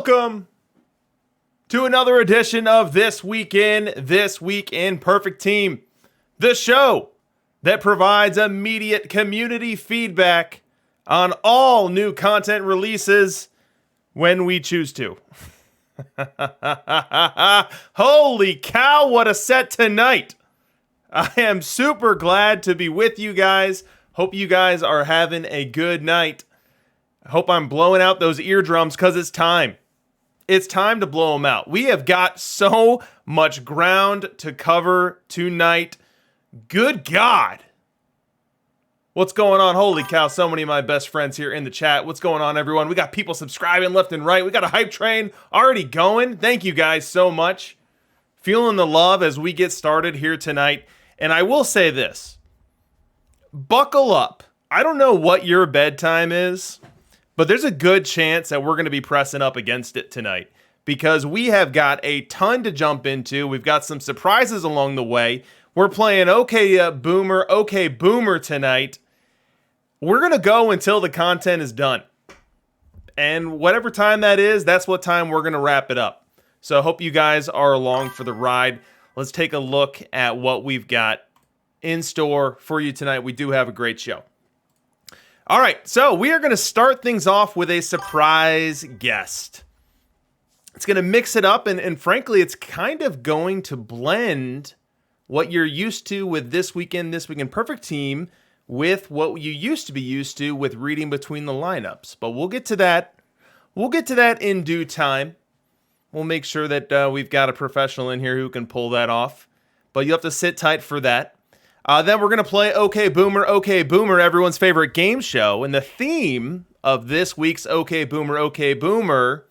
Welcome to another edition of This Week in Perfect Team, the show that provides immediate community feedback on all new content releases when we choose to. Holy cow, what a set tonight! I am super glad to be with you guys. Hope you guys are having a good night. I hope I'm blowing out those eardrums because it's time. It's time to blow them out. We have got so much ground to cover tonight. Good God. What's going on? Holy cow, so many of my best friends here in the chat. What's going on, everyone? We got people subscribing left and right. We got a hype train already going. Thank you guys so much. Feeling the love as we get started here tonight. And I will say this. Buckle up. I don't know what your bedtime is, but there's a good chance that we're going to be pressing up against it tonight because we have got a ton to jump into. We've got some surprises along the way. We're playing OK Boomer tonight. We're going to go until the content is done. And whatever time that is, that's what time we're going to wrap it up. So I hope you guys are along for the ride. Let's take a look at what we've got in store for you tonight. We do have a great show. All right, so we are going to start things off with a surprise guest. It's going to mix it up, and frankly, it's kind of going to blend what you're used to with This Week in Perfect Team with what you used to be used to with reading between the lineups. But we'll get to that. We'll get to that in due time. We'll make sure that we've got a professional in here who can pull that off. But you have to sit tight for that. Then we're going to play OK Boomer, everyone's favorite game show. And the theme of this week's OK Boomer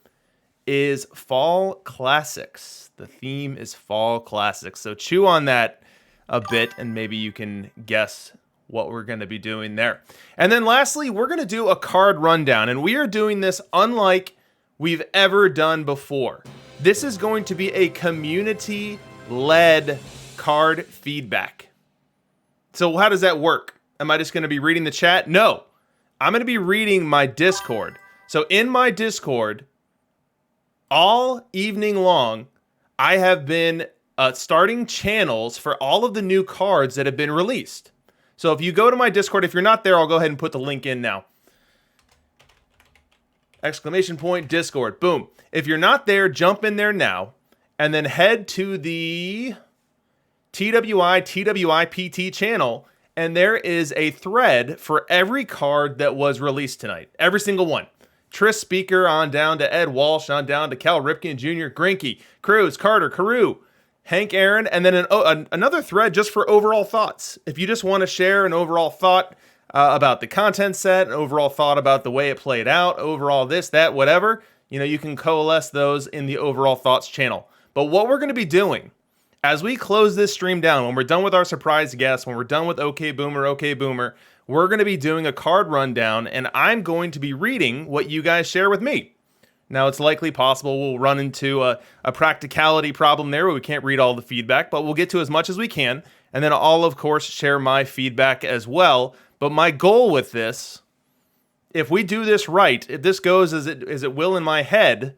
is Fall Classics. The theme is Fall Classics. So chew on that a bit, and maybe you can guess what we're going to be doing there. And then lastly, we're going to do a card rundown. And we are doing this unlike we've ever done before. This is going to be a community-led card feedback. So how does that work? Am I just going to be reading the chat? No, I'm going to be reading my Discord. So in my Discord, all evening long, I have been starting channels for all of the new cards that have been released. So if you go to my Discord, if you're not there, I'll go ahead and put the link in now. ! Discord. Boom. If you're not there, jump in there now and then head to the TWIPT channel, and there is a thread for every card that was released tonight. Every single one. Tris Speaker on down to Ed Walsh, on down to Cal Ripken Jr., Grinky, Cruz, Carter, Carew, Hank Aaron, and then another thread just for overall thoughts. If you just want to share an overall thought about the content set, an overall thought about the way it played out, overall this, that, whatever, you can coalesce those in the overall thoughts channel. But what we're going to be doing as we close this stream down, when we're done with our surprise guest, when we're done with OK Boomer, we're going to be doing a card rundown, and I'm going to be reading what you guys share with me. Now, it's likely possible we'll run into a practicality problem there where we can't read all the feedback, but we'll get to as much as we can, and then I'll, of course, share my feedback as well. But my goal with this, if we do this right, if this goes as it will in my head,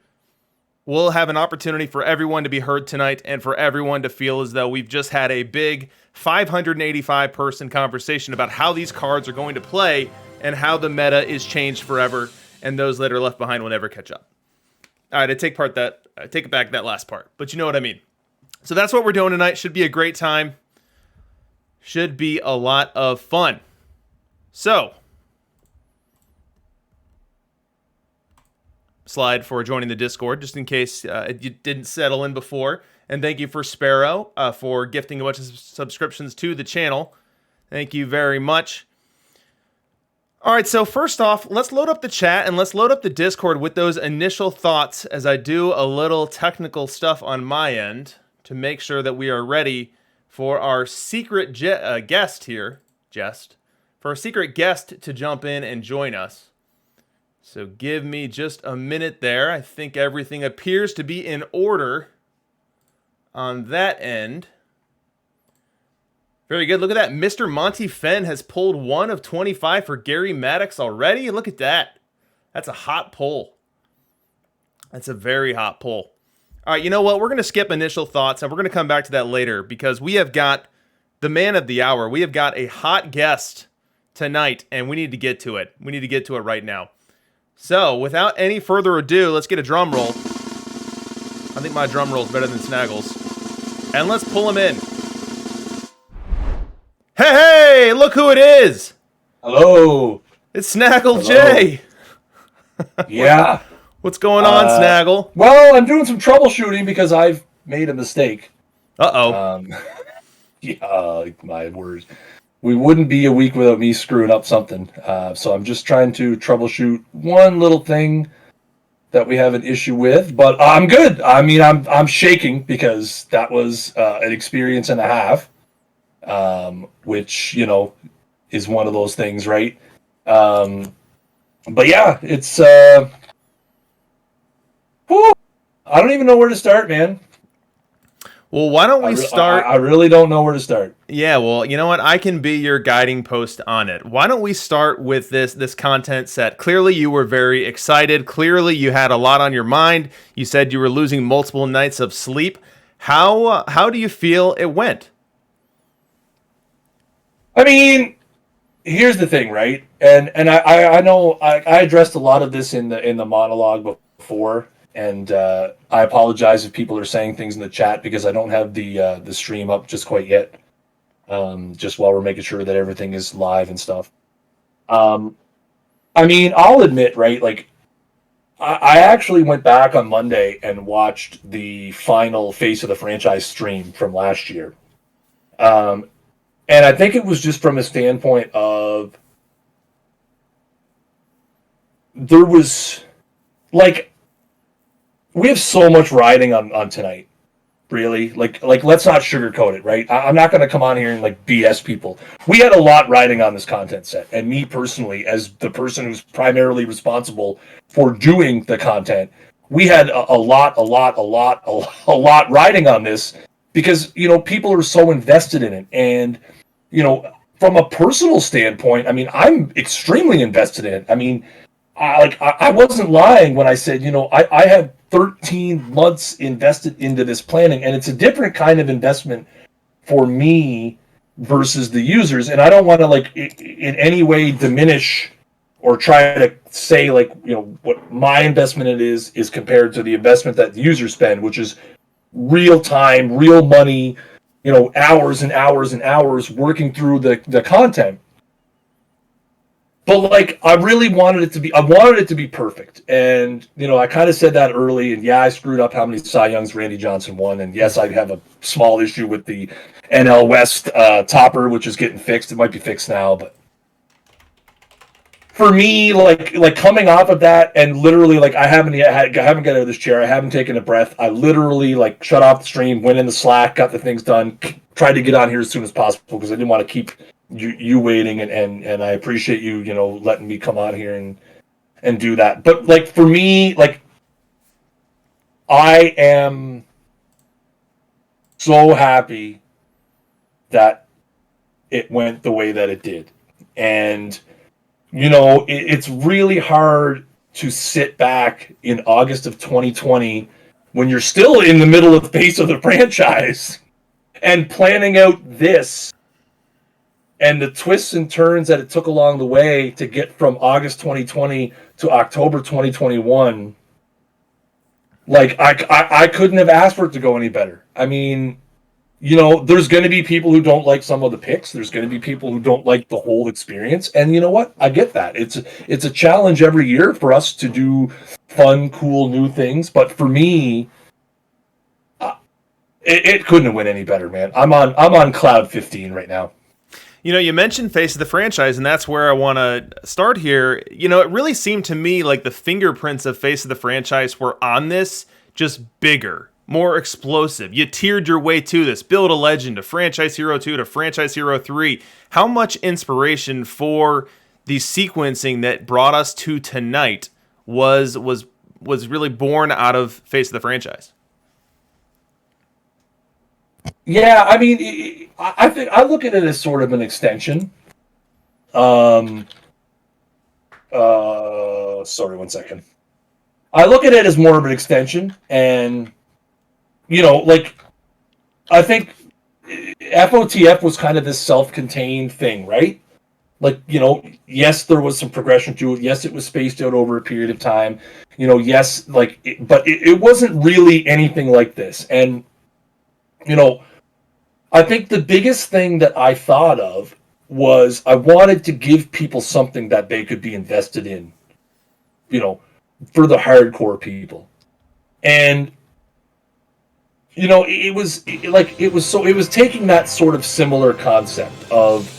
we'll have an opportunity for everyone to be heard tonight and for everyone to feel as though we've just had a big 585-person conversation about how these cards are going to play and how the meta is changed forever, and those that are left behind will never catch up. All right, I take it back that last part, but you know what I mean. So that's what we're doing tonight. Should be a great time. Should be a lot of fun. So, slide for joining the Discord, just in case you didn't settle in before. And thank you for Sparrow for gifting a bunch of subscriptions to the channel. Thank you very much. All right, so first off, let's load up the chat and let's load up the Discord with those initial thoughts as I do a little technical stuff on my end to make sure that we are ready for our secret guest here, for our secret guest to jump in and join us. So give me just a minute there. I think everything appears to be in order on that end. Very good. Look at that. Mr. Monty Fenn has pulled 1 of 25 for Gary Maddox already. Look at that. That's a hot pull. That's a very hot pull. All right, you know what? We're going to skip initial thoughts and we're going to come back to that later because we have got the man of the hour. We have got a hot guest tonight and we need to get to it. We need to get to it right now. So, without any further ado, let's get a drum roll. I think my drum roll is better than Snaggle's. And let's pull him in. Hey, look who it is. Hello. It's Snaggle Hello. J. Yeah. What's going on, Snaggle? Well, I'm doing some troubleshooting because I've made a mistake. Uh-oh. Yeah, my words. We wouldn't be a week without me screwing up something. So I'm just trying to troubleshoot one little thing that we have an issue with, but I'm good. I mean, I'm shaking because that was an experience and a half, which, you know, is one of those things, right? But yeah, it's whew, I don't even know where to start, man. Well, why don't we start? I really don't know where to start. Yeah, well, you know what? I can be your guiding post on it. Why don't we start with this content set? Clearly, you were very excited. Clearly, you had a lot on your mind. You said you were losing multiple nights of sleep. How do you feel it went? I mean, here's the thing, right? And I know I addressed a lot of this in the monologue before. And I apologize if people are saying things in the chat because I don't have the stream up just quite yet. Just while we're making sure that everything is live and stuff. I mean, I'll admit, right? Like, I actually went back on Monday and watched the final Face of the Franchise stream from last year. And I think it was just from a standpoint of there was like. We have so much riding on tonight, really. Like let's not sugarcoat it, right? I'm not going to come on here and like BS people. We had a lot riding on this content set, and me personally, as the person who's primarily responsible for doing the content, we had a lot riding on this because you know people are so invested in it, and you know from a personal standpoint, I mean I'm extremely invested in it. I mean. I wasn't lying when I said, you know, I have 13 months invested into this planning, and it's a different kind of investment for me versus the users. And I don't want to like in any way diminish or try to say like, you know, what my investment it is compared to the investment that the users spend, which is real time, real money, you know, hours and hours and hours working through the content. But like, I wanted it to be perfect. And, you know, I kind of said that early, and yeah, I screwed up how many Cy Youngs Randy Johnson won. And yes, I have a small issue with the NL West topper, which is getting fixed. It might be fixed now, but for me, like coming off of that and literally like I haven't got out of this chair. I haven't taken a breath. I literally like shut off the stream, went in the Slack, got the things done, tried to get on here as soon as possible because I didn't want to keep you waiting, and I appreciate you, you know, letting me come on here and do that. But like for me, like I am so happy that it went the way that it did. And you know, it's really hard to sit back in August of 2020 when you're still in the middle of the Face of the Franchise and planning out this and the twists and turns that it took along the way to get from August 2020 to October 2021. Like, I couldn't have asked for it to go any better. I mean, you know, there's going to be people who don't like some of the picks. There's going to be people who don't like the whole experience. And you know what? I get that. It's a challenge every year for us to do fun, cool, new things. But for me, it couldn't have went any better, man. I'm on cloud 15 right now. You know, you mentioned Face of the Franchise, and that's where I want to start here. You know, it really seemed to me like the fingerprints of Face of the Franchise were on this, just bigger, more explosive. You tiered your way to this. Build a legend to Franchise Hero 2 to Franchise Hero 3. How much inspiration for the sequencing that brought us to tonight was really born out of Face of the Franchise? Yeah, I mean, I think I look at it as sort of an extension. Sorry, 1 second. I look at it as more of an extension, and like I think FOTF was kind of this self-contained thing, right? Like, yes, there was some progression to it. Yes, it was spaced out over a period of time. Yes, but it wasn't really anything like this. And I think the biggest thing that I thought of was I wanted to give people something that they could be invested in, for the hardcore people. And it was taking that sort of similar concept of,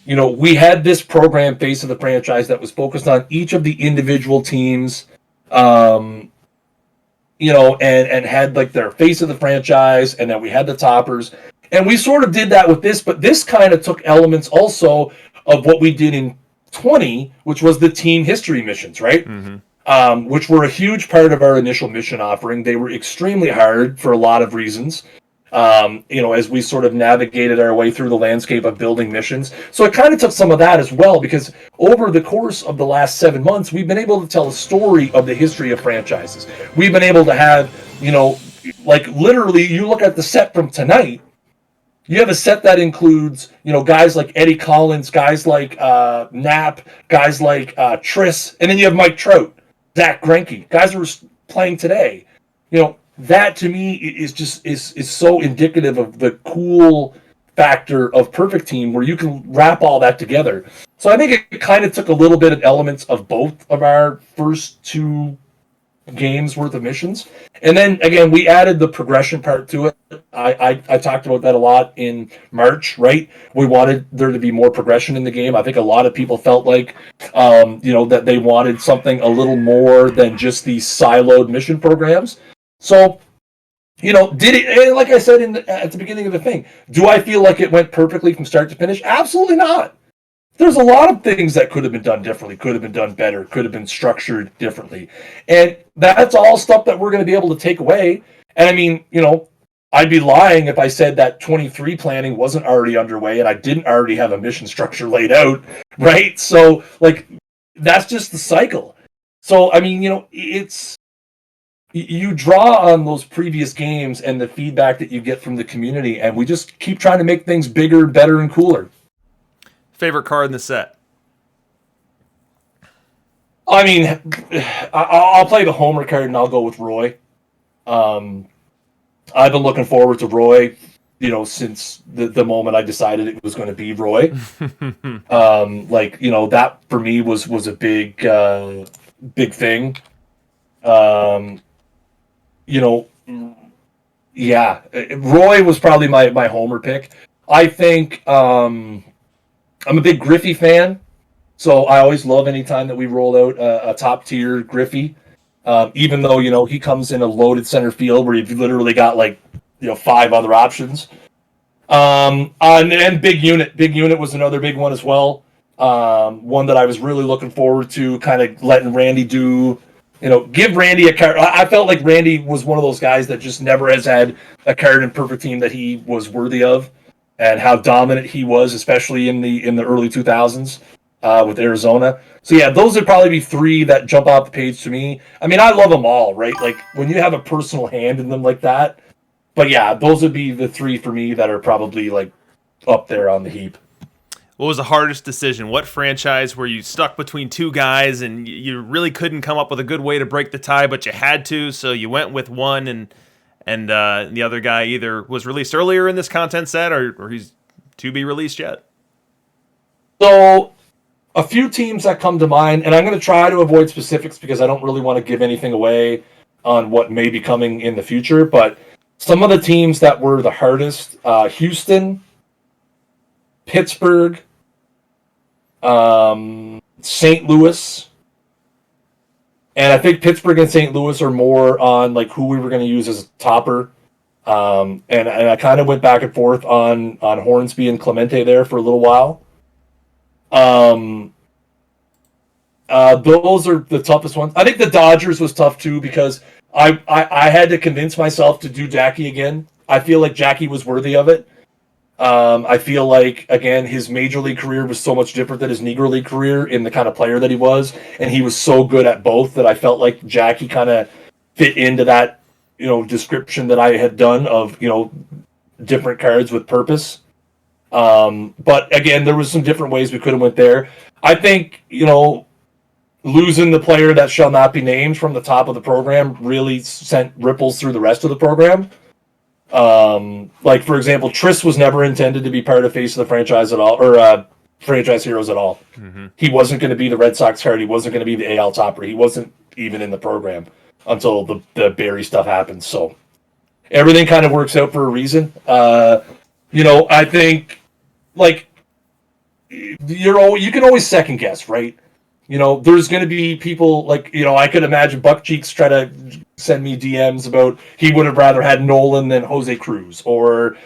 we had this program Face of the Franchise that was focused on each of the individual teams, and had like their Face of the Franchise, and then we had the toppers. And we sort of did that with this, but this kind of took elements also of what we did in 20, which was the team history missions, right? Mm-hmm. Which were a huge part of our initial mission offering. They were extremely hard for a lot of reasons, as we sort of navigated our way through the landscape of building missions. So it kind of took some of that as well, because over the course of the last 7 months, we've been able to tell a story of the history of franchises. We've been able to have, literally, you look at the set from tonight, you have a set that includes, guys like Eddie Collins, guys like Knapp, guys like Triss, and then you have Mike Trout, Zach Greinke, guys who are playing today. That to me is so indicative of the cool factor of Perfect Team, where you can wrap all that together. So I think it kind of took a little bit of elements of both of our first 2 games worth of missions, and then again we added the progression part to it. I talked about that a lot in March, right? We wanted there to be more progression in the game. I think a lot of people felt like that they wanted something a little more than just these siloed mission programs. So did it, like I said at the beginning of the thing, do I feel like it went perfectly from start to finish? Absolutely not. There's a lot of things that could have been done differently, could have been done better, could have been structured differently. And that's all stuff that we're going to be able to take away. And I mean, I'd be lying if I said that 23 planning wasn't already underway and I didn't already have a mission structure laid out, right? So, that's just the cycle. So, I mean, you draw on those previous games and the feedback that you get from the community, and we just keep trying to make things bigger, better, and cooler. Favorite card in the set? I mean, I'll play the Homer card, and I'll go with Roy. I've been looking forward to Roy, since the moment I decided it was going to be Roy. That for me was a big thing. Yeah, Roy was probably my Homer pick. I think I'm a big Griffey fan, so I always love any time that we roll out a top tier Griffey. Even though he comes in a loaded center field where you've literally got 5 other options. And Big Unit was another big one as well. One that I was really looking forward to, kind of letting Randy do. Give Randy a card. I felt like Randy was one of those guys that just never has had a card in Perfect Team that he was worthy of, and how dominant he was, especially in the early 2000s with Arizona. So yeah, those would probably be 3 that jump off the page to me. I mean, I love them all, right? Like when you have a personal hand in them like that. But yeah, those would be the 3 for me that are probably up there on the heap. What was the hardest decision? What franchise were you stuck between 2 guys and you really couldn't come up with a good way to break the tie, but you had to, so you went with one, and the other guy either was released earlier in this content set or he's to be released yet? So, a few teams that come to mind, and I'm going to try to avoid specifics because I don't really want to give anything away on what may be coming in the future, but some of the teams that were the hardest, Houston, Pittsburgh, St. Louis, and I think Pittsburgh and St. Louis are more on who we were going to use as a topper. And I kind of went back and forth on Hornsby and Clemente there for a little while. Those are the toughest ones. I think the Dodgers was tough too because I had to convince myself to do Jackie again. I feel like Jackie was worthy of it. I feel like, again, his major league career was so much different than his Negro League career in the kind of player that he was, and he was so good at both that I felt like Jackie kind of fit into that, description that I had done of, different cards with purpose. But again, there was some different ways we could have went there. I think, losing the player that shall not be named from the top of the program really sent ripples through the rest of the program. Like, for example, Tris was never intended to be part of Face of the Franchise at all, or Franchise Heroes at all. Mm-hmm. He wasn't going to be the Red Sox card. He wasn't going to be the AL topper. He wasn't even in the program until the Barry stuff happened. So everything kind of works out for a reason. I think, like, you can always second guess, right? There's going to be people like, I could imagine Buck Cheeks try to send me DMs about he would have rather had Nolan than Jose Cruz, or,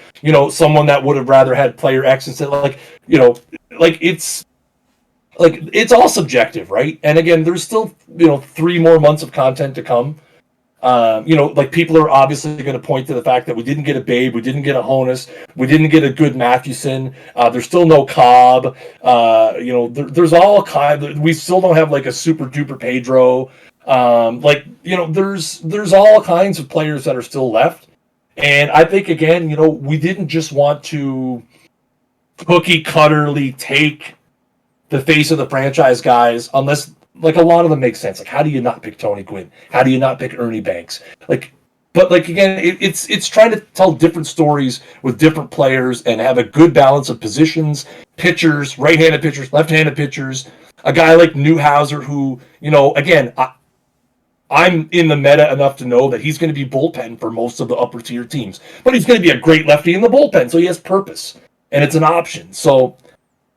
someone that would have rather had player X instead. It's all subjective, right? And again, there's still, 3 more months of content to come. People are obviously going to point to the fact that we didn't get a Babe, we didn't get a Honus, we didn't get a good Mathewson. There's still no Cobb. There's all kind. We still don't have like a super duper Pedro. There's all kinds of players that are still left, and I think again, we didn't just want to cookie cutterly take the face of the franchise guys unless. Like, a lot of them make sense. Like, how do you not pick Tony Gwynn? How do you not pick Ernie Banks? But again, it's trying to tell different stories with different players and have a good balance of positions, pitchers, right-handed pitchers, left-handed pitchers. A guy like Newhouser who, again, I'm in the meta enough to know that he's going to be bullpen for most of the upper tier teams. But he's going to be a great lefty in the bullpen, so he has purpose. And it's an option. So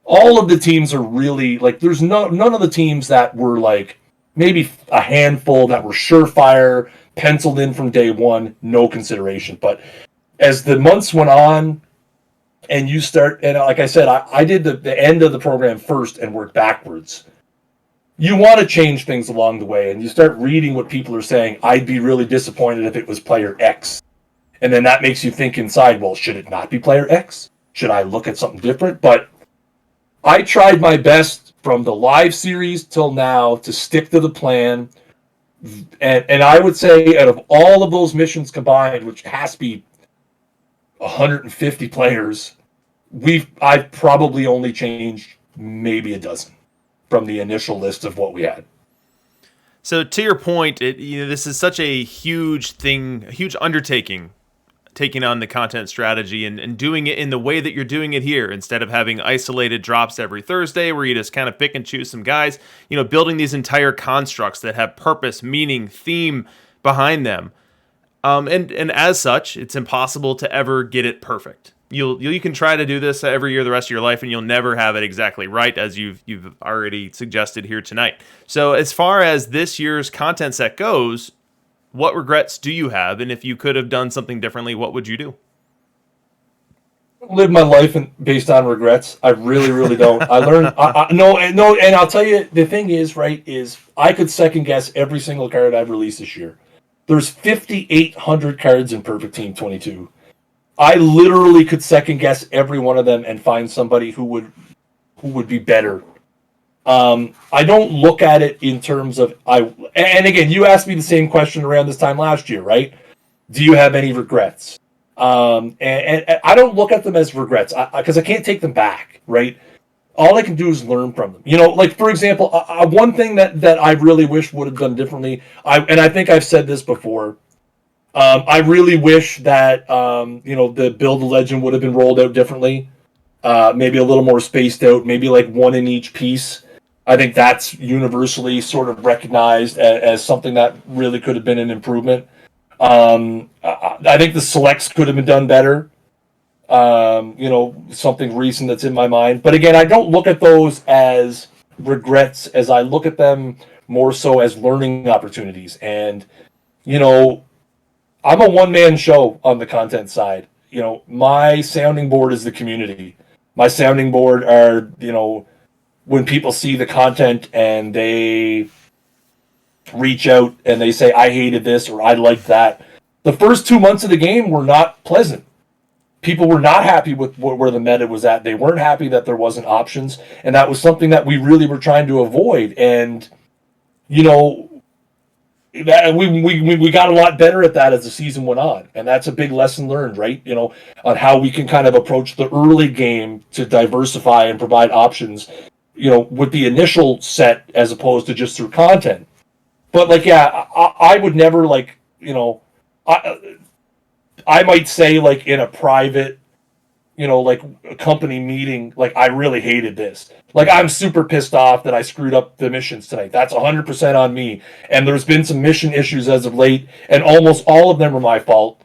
all of the teams are really, like, there's none of the teams that were, like, maybe a handful that were surefire, penciled in from day one, no consideration. But as the months went on, and you start, and like I said, I did the end of the program first and worked backwards. You want to change things along the way, and you start reading what people are saying. I'd be really disappointed if it was player X. And then that makes you think inside, well, should it not be player X? Should I look at something different? But I tried my best from the live series till now to stick to the plan. And I would say out of all of those missions combined, which has to be 150 players, I've probably only changed maybe a dozen from the initial list of what we had. So to your point, this is such a huge thing, a huge undertaking, taking on the content strategy and doing it in the way that you're doing it here, instead of having isolated drops every Thursday where you just kind of pick and choose some guys, building these entire constructs that have purpose, meaning, theme behind them. And as such, it's impossible to ever get it perfect. You can try to do this every year the rest of your life, and you'll never have it exactly right, as you've already suggested here tonight. So as far as this year's content set goes, what regrets do you have? And if you could have done something differently, what would you do? Live my life based on regrets. I really, really don't. I learned, no, and I'll tell you, the thing is, right, is I could second guess every single card I've released this year. There's 5,800 cards in Perfect Team 22. I literally could second guess every one of them and find somebody who would be better. I don't look at it in terms of and again, you asked me the same question around this time last year, right? Do you have any regrets? And I don't look at them as regrets because I can't take them back, right? All I can do is learn from them. Like, for example, one thing that I really wish would have done differently, and I think I've said this before, I really wish that the Build a Legend would have been rolled out differently, maybe a little more spaced out, maybe like one in each piece. I think that's universally sort of recognized as something that really could have been an improvement. I think the selects could have been done better. Something recent that's in my mind. But again, I don't look at those as regrets, as I look at them more so as learning opportunities. And, I'm a one-man show on the content side. My sounding board is the community. My sounding board are, when people see the content and they reach out and they say, I hated this or I liked that. The first 2 months of the game were not pleasant. People were not happy with where the meta was at. They weren't happy that there wasn't options, and that was something that we really were trying to avoid. And you know, that we got a lot better at that as the season went on, and that's a big lesson learned, right? You know, on how we can kind of approach the early game to diversify and provide options, you know, with the initial set as opposed to just through content. But like, yeah, I would never like, you know, I might say like in a private, you know, like a company meeting, like I really hated this. Like I'm super pissed off that I screwed up the missions tonight. That's 100% on me. And there's been some mission issues as of late, and almost all of them are my fault.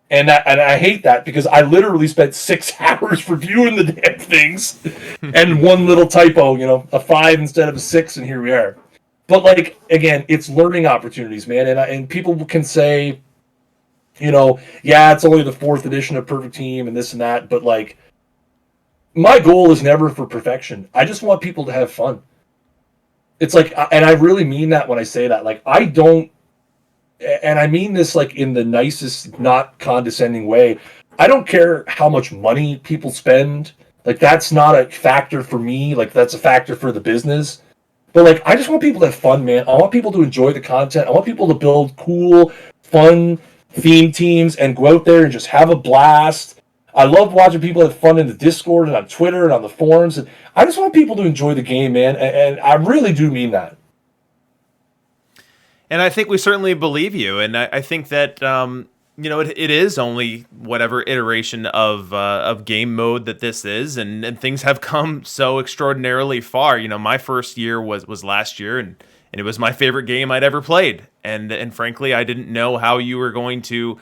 And I hate that because I literally spent 6 hours reviewing the damn things, and one little typo, you know, a 5 instead of a 6, and here we are. But like again, it's learning opportunities, man. And people can say, you know, yeah, it's only the 4th edition of Perfect Team and this and that, but like, my goal is never for perfection. I just want people to have fun. It's like, and I really mean that when I say that. Like, I don't, and I mean this like in the nicest, not condescending way. I don't care how much money people spend. Like, that's not a factor for me. Like, that's a factor for the business. But like, I just want people to have fun, man. I want people to enjoy the content. I want people to build cool, fun theme teams and go out there and just have a blast. I love watching people have fun in the Discord and on Twitter and on the forums. And I just want people to enjoy the game, man. And I really do mean that. And I think we certainly believe you. And I think that, you know, it is only whatever iteration of game mode that this is. And things have come so extraordinarily far. You know, my first year was last year, and it was my favorite game I'd ever played. And frankly, I didn't know how you were going to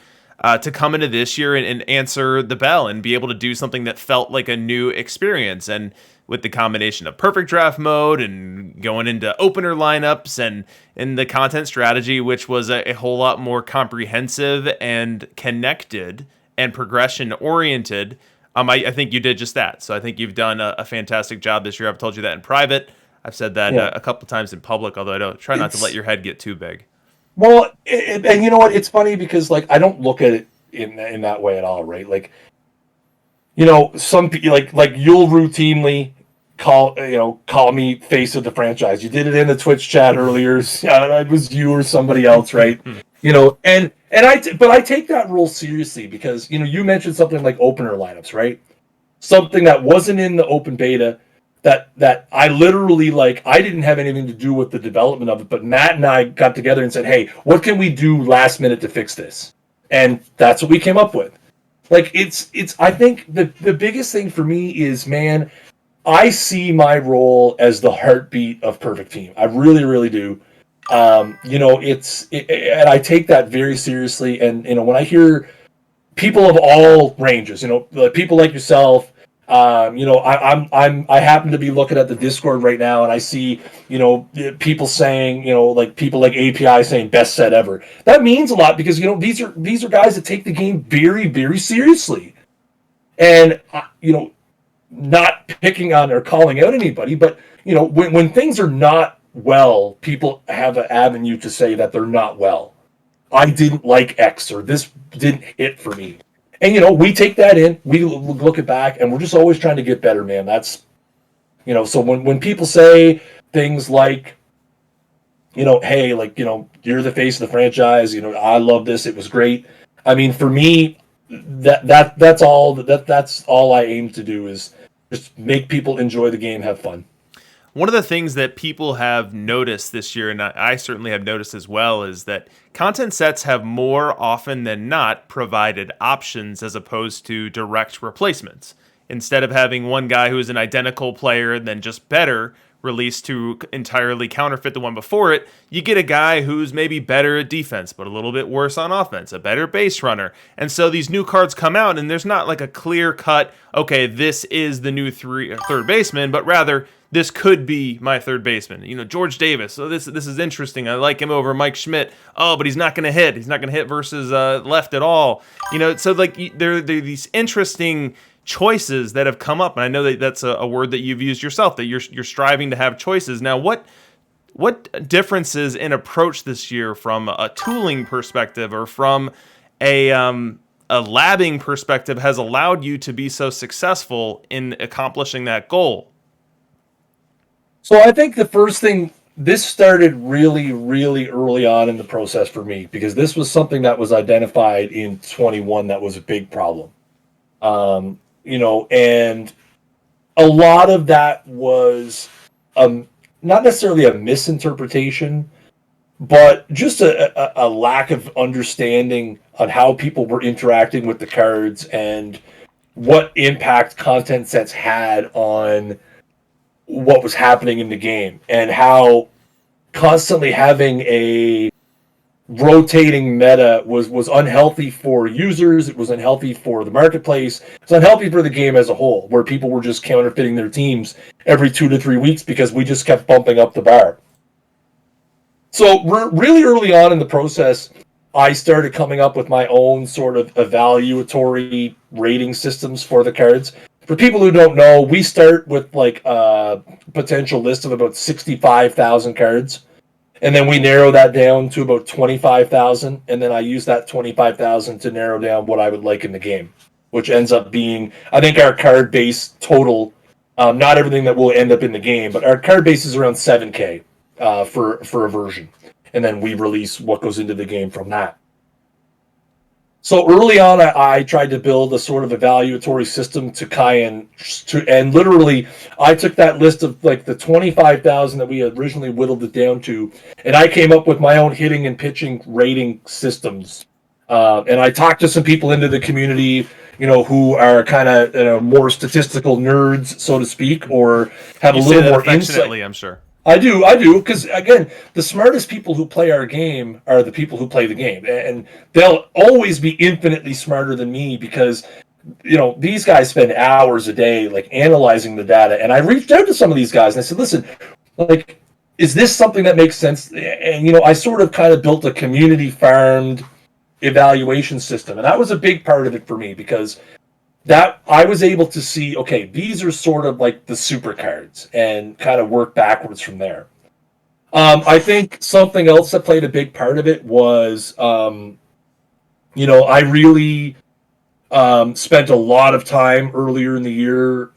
come into this year and answer the bell and be able to do something that felt like a new experience. And with the combination of perfect draft mode and going into opener lineups and the content strategy, which was a whole lot more comprehensive and connected and progression oriented, I think you did just that. So I think you've done a fantastic job this year. I've told you that in private. I've said that a couple times in public, although I don't try not to let your head get too big. Well, and you know what? It's funny because like I don't look at it in that way at all, right? Like, you know, some people like you'll routinely call me face of the franchise. You did it in the Twitch chat earlier. It was you or somebody else, right? You know, but I take that role seriously because, you know, you mentioned something like opener lineups, right? Something that wasn't in the open beta. That I literally, like, I didn't have anything to do with the development of it, but Matt and I got together and said, hey, what can we do last minute to fix this? And that's what we came up with. Like, it's I think the biggest thing for me is, man, I see my role as the heartbeat of Perfect Team. I really, really do. You know, and I take that very seriously. And, you know, when I hear people of all ranges, you know, people like yourself, you know, I happen to be looking at the Discord right now, and I see, you know, people saying, you know, like people like API saying best set ever. That means a lot because, you know, these are guys that take the game very, very seriously, and you know, not picking on or calling out anybody, but you know, when things are not well, people have an avenue to say that they're not well. I didn't like X, or this didn't hit for me. And, you know, we take that in, we look it back, and we're just always trying to get better, man. That's, you know, so when people say things like, you know, hey, like, you know, you're the face of the franchise, you know, I love this, it was great. I mean, for me, that's all I aim to do is just make people enjoy the game, have fun. One of the things that people have noticed this year, and I certainly have noticed as well, is that content sets have more often than not provided options as opposed to direct replacements. Instead of having one guy who is an identical player and then just better released to entirely counterfeit the one before it, you get a guy who's maybe better at defense, but a little bit worse on offense, a better base runner. And so these new cards come out, and there's not like a clear cut, okay, this is the new third baseman, but rather, this could be my third baseman. You know, George Davis. So this is interesting. I like him over Mike Schmidt. Oh, but he's not going to hit. He's not going to hit versus left at all. You know, so like there are these interesting choices that have come up, and I know that that's a word that you've used yourself, that you're striving to have choices. Now, what differences in approach this year from a tooling perspective or from a a labbing perspective has allowed you to be so successful in accomplishing that goal? So I think the first thing, this started really, really early on in the process for me, because this was something that was identified in 21 that was a big problem. And a lot of that was not necessarily a misinterpretation, but just a lack of understanding on how people were interacting with the cards and what impact content sets had on what was happening in the game, and how constantly having a rotating meta was unhealthy for users. It was unhealthy for the marketplace. It's unhealthy for the game as a whole, where people were just counterfeiting their teams every 2 to 3 weeks because we just kept bumping up the bar. So really early on in the process, I started coming up with my own sort of evaluatory rating systems for the cards. For people who don't know, we start with like a potential list of about 65,000 cards. And then we narrow that down to about 25,000. And then I use that 25,000 to narrow down what I would like in the game, which ends up being, I think our card base total, not everything that will end up in the game, but our card base is around 7K for a version. And then we release what goes into the game from that. So early on, I tried to build a sort of evaluatory system and literally, I took that list of like the 25,000 that we originally whittled it down to, and I came up with my own hitting and pitching rating systems. And I talked to some people into the community, who are kind of more statistical nerds, so to speak, or have a little more insight. I'm sure. I do, because again, the smartest people who play our game are the people who play the game, and they'll always be infinitely smarter than me, because these guys spend hours a day like analyzing the data. And I reached out to some of these guys and I said, listen, like, is this something that makes sense? And I sort of kind of built a community farmed evaluation system, and that was a big part of it for me, because that I was able to see, okay, these are sort of like the super cards, and kind of work backwards from there. I think something else that played a big part of it was, I really spent a lot of time earlier in the year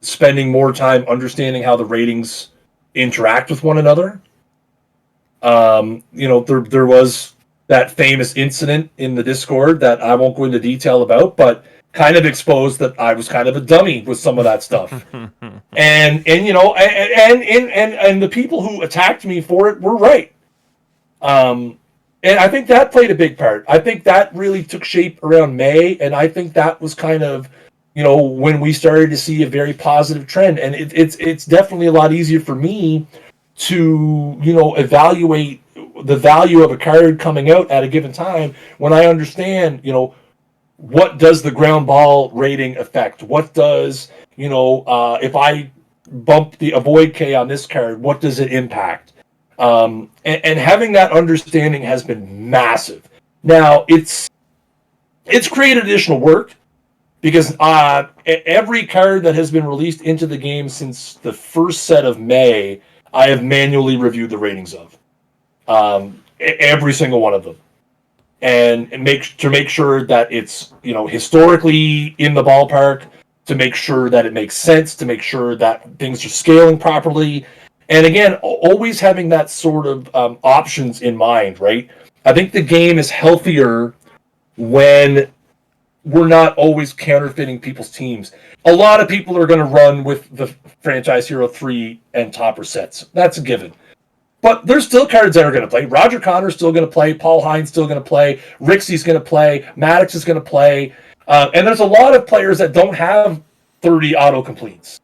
spending more time understanding how the ratings interact with one another. There was that famous incident in the Discord that I won't go into detail about, but kind of exposed that I was kind of a dummy with some of that stuff. and the people who attacked me for it were right. And I think that played a big part. I think that really took shape around May, and I think that was kind of, when we started to see a very positive trend. And it's definitely a lot easier for me to, evaluate the value of a card coming out at a given time when I understand, what does the ground ball rating affect? What does, if I bump the avoid K on this card, what does it impact? And having that understanding has been massive. Now, it's created additional work, because every card that has been released into the game since the first set of May, I have manually reviewed the ratings of. Every single one of them, and make sure that it's historically in the ballpark, to make sure that it makes sense, to make sure that things are scaling properly, and again, always having that sort of options in mind, right? I think the game is healthier when we're not always counterfeiting people's teams. A lot of people are going to run with the Franchise Hero 3 and Topper sets. That's a given. But there's still cards that are going to play. Roger Connor's still going to play. Paul Hines still going to play. Rixie's going to play. Maddox is going to play. And there's a lot of players that don't have 30 autocompletes,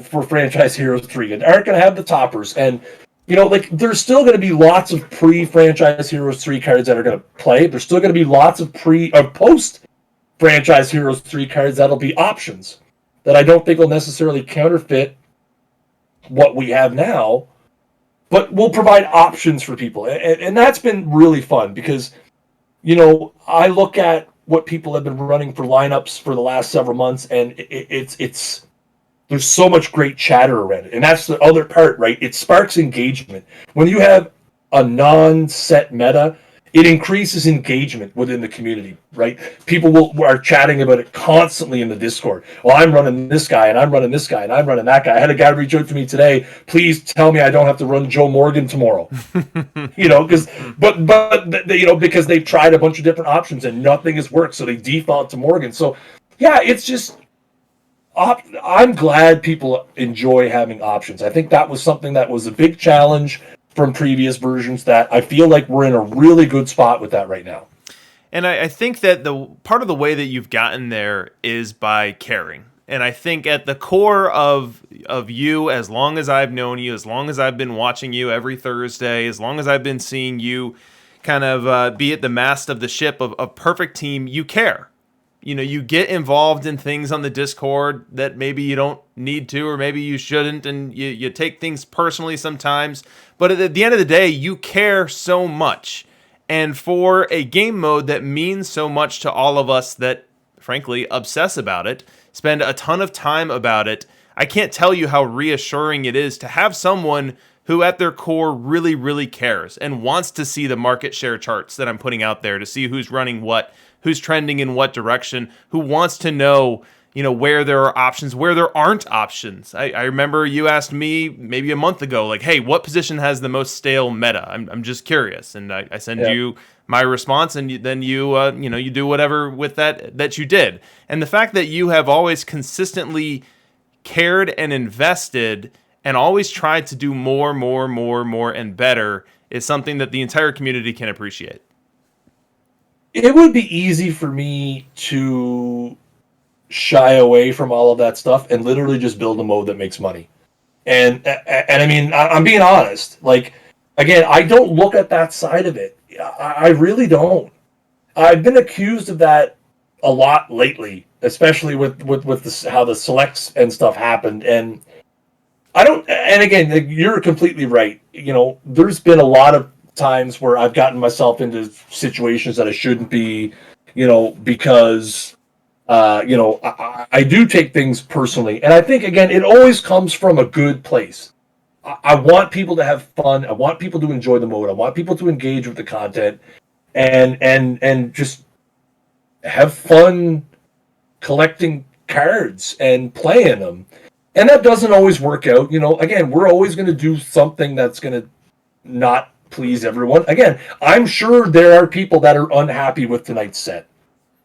for Franchise Heroes 3, and aren't going to have the toppers. And, there's still going to be lots of pre-Franchise Heroes 3 cards that are going to play. There's still going to be lots of post-Franchise Heroes 3 cards that'll be options that I don't think will necessarily counterfeit what we have now, but we'll provide options for people. And that's been really fun, because, I look at what people have been running for lineups for the last several months, and it's there's so much great chatter around it. And that's the other part, right? It sparks engagement. When you have a non-set meta, it increases engagement within the community, right? People are chatting about it constantly in the Discord. Well, I'm running this guy, and I'm running this guy, and I'm running that guy. I had a guy reach out to me today. Please tell me I don't have to run Joe Morgan tomorrow. Because because they've tried a bunch of different options and nothing has worked, so they default to Morgan. So yeah, it's just I'm glad people enjoy having options. I think that was something that was a big challenge from previous versions that I feel like we're in a really good spot with that right now. And I think that the part of the way that you've gotten there is by caring. And I think at the core of you, as long as I've known you, as long as I've been watching you every Thursday, as long as I've been seeing you kind of be at the mast of the ship of Perfect Team, you care. You get involved in things on the Discord that maybe you don't need to, or maybe you shouldn't, and you take things personally sometimes. But at the end of the day, you care so much. And for a game mode that means so much to all of us that, frankly, obsess about it, spend a ton of time about it, I can't tell you how reassuring it is to have someone who at their core really, really cares and wants to see the market share charts that I'm putting out there, to see who's running what, who's trending in what direction, who wants to know, where there are options, where there aren't options. I remember you asked me maybe a month ago, like, hey, what position has the most stale meta? I'm just curious. And I send you my response, and then you do whatever with that you did. And the fact that you have always consistently cared and invested and always tried to do more and better is something that the entire community can appreciate. It would be easy for me to shy away from all of that stuff and literally just build a mode that makes money. And I mean, I'm being honest. Like, again, I don't look at that side of it. I really don't. I've been accused of that a lot lately, especially with how the selects and stuff happened. And I don't. And again, you're completely right. There's been a lot of times where I've gotten myself into situations that I shouldn't be, because, I do take things personally. And I think, again, it always comes from a good place. I want people to have fun. I want people to enjoy the mode. I want people to engage with the content and just have fun collecting cards and playing them. And that doesn't always work out. Again, we're always going to do something that's going to not please everyone. Again, I'm sure there are people that are unhappy with tonight's set.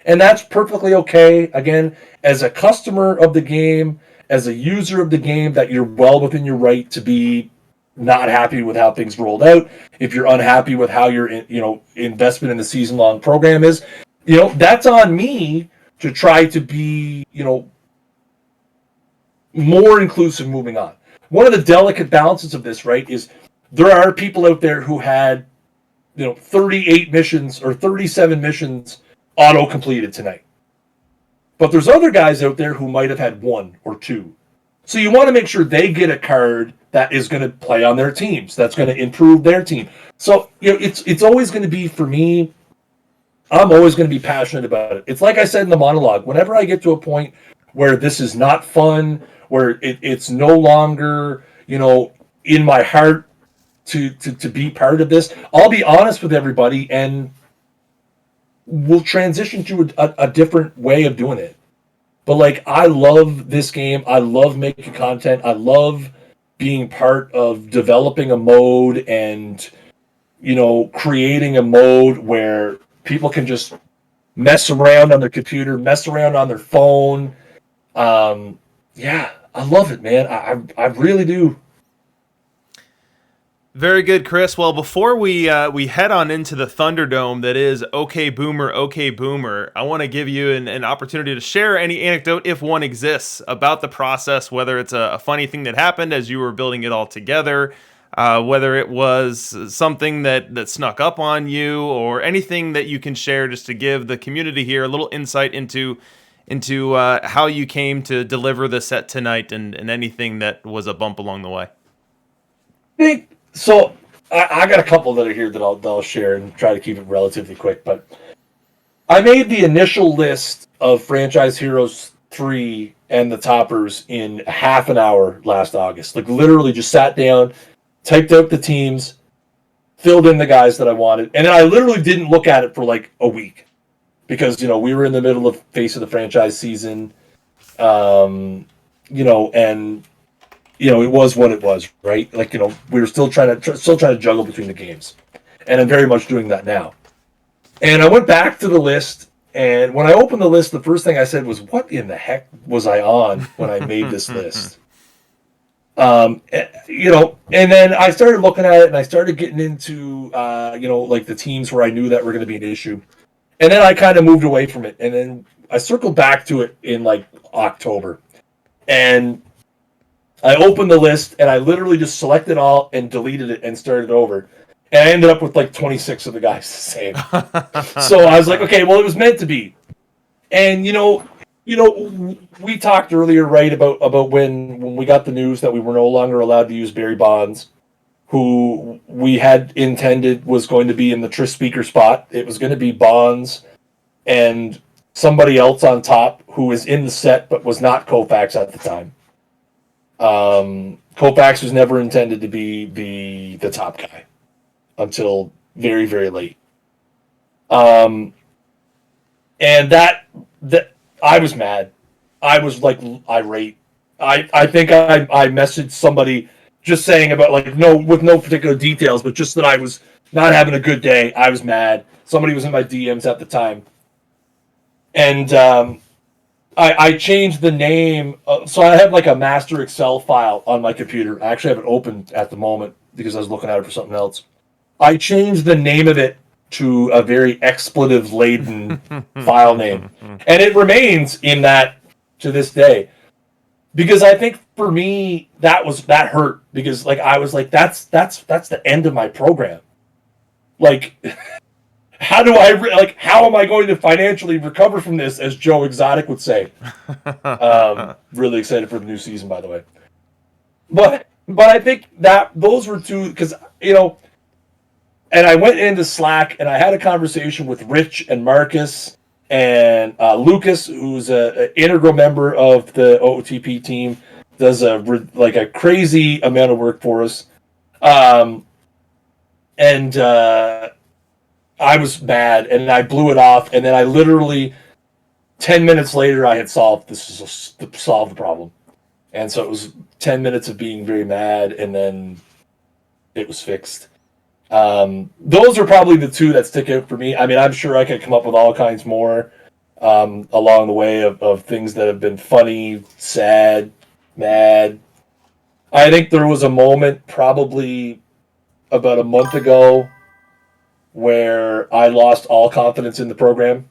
And that's perfectly okay. Again, as a customer of the game, as a user of the game, that you're well within your right to be not happy with how things rolled out. If you're unhappy with how your investment in the season-long program is, that's on me to try to be, more inclusive moving on. One of the delicate balances of this, right, is there are people out there who had, 38 missions or 37 missions auto-completed tonight. But there's other guys out there who might have had one or two. So you want to make sure they get a card that is going to play on their teams, that's going to improve their team. So, it's always going to be, for me, I'm always going to be passionate about it. It's like I said in the monologue, whenever I get to a point where this is not fun, where it's no longer, in my heart to be part of this, I'll be honest with everybody and we'll transition to a different way of doing it. But I love this game. I love making content. I love being part of developing a mode and, creating a mode where people can just mess around on their computer, mess around on their phone. Yeah, I love it, man. I really do. Very good, Chris. Well, before we head on into the Thunderdome that is OK Boomer, I want to give you an opportunity to share any anecdote, if one exists, about the process, whether it's a funny thing that happened as you were building it all together, whether it was something that snuck up on you, or anything that you can share just to give the community here a little insight into how you came to deliver the set tonight and anything that was a bump along the way. So I got a couple that are here that I'll share and try to keep it relatively quick. But I made the initial list of Franchise Heroes 3 and the toppers in half an hour last August. Literally just sat down, typed out the teams, filled in the guys that I wanted, and then I literally didn't look at it for like a week because we were in the middle of face of the franchise season, and it was what it was, right? Like we were still trying to juggle between the games, and I'm very much doing that now. And I went back to the list, and when I opened the list, the first thing I said was, "What in the heck was I on when I made this list?" And then I started looking at it, and I started getting into, like the teams where I knew that were going to be an issue. And then I kind of moved away from it. And then I circled back to it in like October. And I opened the list, and I literally just selected all and deleted it and started over. And I ended up with like 26 of the guys the same. So I was like, okay, well, it was meant to be. And, we talked earlier, right, about when we got the news that we were no longer allowed to use Barry Bonds, who we had intended was going to be in the Tris speaker spot. It was going to be Bonds and somebody else on top who was in the set but was not Koufax at the time. Koufax was never intended to be the top guy until very, very late. And that I was mad. I was like irate. I think I messaged somebody just saying about with no particular details, but just that I was not having a good day. I was mad. Somebody was in my DMs at the time. And I changed the name. So I have like a master Excel file on my computer. I actually have it open at the moment because I was looking at it for something else. I changed the name of it to a very expletive-laden file name. And it remains in that to this day. Because I think for me, that hurt. Because I was like, that's the end of my program. Like, how am I going to financially recover from this, as Joe Exotic would say? Really excited for the new season, by the way. But I think that those were two, because, and I went into Slack and I had a conversation with Rich and Marcus and Lucas, who's an integral member of the OTP team, does a crazy amount of work for us. And I was mad and I blew it off. And then I literally 10 minutes later, I had solved the problem. And so it was 10 minutes of being very mad, and then it was fixed. Those are probably the two that stick out for me. I mean, I'm sure I could come up with all kinds more along the way of things that have been funny, sad, mad. I think there was a moment probably about a month ago where I lost all confidence in the program.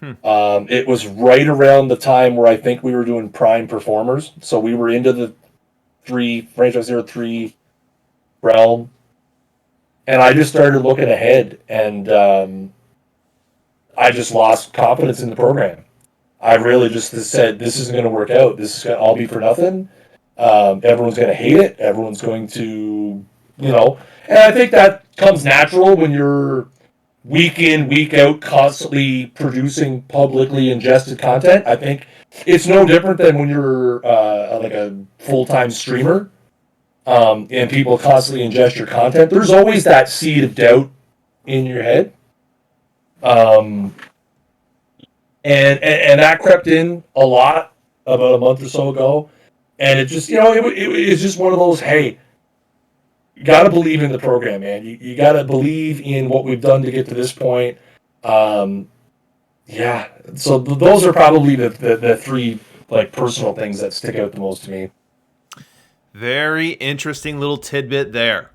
It was right around the time where I think we were doing prime performers. So we were into the franchise 03 realm. And I just started looking ahead, and I just lost confidence in the program. I really just said, this isn't going to work out. This is going to all be for nothing. Everyone's going to hate it. Everyone's going to, and I think that comes natural when you're week in, week out, constantly producing publicly ingested content. I think it's no different than when you're like a full-time streamer. And people constantly ingest your content. There's always that seed of doubt in your head. And that crept in a lot about a month or so ago. And it just, it's just one of those, hey, you got to believe in the program, man. You got to believe in what we've done to get to this point. So those are probably the three personal things that stick out the most to me. Very interesting little tidbit there.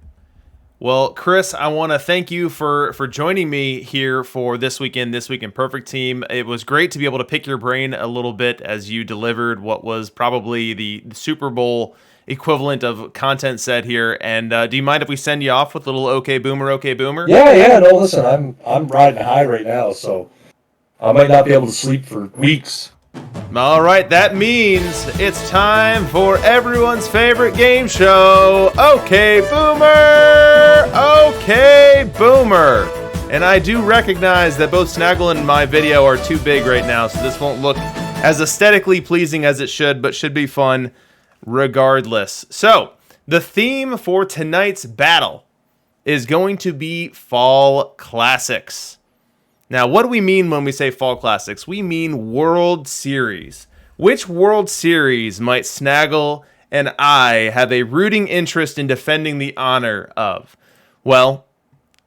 Well, Chris, I want to thank you for joining me here for This Week in Perfect Team. It was great to be able to pick your brain a little bit as you delivered what was probably the Super Bowl equivalent of content set here. And do you mind if we send you off with a little Okay Boomer, Okay Boomer? Yeah. No, listen, I'm riding high right now, so I might not be able to sleep for weeks. All right, that means it's time for everyone's favorite game show, Okay Boomer, Okay Boomer. And I do recognize that both Snaggle and my video are too big right now, so this won't look as aesthetically pleasing as it should, but should be fun regardless. So, the theme for tonight's battle is going to be Fall Classics. Now, what do we mean when we say Fall Classics? We mean World Series. Which World Series might Snaggle and I have a rooting interest in defending the honor of? Well,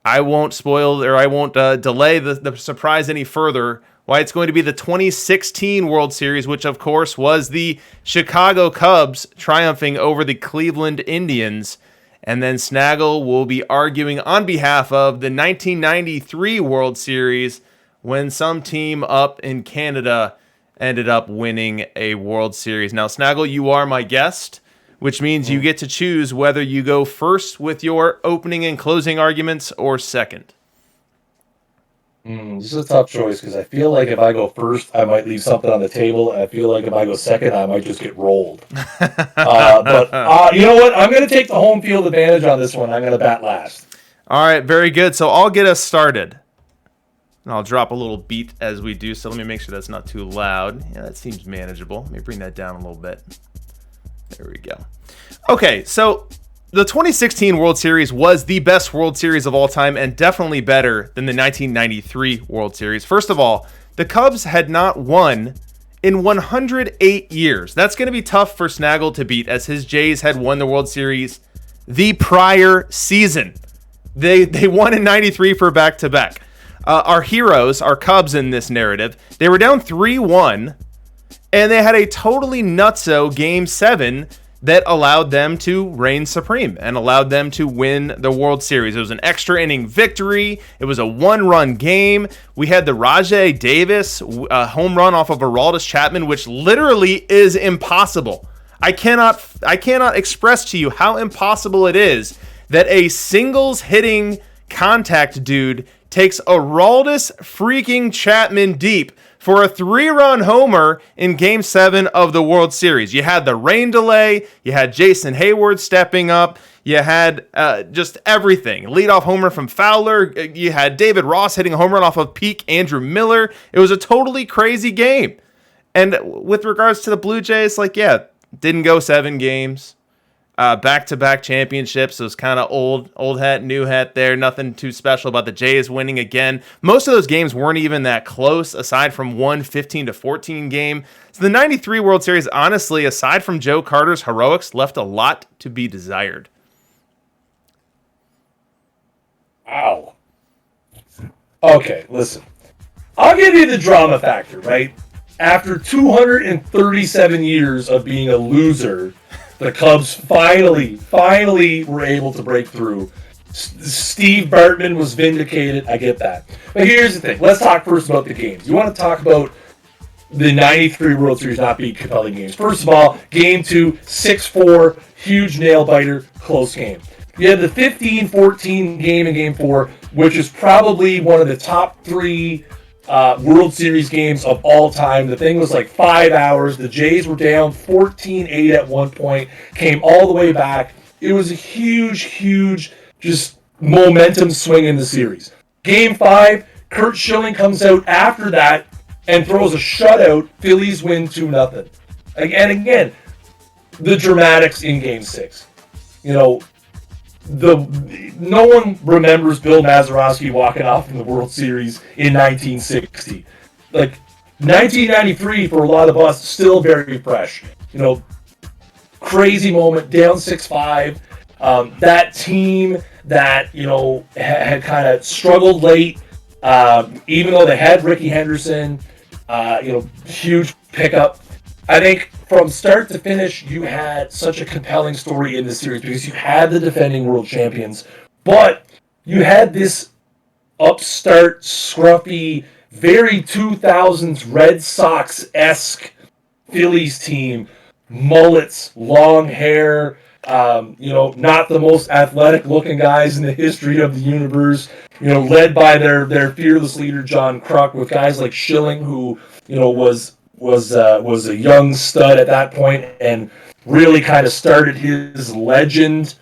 I won't spoil or I won't delay the surprise any further. Why, it's going to be the 2016 World Series, which of course was the Chicago Cubs triumphing over the Cleveland Indians. And then Snaggle will be arguing on behalf of the 1993 World Series when some team up in Canada ended up winning a World Series. Now, Snaggle, you are my guest, which means you get to choose whether you go first with your opening and closing arguments or second. This is a tough choice because I feel like if I go first, I might leave something on the table. I feel like if I go second, I might just get rolled. But you know what? I'm going to take the home field advantage on this one. I'm going to bat last. All right, very good. So I'll get us started. And I'll drop a little beat as we do so. Let me make sure that's not too loud. Yeah, that seems manageable. Let me bring that down a little bit. There we go. Okay, so the 2016 World Series was the best World Series of all time and definitely better than the 1993 World Series. First of all, the Cubs had not won in 108 years. That's going to be tough for Snaggle to beat, as his Jays had won the World Series the prior season. They won in 93 for back-to-back. Our heroes, our Cubs in this narrative, they were down 3-1, and they had a totally nutso Game 7 that allowed them to reign supreme and allowed them to win the World Series. It was an extra inning victory. It was a one-run game. We had the Rajai Davis home run off of Aroldis Chapman, which literally is impossible. I cannot express to you how impossible it is that a singles hitting contact dude takes Aroldis freaking Chapman deep for a 3-run homer in Game 7 of the World Series. You had the rain delay. You had Jason Hayward stepping up. You had just everything. Leadoff homer from Fowler. You had David Ross hitting a home run off of peak Andrew Miller. It was a totally crazy game. And with regards to the Blue Jays, didn't go 7 games. Back-to-back championships. So it was kind of old hat, new hat there. Nothing too special about the Jays winning again. Most of those games weren't even that close, aside from one 15-14 game. So the 93 World Series, honestly, aside from Joe Carter's heroics, left a lot to be desired. Wow. Okay, listen. I'll give you the drama factor, right? After 237 years of being a loser, the Cubs finally were able to break through. Steve Bartman was vindicated. I get that. But here's the thing. Let's talk first about the games. You want to talk about the 93 World Series not being compelling games. First of all, Game 2, 6-4, huge nail-biter, close game. You had the 15-14 game in Game 4, which is probably one of the top 3 World Series games of all time. The thing was like 5 hours. The Jays were down 14-8 at one point, came all the way back. It was a huge, just momentum swing in the series. Game 5, Curt Schilling comes out after that and throws a shutout. Phillies win 2-0. And again, the dramatics in Game 6. No one remembers Bill Mazeroski walking off in the World Series in 1960. 1993 for a lot of us, still very fresh. Crazy moment, down 6-5. That team that, had kind of struggled late, even though they had Ricky Henderson, huge pickup. I think from start to finish, you had such a compelling story in this series because you had the defending world champions, but you had this upstart, scruffy, very 2000s Red Sox-esque Phillies team. Mullets, long hair, not the most athletic-looking guys in the history of the universe, led by their fearless leader, John Kruk, with guys like Schilling, who, was a young stud at that point and really kind of started his legend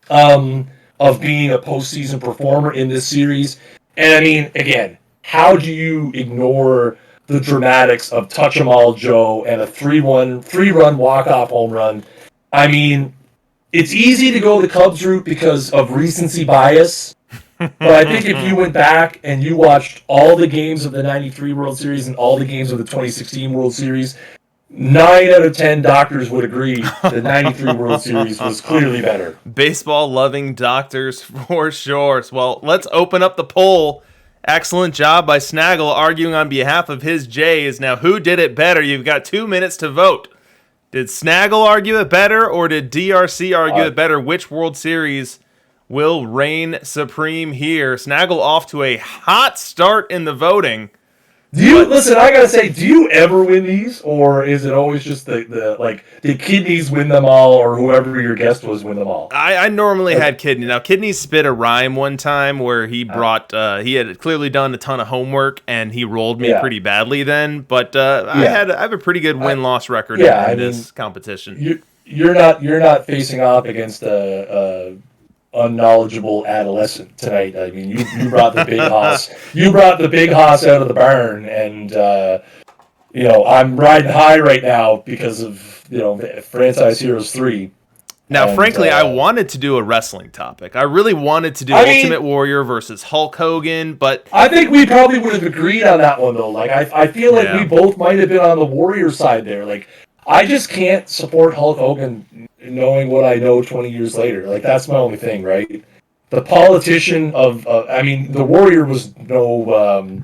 of being a postseason performer in this series. And I mean, again, how do you ignore the dramatics of Touch 'em All Joe and a 3-run walk-off home run? I mean, it's easy to go the Cubs route because of recency bias. But I think if you went back and you watched all the games of the 93 World Series and all the games of the 2016 World Series, 9 out of 10 doctors would agree the 93 World Series was clearly better. Baseball loving doctors for sure. Well, let's open up the poll. Excellent job by Snaggle arguing on behalf of his Jays. Now, who did it better? You've got 2 minutes to vote. Did Snaggle argue it better, or did DRC argue it better? Which World Series will reign supreme here? Snaggle off to a hot start in the voting. Listen, I gotta say, do you ever win these, or is it always just the did Kidneys win them all, or whoever your guest was win them all? I normally had Kidney. Now, Kidney spit a rhyme one time where he brought, he had clearly done a ton of homework, and he rolled me pretty badly then, but I have a pretty good win-loss record in this competition. You're not facing off against a unknowledgeable adolescent tonight. I mean, you brought the big hoss. You brought the big hoss out of the barn, and I'm riding high right now because of Franchise Heroes 3. Now, frankly, I wanted to do a wrestling topic. I really wanted to do Ultimate Warrior versus Hulk Hogan, but I think we probably would have agreed on that one though. Like I feel like we both might have been on the Warrior side there. Like I just can't support Hulk Hogan knowing what I know 20 years later. Like, that's my only thing, right? The politician the Warrior was no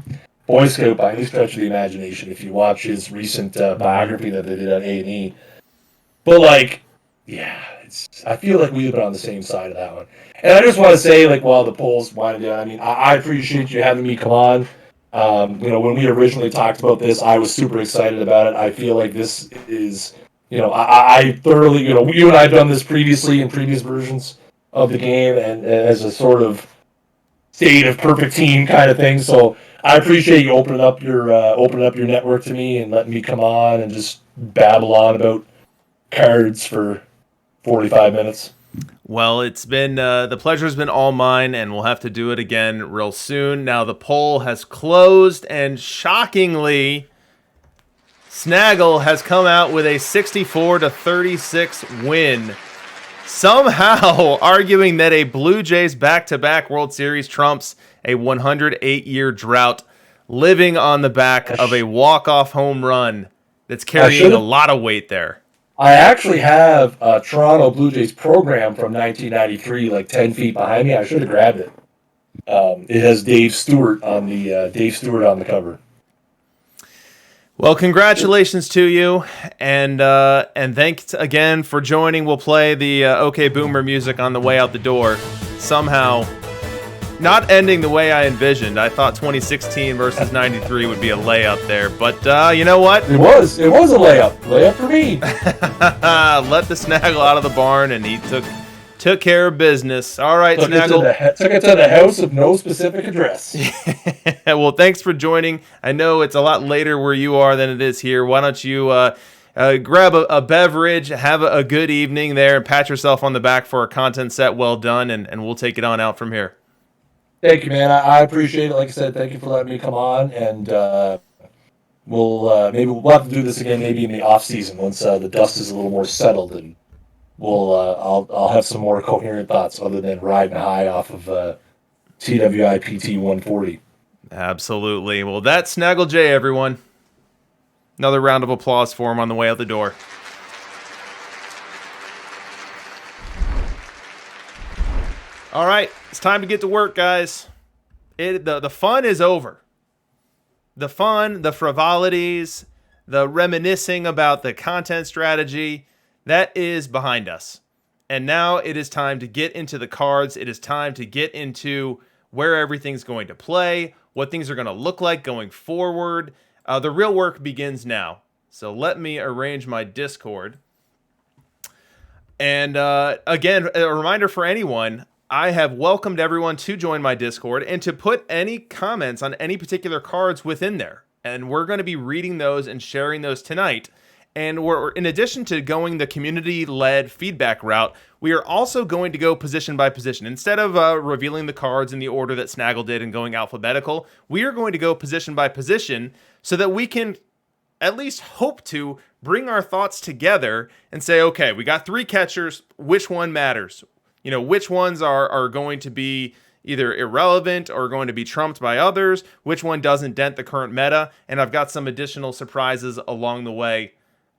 Boy Scout by any stretch of the imagination if you watch his recent biography that they did on A&E. But, I feel like we have been on the same side of that one. And I just want to say, while the polls winded down, I appreciate you having me come on. When we originally talked about this, I was super excited about it. I feel like this is... I thoroughly, you and I have done this previously in previous versions of the game and as a sort of state of perfect team kind of thing. So I appreciate you opening up your network to me and letting me come on and just babble on about cards for 45 minutes. Well, it's been the pleasure's been all mine, and we'll have to do it again real soon. Now the poll has closed, and shockingly, Snaggle has come out with a 64-36 win, somehow arguing that a Blue Jays back-to-back World Series trumps a 108-year drought, living on the back of a walk-off home run that's carrying a lot of weight there. I actually have a Toronto Blue Jays program from 1993, 10 feet behind me. I should have grabbed it. It has Dave Stewart on the cover. Well, congratulations to you, and thanks again for joining. We'll play the OK Boomer music on the way out the door. Somehow, not ending the way I envisioned. I thought 2016 versus 93 would be a layup there, but you know what? It was a layup for me. Let the Snaggle out of the barn, and he took care of business. All right, Snaggle. Took it to the house of no specific address. Well, thanks for joining. I know it's a lot later where you are than it is here. Why don't you grab a beverage, have a good evening there, and pat yourself on the back for a content set well done, and we'll take it on out from here. Thank you, man. I appreciate it. Like I said, thank you for letting me come on, and we'll have to do this again maybe in the off season once the dust is a little more settled, and I'll have some more coherent thoughts other than riding high off of TWIPT 140. Absolutely. Well, that's Snaggle J, everyone. Another round of applause for him on the way out the door. All right, it's time to get to work, guys. The fun is over. The fun, the frivolities, the reminiscing about the content strategy, that is behind us. And now it is time to get into the cards. It is time to get into where everything's going to play, what things are going to look like going forward. The real work begins now. So let me arrange my Discord. And again, a reminder for anyone, I have welcomed everyone to join my Discord and to put any comments on any particular cards within there. And we're going to be reading those and sharing those tonight. And we're, in addition to going the community-led feedback route, we are also going to go position by position. Instead of revealing the cards in the order that Snaggle did and going alphabetical, we are going to go position by position so that we can at least hope to bring our thoughts together and say, okay, we got 3 catchers. Which one matters? Which ones are going to be either irrelevant or going to be trumped by others? Which one doesn't dent the current meta? And I've got some additional surprises along the way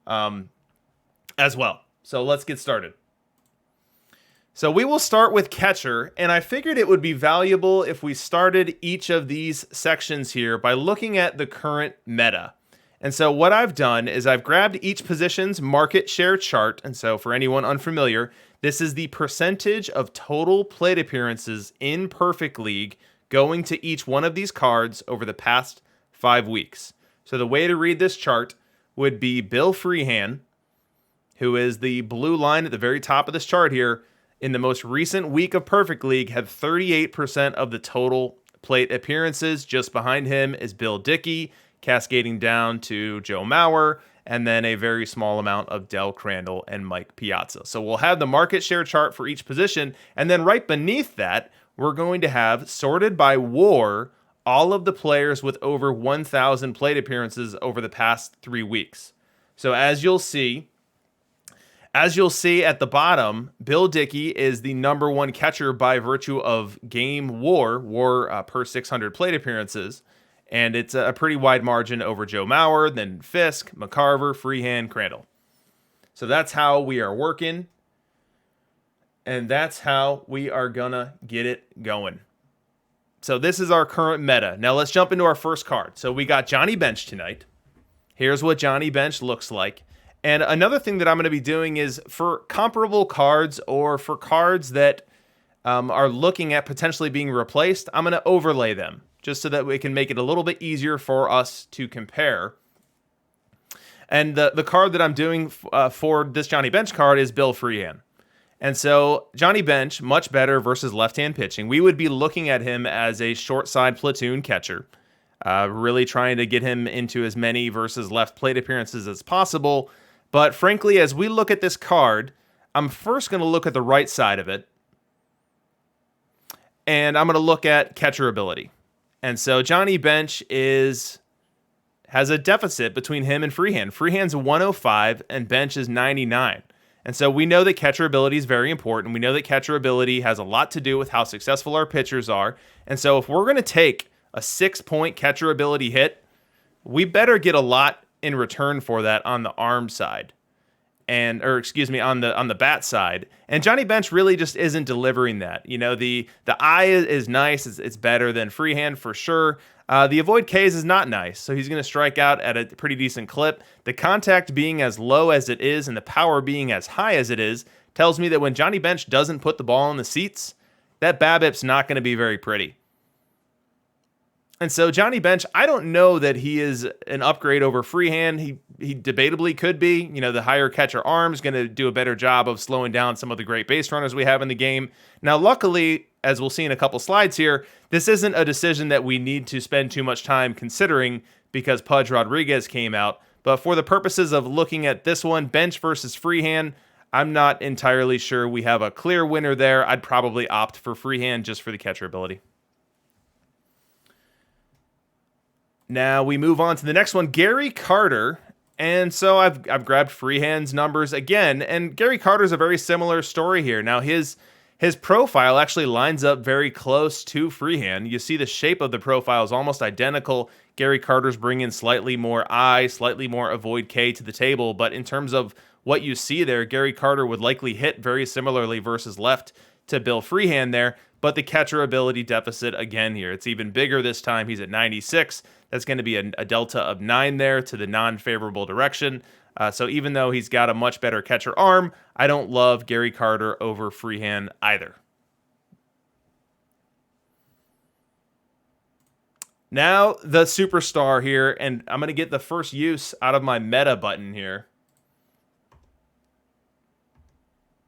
as well. So let's get started. So we will start with catcher, and I figured it would be valuable if we started each of these sections here by looking at the current meta. And so what I've done is I've grabbed each position's market share chart. And so for anyone unfamiliar, this is the percentage of total plate appearances in Perfect League going to each one of these cards over the past 5 weeks. So the way to read this chart would be Bill Freehand, who is the blue line at the very top of this chart here, in the most recent week of Perfect League, had 38% of the total plate appearances. Just behind him is Bill Dickey, cascading down to Joe Mauer, and then a very small amount of Del Crandall and Mike Piazza. So we'll have the market share chart for each position, and then right beneath that, we're going to have, sorted by WAR, all of the players with over 1,000 plate appearances over the past 3 weeks. So as you'll see at the bottom, Bill Dickey is the number 1 catcher by virtue of game WAR per 600 plate appearances. And it's a pretty wide margin over Joe Mauer, then Fisk, McCarver, Freehand, Crandall. So that's how we are working. And that's how we are gonna get it going. So this is our current meta. Now let's jump into our first card. So we got Johnny Bench tonight. Here's what Johnny Bench looks like. And another thing that I'm going to be doing is for comparable cards or for cards that are looking at potentially being replaced, I'm going to overlay them just so that we can make it a little bit easier for us to compare. And the card that I'm doing for this Johnny Bench card is Bill Freehand. And so Johnny Bench, much better versus left-hand pitching. We would be looking at him as a short side platoon catcher, really trying to get him into as many versus left plate appearances as possible. But frankly, as we look at this card, I'm first going to look at the right side of it. And I'm going to look at catcher ability. And so Johnny Bench has a deficit between him and Freehand. Freehand's 105 and Bench is 99. And so we know that catcher ability is very important. We know that catcher ability has a lot to do with how successful our pitchers are. And so if we're going to take a 6-point catcher ability hit, we better get a lot in return for that on the arm side, on the bat side. And Johnny Bench really just isn't delivering that. The eye is nice. It's better than Freehand for sure. The avoid Ks is not nice, so he's going to strike out at a pretty decent clip. The contact being as low as it is and the power being as high as it is tells me that when Johnny Bench doesn't put the ball in the seats, that BABIP's not going to be very pretty. And so Johnny Bench, I don't know that he is an upgrade over Freehand. He debatably could be. The higher catcher arm is going to do a better job of slowing down some of the great base runners we have in the game. Now, luckily, as we'll see in a couple slides here, this isn't a decision that we need to spend too much time considering because Pudge Rodriguez came out. But for the purposes of looking at this one, Bench versus Freehand, I'm not entirely sure we have a clear winner there. I'd probably opt for Freehand just for the catcher ability. Now we move on to the next one, Gary Carter. And so I've grabbed Freehand's numbers again, and Gary Carter's a very similar story here. Now his profile actually lines up very close to Freehand. You see the shape of the profile is almost identical. Gary Carter's bringing slightly more I, slightly more avoid K to the table, but in terms of what you see there, Gary Carter would likely hit very similarly versus left to Bill Freehand there, but the catcher ability deficit again here. It's even bigger this time. He's at 96. That's going to be a delta of 9 there to the non-favorable direction. So even though he's got a much better catcher arm, I don't love Gary Carter over Freehand either. Now the superstar here, and I'm going to get the first use out of my meta button here.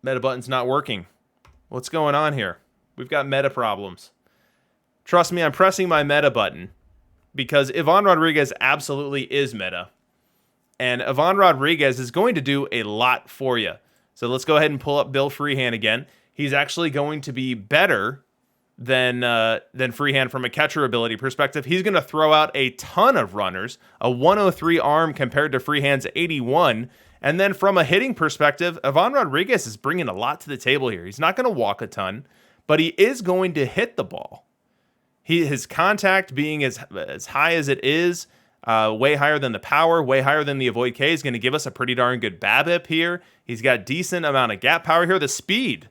Meta button's not working. What's going on here? We've got meta problems. Trust me, I'm pressing my meta button because Ivan Rodriguez absolutely is meta. And Ivan Rodriguez is going to do a lot for you. So let's go ahead and pull up Bill Freehand again. He's actually going to be better than Freehand from a catcher ability perspective. He's going to throw out a ton of runners, a 103 arm compared to Freehand's 81. And then from a hitting perspective, Ivan Rodriguez is bringing a lot to the table here. He's not going to walk a ton, but he is going to hit the ball. His contact being as high as it is, way higher than the power, way higher than the avoid K, is going to give us a pretty darn good BABIP here. He's got decent amount of gap power here. The speed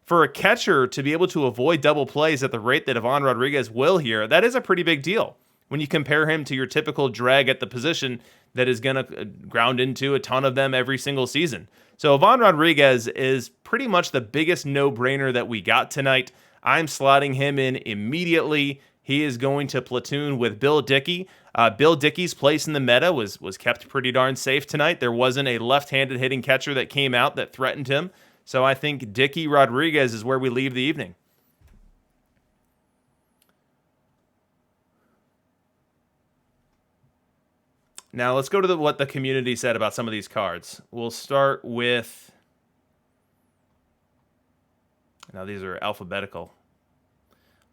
for a catcher to be able to avoid double plays at the rate that Ivan Rodriguez will here, that is a pretty big deal when you compare him to your typical drag at the position that is going to ground into a ton of them every single season. So Ivan Rodriguez is pretty much the biggest no-brainer that we got tonight. I'm slotting him in immediately. He is going to platoon with Bill Dickey. Bill Dickey's place in the meta was kept pretty darn safe tonight. There wasn't a left-handed hitting catcher that came out that threatened him. So I think Dickey Rodriguez is where we leave the evening. Now let's go to what the community said about some of these cards. We'll start with... Now these are alphabetical.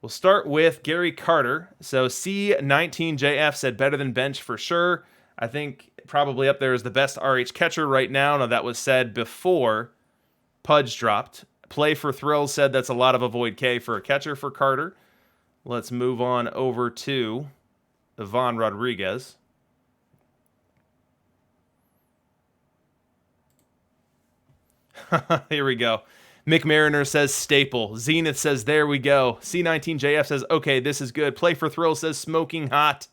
We'll start with Gary Carter. So C19JF said better than bench for sure. I think probably up there is the best RH catcher right now. Now that was said before Pudge dropped. Play for Thrills said that's a lot of avoid K for a catcher for Carter. Let's move on over to Ivan Rodriguez. Here we go. Mick Mariner says staple. Zenith says there we go. C19JF says okay, this is good. Play for Thrill says smoking hot.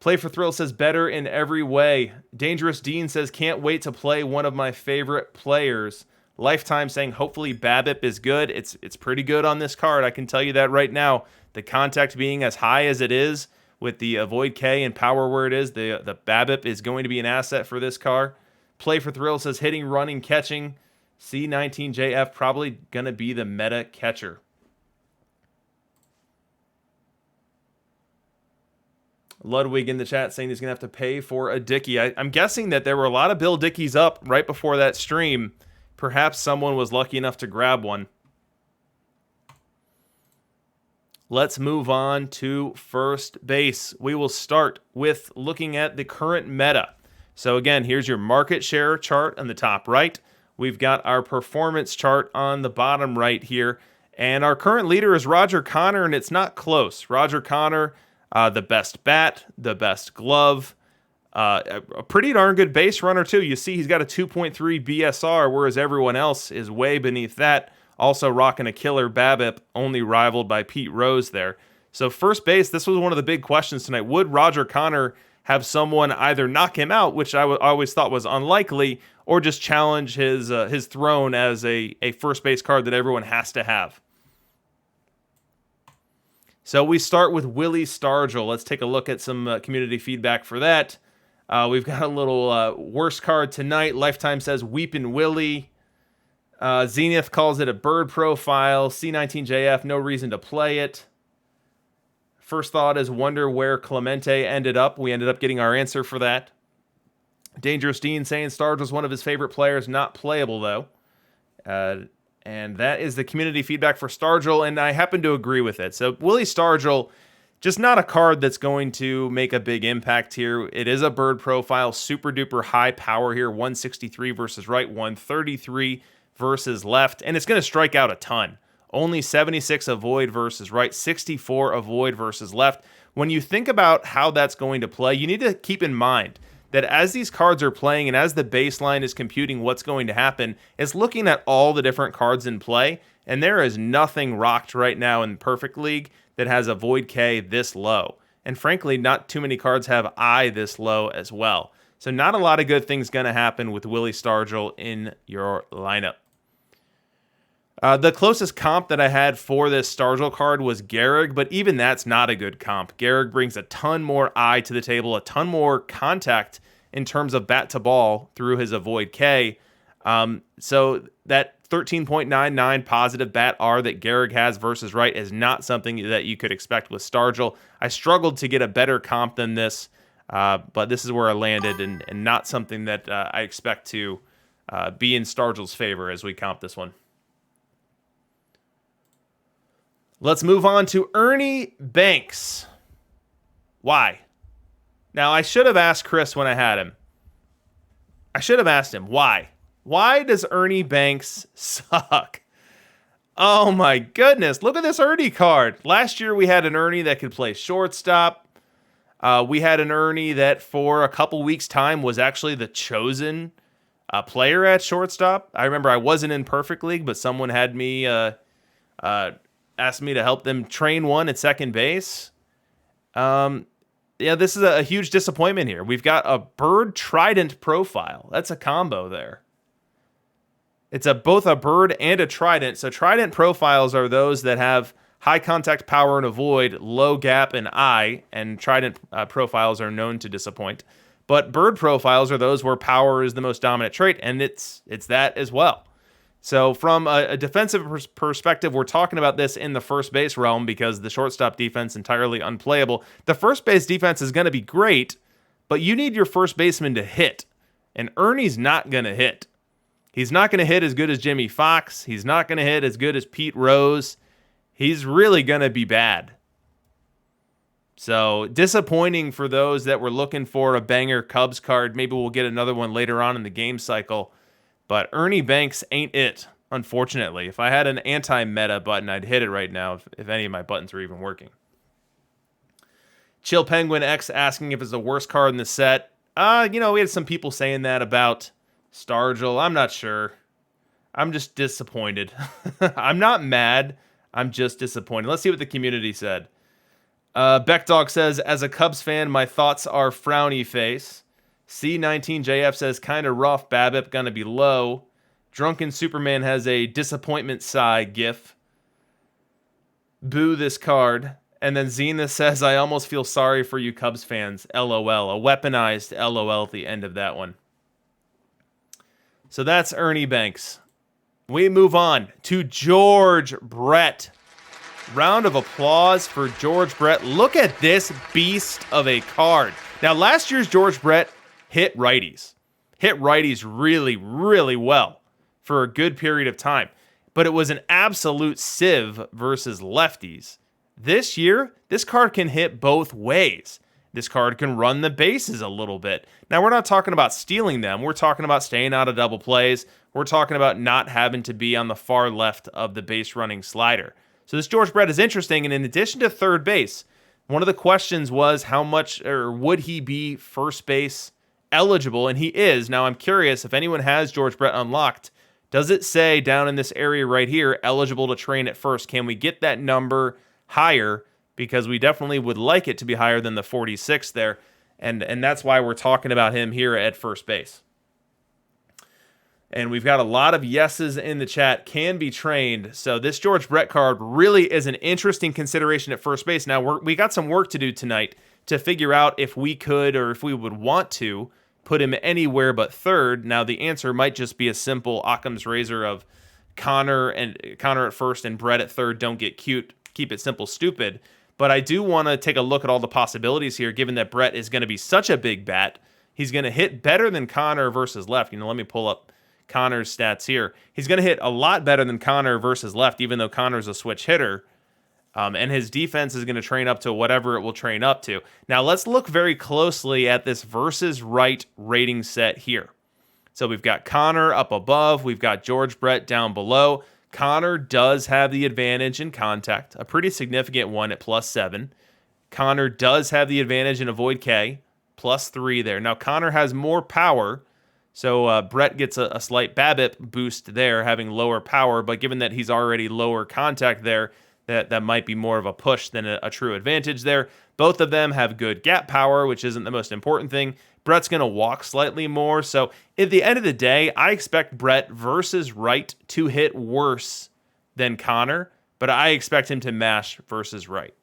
Play for Thrill says better in every way. Dangerous Dean says can't wait to play one of my favorite players. Lifetime saying hopefully BABIP is good. It's pretty good on this card. I can tell you that right now. The contact being as high as it is with the avoid K and power where it is, the BABIP is going to be an asset for this car. Play for Thrill says hitting, running, catching. C19JF probably going to be the meta catcher. Ludwig in the chat saying he's going to have to pay for a Dickey. I'm guessing that there were a lot of Bill Dickeys up right before that stream. Perhaps someone was lucky enough to grab one. Let's move on to first base. We will start with looking at the current meta. So again, here's your market share chart on the top right. We've got our performance chart on the bottom right here. And our current leader is Roger Connor, and it's not close. Roger Connor, the best bat, the best glove, a pretty darn good base runner too. You see he's got a 2.3 BSR, whereas everyone else is way beneath that. Also rocking a killer BABIP, only rivaled by Pete Rose there. So first base, this was one of the big questions tonight. Would Roger Connor have someone either knock him out, which I always thought was unlikely, or just challenge his throne as a first base card that everyone has to have? So we start with Willie Stargell. Let's take a look at some community feedback for that. We've got a little worst card tonight. Lifetime says Weepin' Willie. Zenith calls it a bird profile. C19JF, no reason to play it. First thought is wonder where Clemente ended up. We ended up getting our answer for that. Dangerous Dean saying Stargell was one of his favorite players, not playable though. And that is the community feedback for Stargell, and I happen to agree with it. So Willie Stargell, just not a card that's going to make a big impact here. It is a bird profile, super duper high power here, 163 versus right, 133 versus left, and it's going to strike out a ton. Only 76 avoid versus right, 64 avoid versus left. When you think about how that's going to play, you need to keep in mind that as these cards are playing and as the baseline is computing what's going to happen, it's looking at all the different cards in play, and there is nothing rocked right now in Perfect League that has avoid K this low. And frankly, not too many cards have I this low as well. So not a lot of good things going to happen with Willie Stargell in your lineup. The closest comp that I had for this Stargell card was Gehrig, but even that's not a good comp. Gehrig brings a ton more eye to the table, a ton more contact in terms of bat to ball through his avoid K. So that 13.99 positive bat R that Gehrig has versus right is not something that you could expect with Stargell. I struggled to get a better comp than this, but this is where I landed, and not something that I expect to be in Stargell's favor as we comp this one. Let's move on to Ernie Banks. Why? Now, I should have asked Chris when I had him. I should have asked him, why? Why does Ernie Banks suck? Oh my goodness, look at this Ernie card. Last year we had an Ernie that could play shortstop. We had an Ernie that for a couple weeks' time was actually the chosen player at shortstop. I remember I wasn't in Perfect League, but someone had me asked me to help them train one at second base. Yeah, this is a huge disappointment here. We've got a Bird Trident profile. That's a combo there. It's both a bird and a trident. So trident profiles are those that have high contact power and avoid, low gap and eye, and trident profiles are known to disappoint. But bird profiles are those where power is the most dominant trait, and it's that as well. So from a defensive perspective, we're talking about this in the first base realm because the shortstop defense entirely unplayable. The first base defense is going to be great, but you need your first baseman to hit, and Ernie's not going to hit. He's not going to hit as good as Jimmy Fox. He's not going to hit as good as Pete Rose. He's really going to be bad. So disappointing for those that were looking for a banger Cubs card. Maybe we'll get another one later on in the game cycle. But Ernie Banks ain't it, unfortunately. If I had an anti-meta button, I'd hit it right now if any of my buttons are even working. Chill Penguin X asking if it's the worst card in the set. We had some people saying that about Stargell. I'm not sure. I'm just disappointed. I'm not mad. I'm just disappointed. Let's see what the community said. Beckdog says, as a Cubs fan, my thoughts are frowny face. C19JF says, kind of rough, BABIP, gonna be low. Drunken Superman has a disappointment sigh gif. Boo this card. And then Zenith says, I almost feel sorry for you Cubs fans. LOL. A weaponized LOL at the end of that one. So that's Ernie Banks. We move on to George Brett. Round of applause for George Brett. Look at this beast of a card. Now, last year's George Brett hit righties. Hit righties really, really well for a good period of time. But it was an absolute sieve versus lefties. This year, this card can hit both ways. This card can run the bases a little bit. Now, we're not talking about stealing them. We're talking about staying out of double plays. We're talking about not having to be on the far left of the base running slider. So this George Brett is interesting. And in addition to third base, one of the questions was how much or would he be first base eligible? And he is. Now, I'm curious if anyone has George Brett unlocked. Does it say down in this area right here, eligible to train at first? Can we get that number higher? Because we definitely would like it to be higher than the 46 there. And that's why we're talking about him here at first base. And we've got a lot of yeses in the chat, can be trained. So this George Brett card really is an interesting consideration at first base. Now, we got some work to do tonight to figure out if we could or if we would want to put him anywhere but third. Now, the answer might just be a simple Occam's razor of Connor at first and Brett at third. Don't get cute. Keep it simple, stupid. But I do want to take a look at all the possibilities here, given that Brett is going to be such a big bat. He's going to hit better than Connor versus left. Let me pull up Connor's stats here. He's going to hit a lot better than Connor versus left, even though Connor's a switch hitter. And his defense is going to train up to whatever it will train up to. Now, let's look very closely at this versus right rating set here. So we've got Connor up above. We've got George Brett down below. Connor does have the advantage in contact, a pretty significant one at +7. Connor does have the advantage in avoid K, +3 there. Now, Connor has more power, so Brett gets a slight BABIP boost there, having lower power, but given that he's already lower contact there, that might be more of a push than a true advantage there. Both of them have good gap power, which isn't the most important thing. Brett's going to walk slightly more. So at the end of the day, I expect Brett versus right to hit worse than Connor, but I expect him to mash versus right.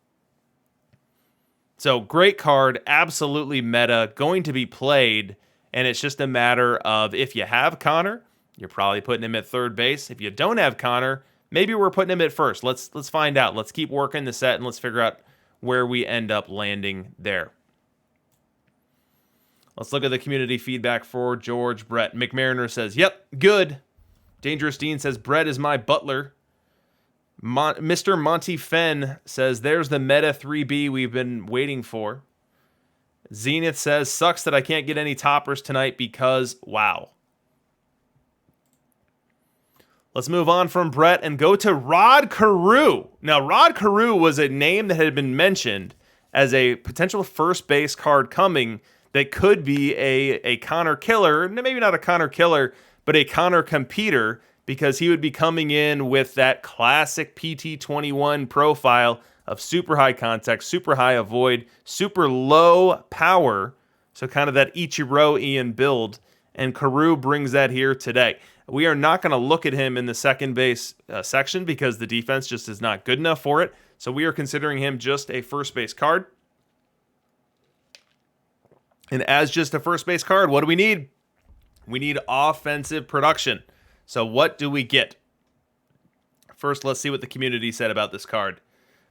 So great card, absolutely meta, going to be played, and it's just a matter of if you have Connor, you're probably putting him at third base. If you don't have Connor, maybe we're putting him at first. Let's find out. Let's keep working the set, and let's figure out where we end up landing there. Let's look at the community feedback for George Brett. McMariner says, yep, good. Dangerous Dean says, Brett is my butler. Mr. Monty Fenn says, there's the meta 3B we've been waiting for. Zenith says, sucks that I can't get any toppers tonight because, wow. Let's move on from Brett and go to Rod Carew. Now, Rod Carew was a name that had been mentioned as a potential first base card coming that could be a Connor killer. Maybe not a Connor killer, but a Connor competitor, because he would be coming in with that classic PT21 profile of super high contact, super high avoid, super low power. So kind of that Ichiro Ian build. And Carew brings that here today. We are not going to look at him in the second base section because the defense just is not good enough for it. So we are considering him just a first base card. And as just a first base card, what do we need? We need offensive production. So what do we get? First, let's see what the community said about this card.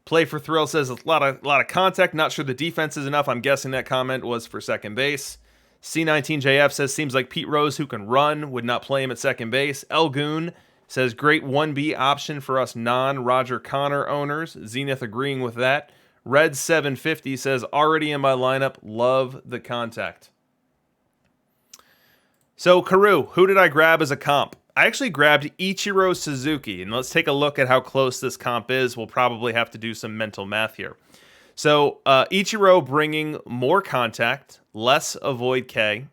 Play for Thrill says a lot of contact. Not sure the defense is enough. I'm guessing that comment was for second base. C19JF says, seems like Pete Rose, who can run, would not play him at second base. El Goon says, great 1B option for us non-Roger Connor owners. Zenith agreeing with that. Red 750 says, already in my lineup, love the contact. So, Carew, who did I grab as a comp? I actually grabbed Ichiro Suzuki, and let's take a look at how close this comp is. We'll probably have to do some mental math here. So, Ichiro bringing more contact, less avoid K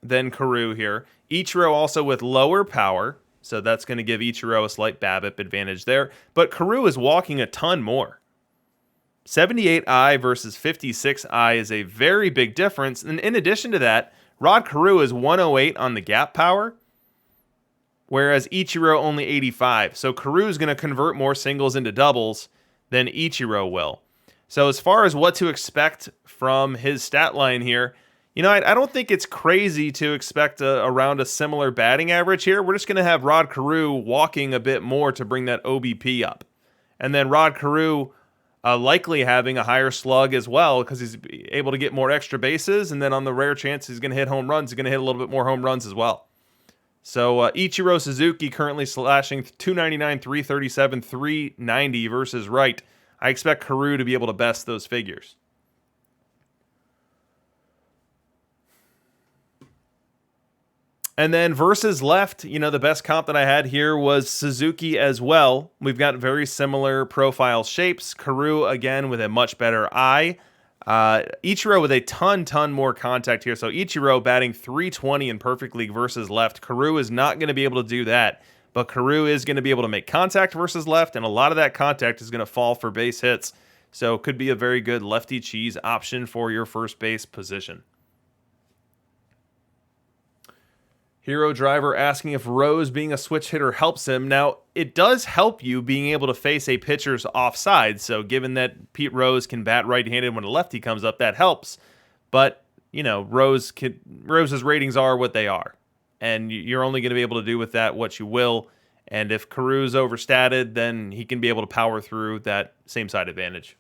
than Carew here. Ichiro also with lower power, so that's going to give Ichiro a slight BABIP advantage there. But Carew is walking a ton more. 78i versus 56i is a very big difference. And in addition to that, Rod Carew is 108 on the gap power, whereas Ichiro only 85. So Carew is going to convert more singles into doubles than Ichiro will. So as far as what to expect from his stat line here, you know, I don't think it's crazy to expect around a similar batting average here. We're just going to have Rod Carew walking a bit more to bring that OBP up. And then Rod Carew likely having a higher slug as well because he's able to get more extra bases. And then on the rare chance he's going to hit home runs, he's going to hit a little bit more home runs as well. So Ichiro Suzuki currently slashing 299, 337, 390 versus right. I expect Carew to be able to best those figures. And then versus left, you know, the best comp that I had here was Suzuki as well. We've got very similar profile shapes. Carew, again, with a much better eye. Ichiro with a ton more contact here. So Ichiro batting 320 in Perfect League versus left. Carew is not going to be able to do that. But Carew is going to be able to make contact versus left, and a lot of that contact is going to fall for base hits. So it could be a very good lefty cheese option for your first base position. Hero Driver asking if Rose being a switch hitter helps him. Now, it does help you being able to face a pitcher's offside. So given that Pete Rose can bat right-handed when a lefty comes up, that helps. But, you know, Rose's ratings are what they are. And you're only going to be able to do with that what you will. And if Carew's overstated, then he can be able to power through that same side advantage.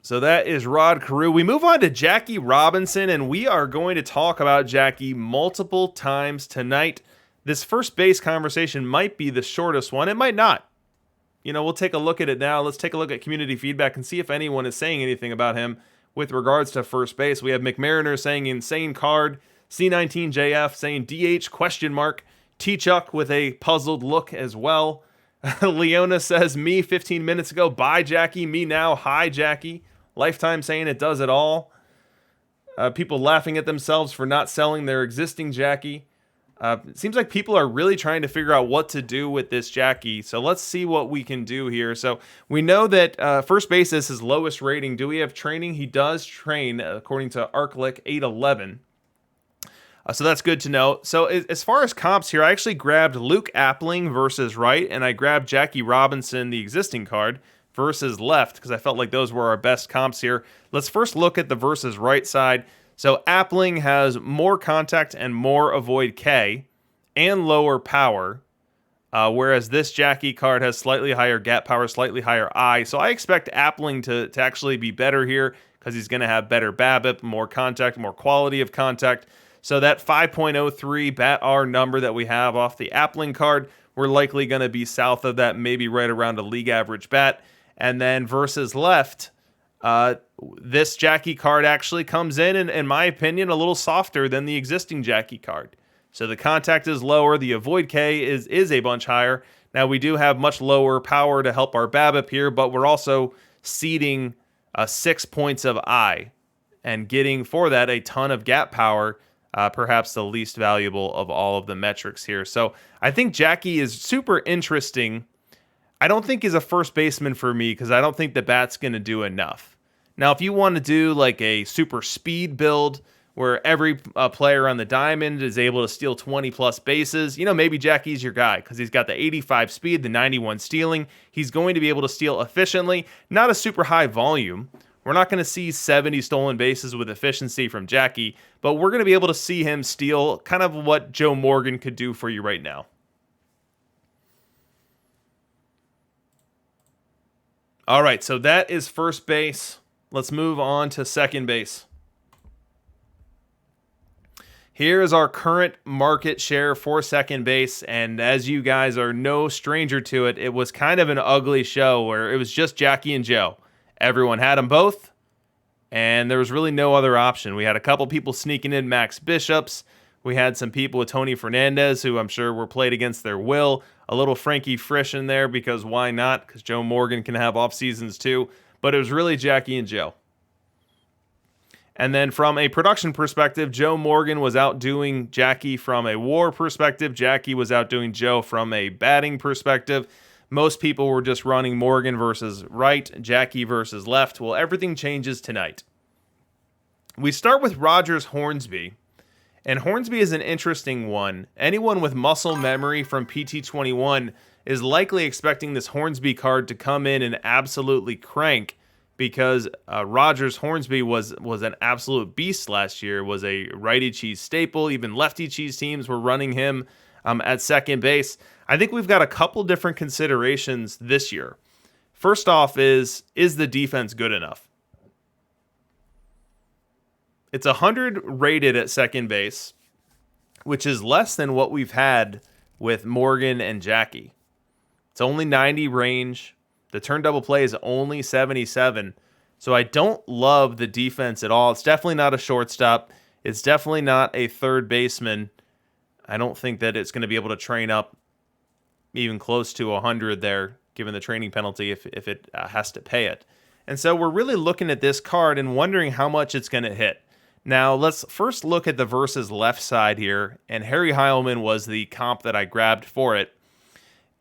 So that is Rod Carew. We move on to Jackie Robinson, and we are going to talk about Jackie multiple times tonight. This first base conversation might be the shortest one. It might not. You know, we'll take a look at it now. Let's take a look at community feedback and see if anyone is saying anything about him with regards to first base. We have McMariner saying insane card, C19JF saying DH question mark, T-Chuck with a puzzled look as well. Leona says me 15 minutes ago, bye Jackie, me now, hi Jackie. Lifetime saying it does it all. People laughing at themselves for not selling their existing Jackie. It seems like people are really trying to figure out what to do with this Jackie. So let's see what we can do here. So we know that first base is his lowest rating. Do we have training? He does train according to Arclick 811. So that's good to know. So as far as comps here, I actually grabbed Luke Appling versus right, and I grabbed Jackie Robinson, the existing card, versus left, because I felt like those were our best comps here. Let's first look at the versus right side. So Appling has more contact and more avoid K and lower power, whereas this Jackie card has slightly higher gap power, slightly higher I. So I expect Appling to actually be better here because he's going to have better BABIP, more contact, more quality of contact. So that 5.03 bat R number that we have off the Appling card, we're likely going to be south of that, maybe right around a league average bat. And then versus left, this Jackie card actually comes in my opinion, a little softer than the existing Jackie card. So the contact is lower, the avoid K is a bunch higher. Now we do have much lower power to help our BABIP here, but we're also seeding 6 points of I and getting for that a ton of gap power, perhaps the least valuable of all of the metrics here. So I think Jackie is super interesting. I don't think he's a first baseman for me because I don't think the bat's going to do enough. Now, if you want to do like a super speed build where every player on the diamond is able to steal 20 plus bases, maybe Jackie's your guy because he's got the 85 speed, the 91 stealing. He's going to be able to steal efficiently, not a super high volume. We're not going to see 70 stolen bases with efficiency from Jackie, but we're going to be able to see him steal kind of what Joe Morgan could do for you right now. All right, so that is first base. Let's move on to second base. Here is our current market share for second base, and as you guys are no stranger to it, it was kind of an ugly show where it was just Jackie and Joe. Everyone had them both, and there was really no other option. We had a couple people sneaking in Max Bishops. We had some people with Tony Fernandez, who I'm sure were played against their will. A little Frankie Frisch in there, because why not? Because Joe Morgan can have off seasons too. But it was really Jackie and Joe. And then from a production perspective, Joe Morgan was outdoing Jackie from a WAR perspective. Jackie was outdoing Joe from a batting perspective. Most people were just running Morgan versus right, Jackie versus left. Well, everything changes tonight. We start with Rogers Hornsby. And Hornsby is an interesting one. Anyone with muscle memory from PT21 is likely expecting this Hornsby card to come in and absolutely crank, because Rogers Hornsby was an absolute beast last year, was a righty cheese staple. Even lefty cheese teams were running him at second base. I think we've got a couple different considerations this year. First off is the defense good enough? It's 100 rated at second base, which is less than what we've had with Morgan and Jackie. It's only 90 range. The turn double play is only 77. So I don't love the defense at all. It's definitely not a shortstop. It's definitely not a third baseman. I don't think that it's going to be able to train up even close to 100 there, given the training penalty if it has to pay it. And so we're really looking at this card and wondering how much it's going to hit. Now, let's first look at the versus left side here, and Harry Heilman was the comp that I grabbed for it.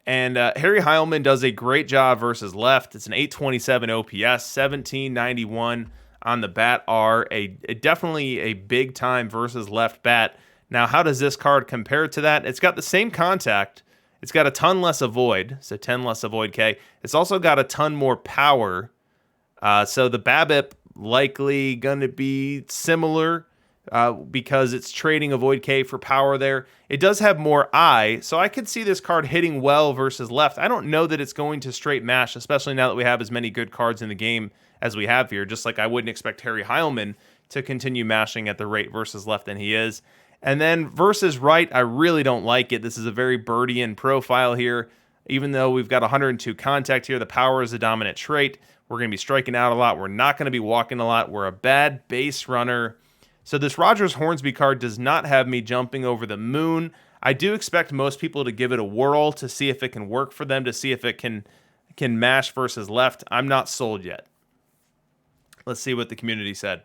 And Harry Heilman does a great job versus left. It's an 827 OPS, 1791 on the bat R, definitely a big-time versus left bat. Now, how does this card compare to that? It's got the same contact. It's got a ton less avoid, so 10 less avoid K. It's also got a ton more power, so the BABIP likely going to be similar because it's trading avoid K for power there. It does have more I, so I could see this card hitting well versus left. I don't know that it's going to straight mash, especially now that we have as many good cards in the game as we have here, just like I wouldn't expect Harry Heilman to continue mashing at the rate versus left than he is. And then versus right, I really don't like it. This is a very Birdian profile here. Even though we've got 102 contact here, the power is a dominant trait. We're going to be striking out a lot. We're not going to be walking a lot. We're a bad base runner. So this Rogers Hornsby card does not have me jumping over the moon. I do expect most people to give it a whirl to see if it can work for them, to see if it can mash versus left. I'm not sold yet. Let's see what the community said.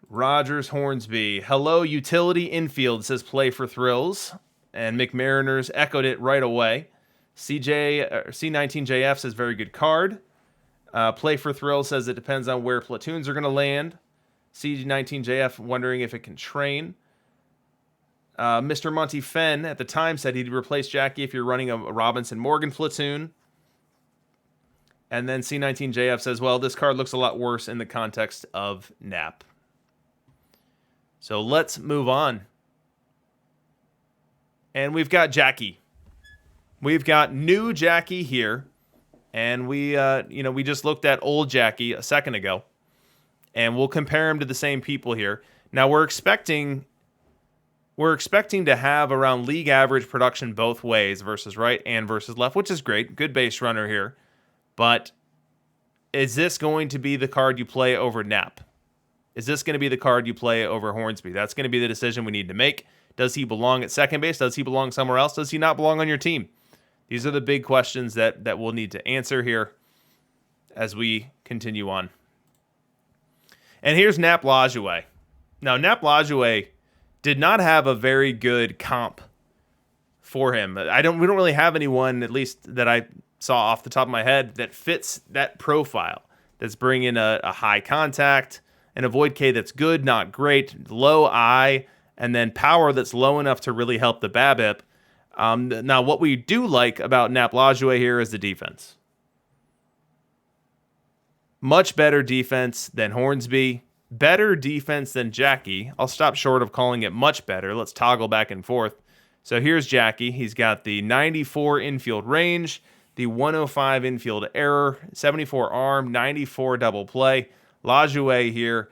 Rogers Hornsby. Hello, utility infield, says play for thrills. And McMariners echoed it right away. C19JF says very good card. Play for thrills says it depends on where platoons are going to land. C19JF wondering if it can train. Mr. Monty Fenn at the time said he'd replace Jackie if you're running a Robinson Morgan platoon. And then C19JF says, well, this card looks a lot worse in the context of Knapp. So let's move on. And we've got Jackie. We've got new Jackie here. And we just looked at old Jackie a second ago. and we'll compare him to the same people here. Now we're expecting to have around league average production both ways, versus right and versus left, which is great. Good base runner here. But is this going to be the card you play over Knapp? Is this going to be the card you play over Hornsby? That's going to be the decision we need to make. Does he belong at second base? Does he belong somewhere else? Does he not belong on your team? These are the big questions that we'll need to answer here as we continue on. And here's Nap Lajoie. Now, Nap Lajoie did not have a very good comp for him. We don't really have anyone, at least that I saw off the top of my head, that fits that profile. That's bringing a high contact, an avoid K that's good, not great, low I, and then power that's low enough to really help the BABIP. Now, what we do like about Nap Lajoie here is the defense. Much better defense than Hornsby. Better defense than Jackie. I'll stop short of calling it much better. Let's toggle back and forth. So here's Jackie. He's got the 94 infield range, the 105 infield error, 74 arm, 94 double play. Lajoie here,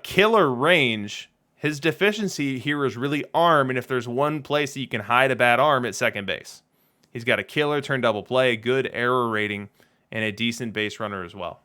killer range. His deficiency here is really arm, and if there's one place that you can hide a bad arm, it's second base. He's got a killer turn double play, good error rating, and a decent base runner as well.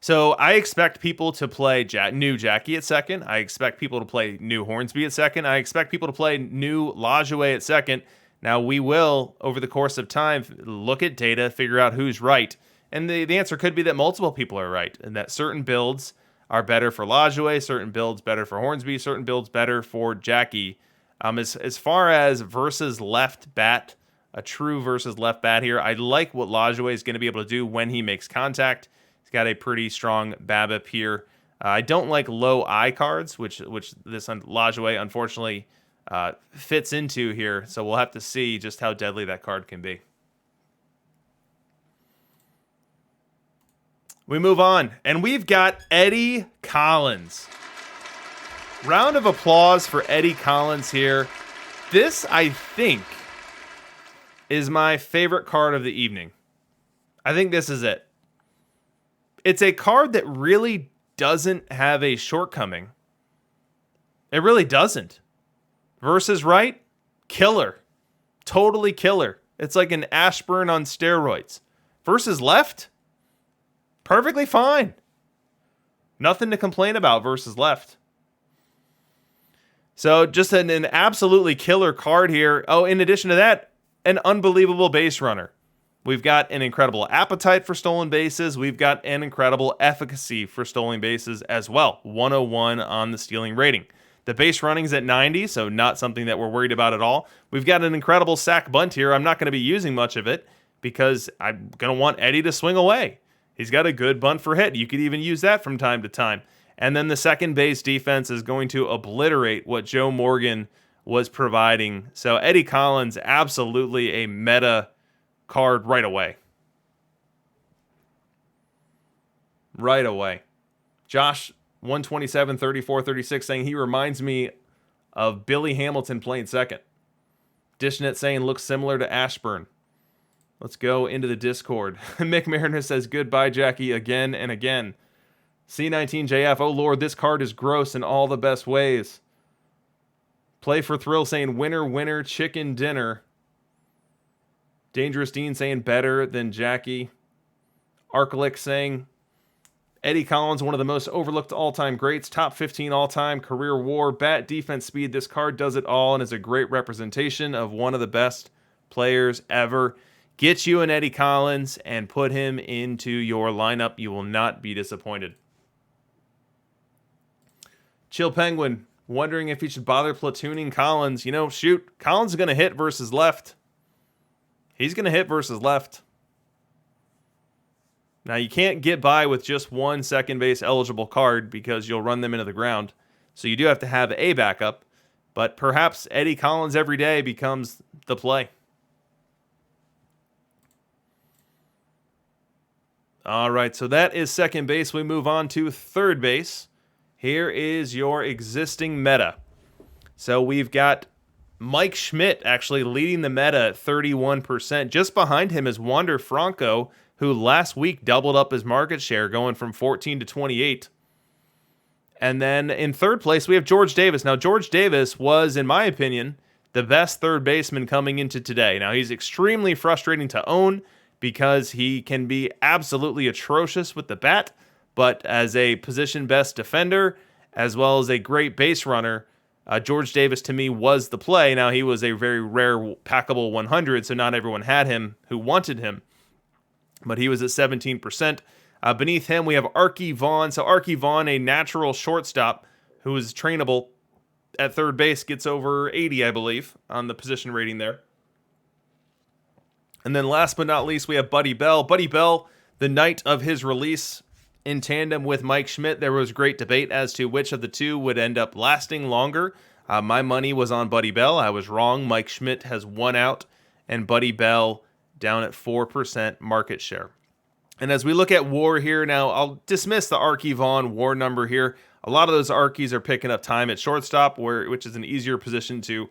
So I expect people to play new Jackie at second. I expect people to play new Hornsby at second. I expect people to play new Lajoie at second. Now, we will, over the course of time, look at data, figure out who's right. And the answer could be that multiple people are right, and that certain builds are better for Lajoie, certain builds better for Hornsby, certain builds better for Jackie. As far as versus left bat, a true versus left bat here, I like what Lajoie is going to be able to do when he makes contact. He's got a pretty strong BABIP here. I don't like low I cards, which this Lajoie unfortunately fits into here. So we'll have to see just how deadly that card can be. We move on, and we've got Eddie Collins. Round of applause for Eddie Collins here. This, I think, is my favorite card of the evening. I think this is it. It's a card that really doesn't have a shortcoming. It really doesn't. Versus right, killer. Totally killer. It's like an Ashburn on steroids. Versus left, perfectly fine. Nothing to complain about versus left. So just an absolutely killer card here. Oh, in addition to that, an unbelievable base runner. We've got an incredible appetite for stolen bases. We've got an incredible efficacy for stolen bases as well. 101 on the stealing rating. The base running's at 90, so not something that we're worried about at all. We've got an incredible sack bunt here. I'm not going to be using much of it because I'm going to want Eddie to swing away. He's got a good bunt for hit. You could even use that from time to time. And then the second base defense is going to obliterate what Joe Morgan was providing. So Eddie Collins, absolutely a meta card right away. Right away. Josh, 127, 34, 36, saying he reminds me of Billy Hamilton playing second. Dishnet saying looks similar to Ashburn. Let's go into the Discord. Mick Mariner says, goodbye, Jackie, again and again. C19JF, oh Lord, this card is gross in all the best ways. Play for Thrill saying, winner, winner, chicken dinner. Dangerous Dean saying, better than Jackie. Arklick saying, Eddie Collins, one of the most overlooked all-time greats, top 15 all-time, career WAR, bat, defense, speed. This card does it all and is a great representation of one of the best players ever. Get you an Eddie Collins and put him into your lineup. You will not be disappointed. Chill Penguin, wondering if he should bother platooning Collins. You know, shoot, Collins is going to hit versus left. He's going to hit versus left. Now, you can't get by with just one second base eligible card because you'll run them into the ground. So you do have to have a backup. But perhaps Eddie Collins every day becomes the play. All right, so that is second base. We move on to third base. Here is your existing meta. So we've got Mike Schmidt actually leading the meta at 31%. Just behind him is Wander Franco, who last week doubled up his market share, going from 14 to 28. And then in third place, we have George Davis. Now, George Davis was, in my opinion, the best third baseman coming into today. Now, he's extremely frustrating to own because he can be absolutely atrocious with the bat, but as a position best defender, as well as a great base runner, George Davis to me was the play. Now, he was a very rare packable 100, so not everyone had him who wanted him, but he was at 17%. Beneath him, we have Arky Vaughan. So Arky Vaughan, a natural shortstop who is trainable at third base, gets over 80, I believe, on the position rating there. And then last but not least, we have Buddy Bell. Buddy Bell, the night of his release, in tandem with Mike Schmidt, there was great debate as to which of the two would end up lasting longer. My money was on Buddy Bell. I was wrong. Mike Schmidt has won out, and Buddy Bell down at 4% market share. And as we look at WAR here, now I'll dismiss the Arky Vaughan WAR number here. A lot of those Arkies are picking up time at shortstop, which is an easier position to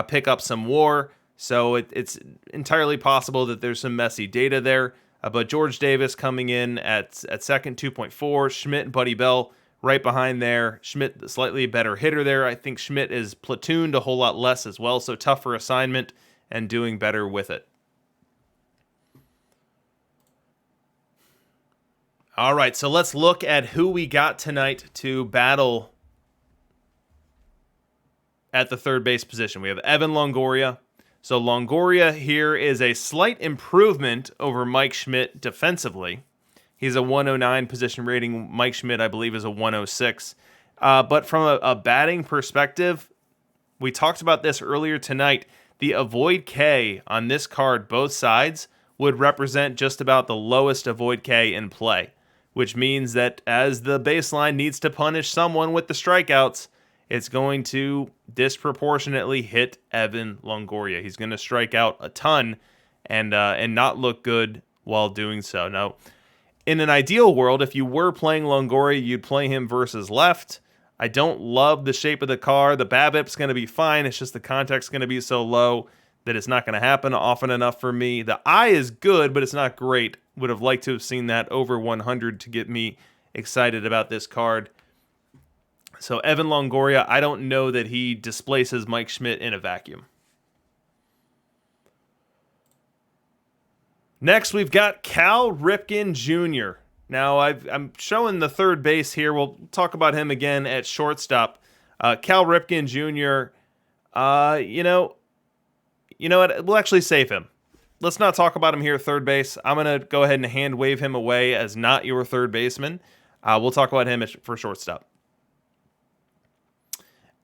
pick up some WAR. So it's entirely possible that there's some messy data there. But George Davis coming in at second, 2.4. Schmidt and Buddy Bell right behind there. Schmidt, slightly better hitter there. I think Schmidt is platooned a whole lot less as well, so tougher assignment and doing better with it. All right, so let's look at who we got tonight to battle at the third base position. We have Evan Longoria. So Longoria here is a slight improvement over Mike Schmidt defensively. He's a 109 position rating. Mike Schmidt, I believe, is a 106. But from a batting perspective, we talked about this earlier tonight. The avoid K on this card, both sides, would represent just about the lowest avoid K in play, which means that as the baseline needs to punish someone with the strikeouts, it's going to disproportionately hit Evan Longoria. He's going to strike out a ton and not look good while doing so. Now, in an ideal world, if you were playing Longoria, you'd play him versus left. I don't love the shape of the car. The BABIP's going to be fine. It's just the contact's going to be so low that it's not going to happen often enough for me. The eye is good, but it's not great. Would have liked to have seen that over 100 to get me excited about this card. So Evan Longoria, I don't know that he displaces Mike Schmidt in a vacuum. Next, we've got Cal Ripken Jr. Now, I'm showing the third base here. We'll talk about him again at shortstop. Cal Ripken Jr., you know what? We'll actually save him. Let's not talk about him here at third base. I'm going to go ahead and hand wave him away as not your third baseman. We'll talk about him for shortstop.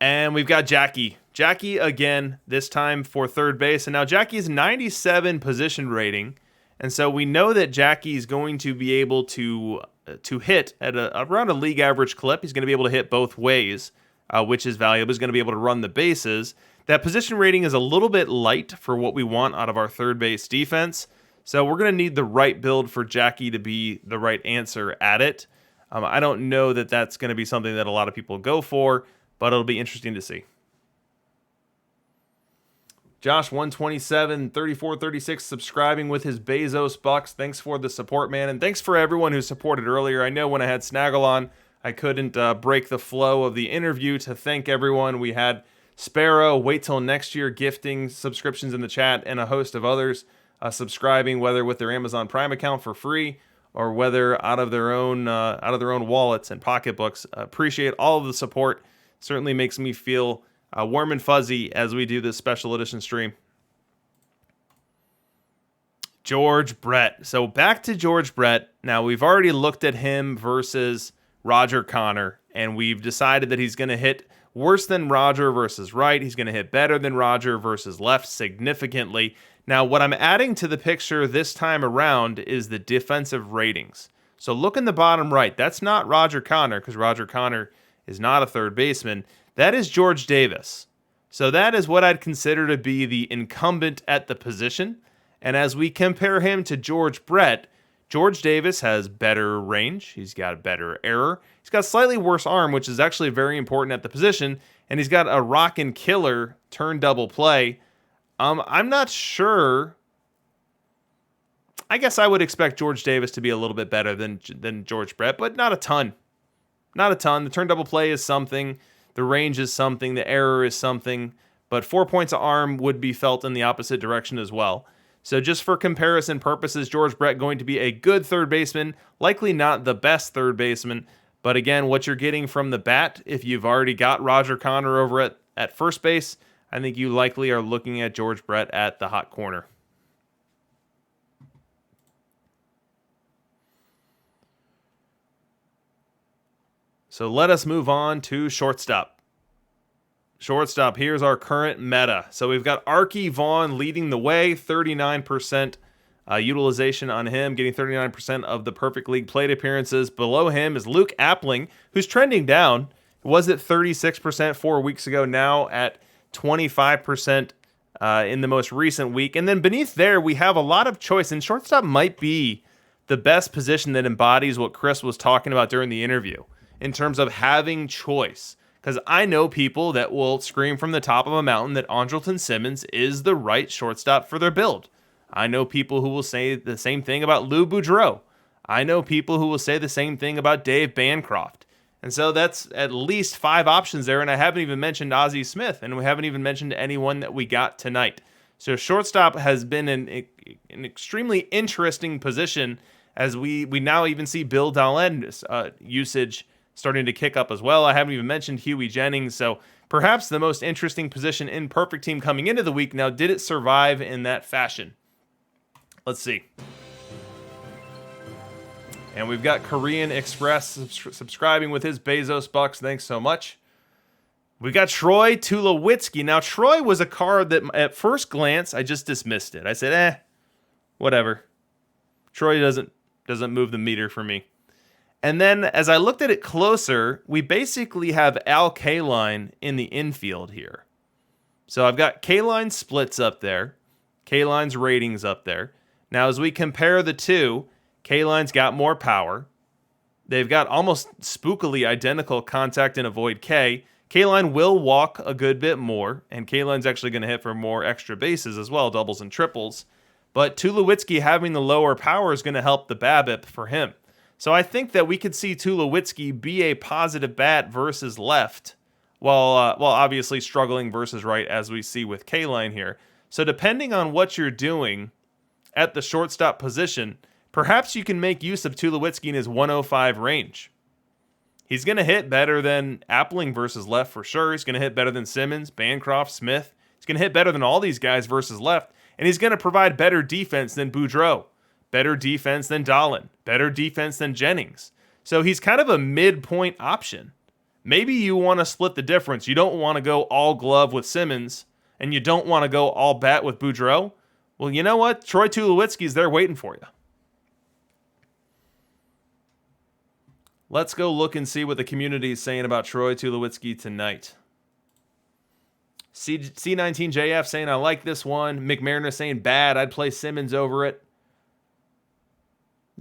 And we've got Jackie. Jackie again, this time for third base. And now Jackie's 97 position rating. And so we know that Jackie's going to be able to hit at around a league average clip. He's going to be able to hit both ways, which is valuable. He's going to be able to run the bases. That position rating is a little bit light for what we want out of our third base defense. So we're going to need the right build for Jackie to be the right answer at it. I don't know that that's going to be something that a lot of people go for, but it'll be interesting to see. Josh 127 34 36 subscribing with his Bezos bucks. Thanks for the support, man, and thanks for everyone who supported earlier. I know when I had Snaggle on, I couldn't break the flow of the interview to thank everyone. We had Sparrow, Wait Till Next Year, gifting subscriptions in the chat, and a host of others subscribing, whether with their Amazon Prime account for free or whether out of their own wallets and pocketbooks. Appreciate all of the support. Certainly makes me feel warm and fuzzy as we do this special edition stream. George Brett. So back to George Brett. Now, we've already looked at him versus Roger Connor, and we've decided that he's going to hit worse than Roger versus right. He's going to hit better than Roger versus left significantly. Now, what I'm adding to the picture this time around is the defensive ratings. So look in the bottom right. That's not Roger Connor, because Roger Connor is not a third baseman. That is George Davis. So that is what I'd consider to be the incumbent at the position. And as we compare him to George Brett, George Davis has better range. He's got better error. He's got slightly worse arm, which is actually very important at the position. And he's got a rockin' killer turn double play. I'm not sure. I guess I would expect George Davis to be a little bit better than George Brett, but not a ton. Not a ton. The turn double play is something. The range is something. The error is something. But 4 points of arm would be felt in the opposite direction as well. So just for comparison purposes, George Brett going to be a good third baseman, likely not the best third baseman. But again, what you're getting from the bat, if you've already got Roger Connor over at first base, I think you likely are looking at George Brett at the hot corner. So let us move on to shortstop. Shortstop, here's our current meta. So we've got Arky Vaughn leading the way, 39% utilization on him, getting 39% of the perfect league plate appearances. Below him is Luke Appling, who's trending down. It was at 36% 4 weeks ago, now at 25% in the most recent week. And then beneath there, we have a lot of choice, and shortstop might be the best position that embodies what Chris was talking about during the interview in terms of having choice. Because I know people that will scream from the top of a mountain that Andrelton Simmons is the right shortstop for their build. I know people who will say the same thing about Lou Boudreau. I know people who will say the same thing about Dave Bancroft. And so that's at least 5 options there, and I haven't even mentioned Ozzie Smith, and we haven't even mentioned anyone that we got tonight. So shortstop has been an extremely interesting position as we now even see Bill Dahlen's usage starting to kick up as well. I haven't even mentioned Huey Jennings, so perhaps the most interesting position in Perfect Team coming into the week. Now, did it survive in that fashion? Let's see. And we've got Korean Express subscribing with his Bezos bucks. Thanks so much. We got Troy Tulowitzki. Now, Troy was a card that at first glance, I just dismissed it. I said, whatever. Troy doesn't move the meter for me. And then as I looked at it closer, we basically have Al Kaline in the infield here. So I've got Kaline's splits up there, Kaline's ratings up there. Now as we compare the two, Kaline's got more power. They've got almost spookily identical contact and avoid K. Kaline will walk a good bit more, and Kaline's actually going to hit for more extra bases as well, doubles and triples. But Tulowitzki having the lower power is going to help the BABIP for him. So I think that we could see Tulowitzki be a positive bat versus left, while obviously struggling versus right, as we see with Kaline here. So depending on what you're doing at the shortstop position, perhaps you can make use of Tulowitzki in his 105 range. He's going to hit better than Appling versus left for sure. He's going to hit better than Simmons, Bancroft, Smith. He's going to hit better than all these guys versus left, and he's going to provide better defense than Boudreau. Better defense than Dahlin, better defense than Jennings. So he's kind of a midpoint option. Maybe you want to split the difference. You don't want to go all glove with Simmons, and you don't want to go all bat with Boudreau. Well, you know what? Troy Tulowitzki's there waiting for you. Let's go look and see what the community is saying about Troy Tulowitzki tonight. C19JF saying, I like this one. McMariner saying, bad. I'd play Simmons over it.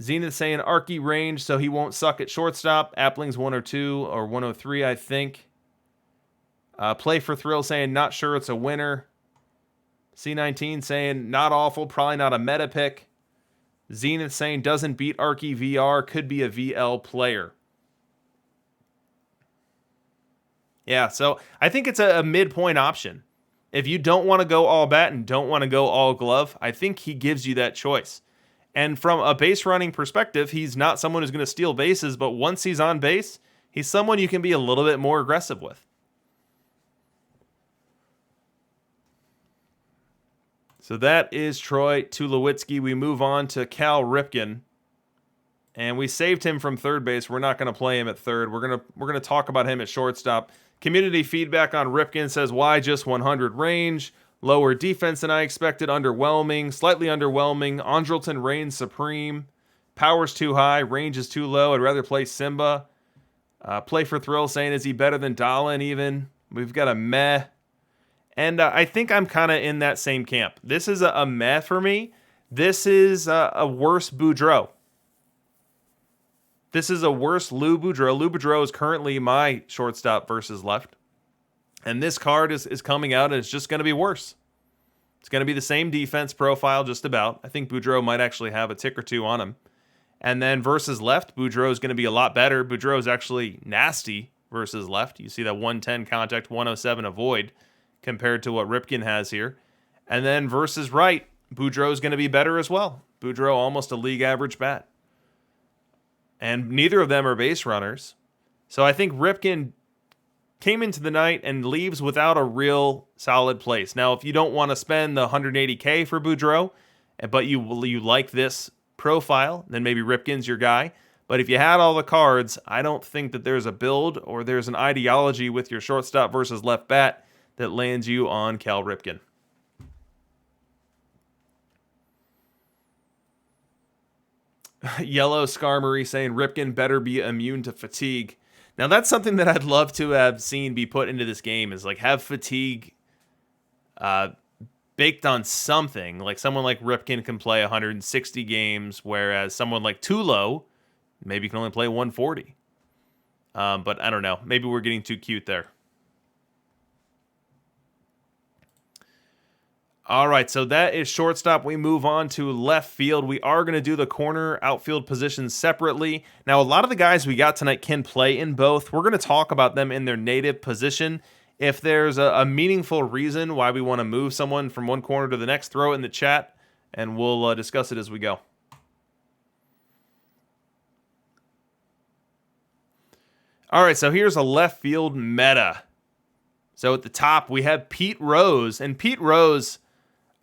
Zenith saying Arky range, so he won't suck at shortstop. Appling's 102 or 103, I think. Play for Thrill saying not sure it's a winner. C19 saying not awful, probably not a meta pick. Zenith saying doesn't beat Arky VR, could be a VL player. Yeah, so I think it's a midpoint option. If you don't want to go all bat and don't want to go all glove, I think he gives you that choice. And from a base running perspective, he's not someone who's going to steal bases, but once he's on base, he's someone you can be a little bit more aggressive with. So that is Troy Tulowitzki. We move on to Cal Ripken. And we saved him from third base. We're not going to play him at third. We're going to talk about him at shortstop. Community feedback on Ripken says, why just 100 range? Lower defense than I expected, underwhelming, slightly underwhelming. Andrelton reigns supreme. Power's too high, range is too low. I'd rather play Simba. Play for Thrill saying, is he better than Dahlin even? We've got a meh. And I think I'm kind of in that same camp. This is a meh for me. This is a worse Boudreau. This is a worse Lou Boudreau. Lou Boudreau is currently my shortstop versus left. And this card is coming out and it's just going to be worse. It's going to be the same defense profile, just about. I think Boudreaux might actually have a tick or two on him. And then versus left, Boudreaux is going to be a lot better. Boudreaux is actually nasty versus left. You see that 110 contact, 107 avoid compared to what Ripken has here. And then versus right, Boudreaux is going to be better as well. Boudreaux almost a league average bat. And neither of them are base runners. So I think Ripken came into the night and leaves without a real solid place. Now, if you don't want to spend the $180K for Boudreaux, but you like this profile, then maybe Ripken's your guy. But if you had all the cards, I don't think that there's a build or there's an ideology with your shortstop versus left bat that lands you on Cal Ripken. Yellow Skarmory saying Ripken better be immune to fatigue. Now that's something that I'd love to have seen be put into this game, is like have fatigue baked on something. Like someone like Ripken can play 160 games, whereas someone like Tulo maybe can only play 140. But I don't know. Maybe we're getting too cute there. All right, so that is shortstop. We move on to left field. We are going to do the corner outfield positions separately. Now, a lot of the guys we got tonight can play in both. We're going to talk about them in their native position. If there's a meaningful reason why we want to move someone from one corner to the next, throw it in the chat, and we'll discuss it as we go. All right, so here's a left field meta. So at the top, we have Pete Rose, and Pete Rose...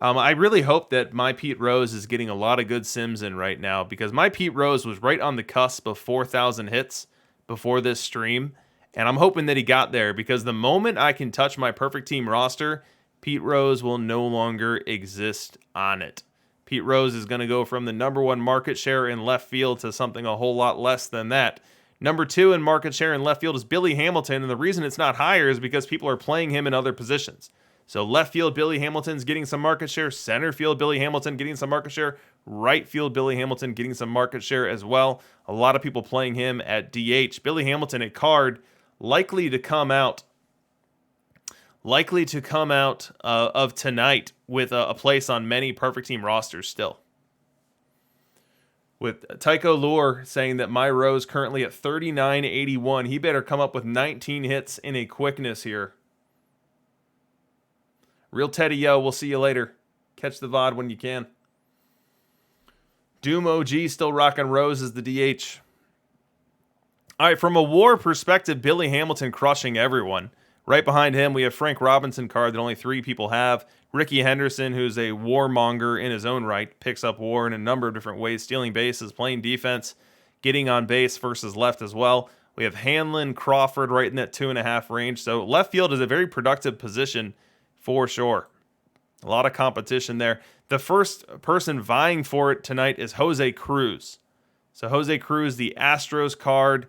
I really hope that my Pete Rose is getting a lot of good sims in right now, because my Pete Rose was right on the cusp of 4,000 hits before this stream, and I'm hoping that he got there, because the moment I can touch my perfect team roster, Pete Rose will no longer exist on it. Pete Rose is going to go from the number one market share in left field to something a whole lot less than that. Number two in market share in left field is Billy Hamilton, and the reason it's not higher is because people are playing him in other positions. So left field, Billy Hamilton's getting some market share. Center field, Billy Hamilton getting some market share. Right field, Billy Hamilton getting some market share as well. A lot of people playing him at DH. Billy Hamilton, a card likely to come out of tonight with a place on many perfect team rosters still. With Tycho Lure saying that my Rose currently at 39.81. He better come up with 19 hits in a quickness here. Real Teddy, yo, we'll see you later. Catch the VOD when you can. Doom OG still rocking Rose as the DH. All right, from a WAR perspective, Billy Hamilton crushing everyone. Right behind him, we have Frank Robinson card that only 3 people have. Ricky Henderson, who's a warmonger in his own right, picks up WAR in a number of different ways, stealing bases, playing defense, getting on base versus left as well. We have Hanlon, Crawford right in that 2.5 range. So left field is a very productive position for sure. A lot of competition there. The first person vying for it tonight is Jose Cruz. So Jose Cruz, the Astros card,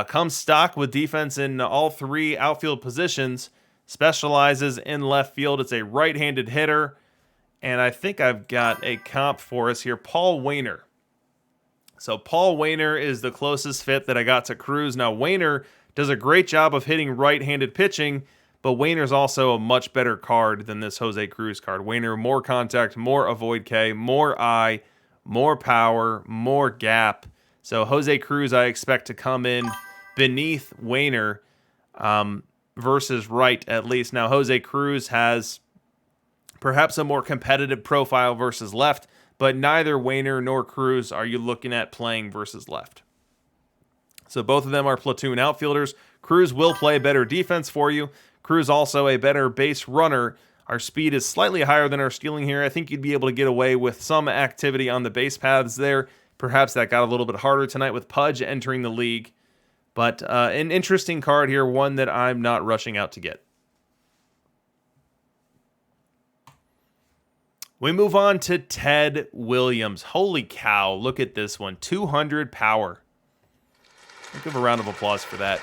comes stock with defense in all 3 outfield positions, specializes in left field. It's a right-handed hitter, and I think I've got a comp for us here, Paul Wainer. So Paul Wainer is the closest fit that I got to Cruz. Now Wainer does a great job of hitting right-handed pitching, but Wainer's also a much better card than this Jose Cruz card. Wainer, more contact, more avoid K, more eye, more power, more gap. So Jose Cruz I expect to come in beneath Wainer versus right at least. Now Jose Cruz has perhaps a more competitive profile versus left, but neither Wainer nor Cruz are you looking at playing versus left. So both of them are platoon outfielders. Cruz will play better defense for you. Cruz also a better base runner. Our speed is slightly higher than our stealing here. I think you'd be able to get away with some activity on the base paths there. Perhaps that got a little bit harder tonight with Pudge entering the league. But an interesting card here, one that I'm not rushing out to get. We move on to Ted Williams. Holy cow, look at this one. 200 power. I'll give a round of applause for that.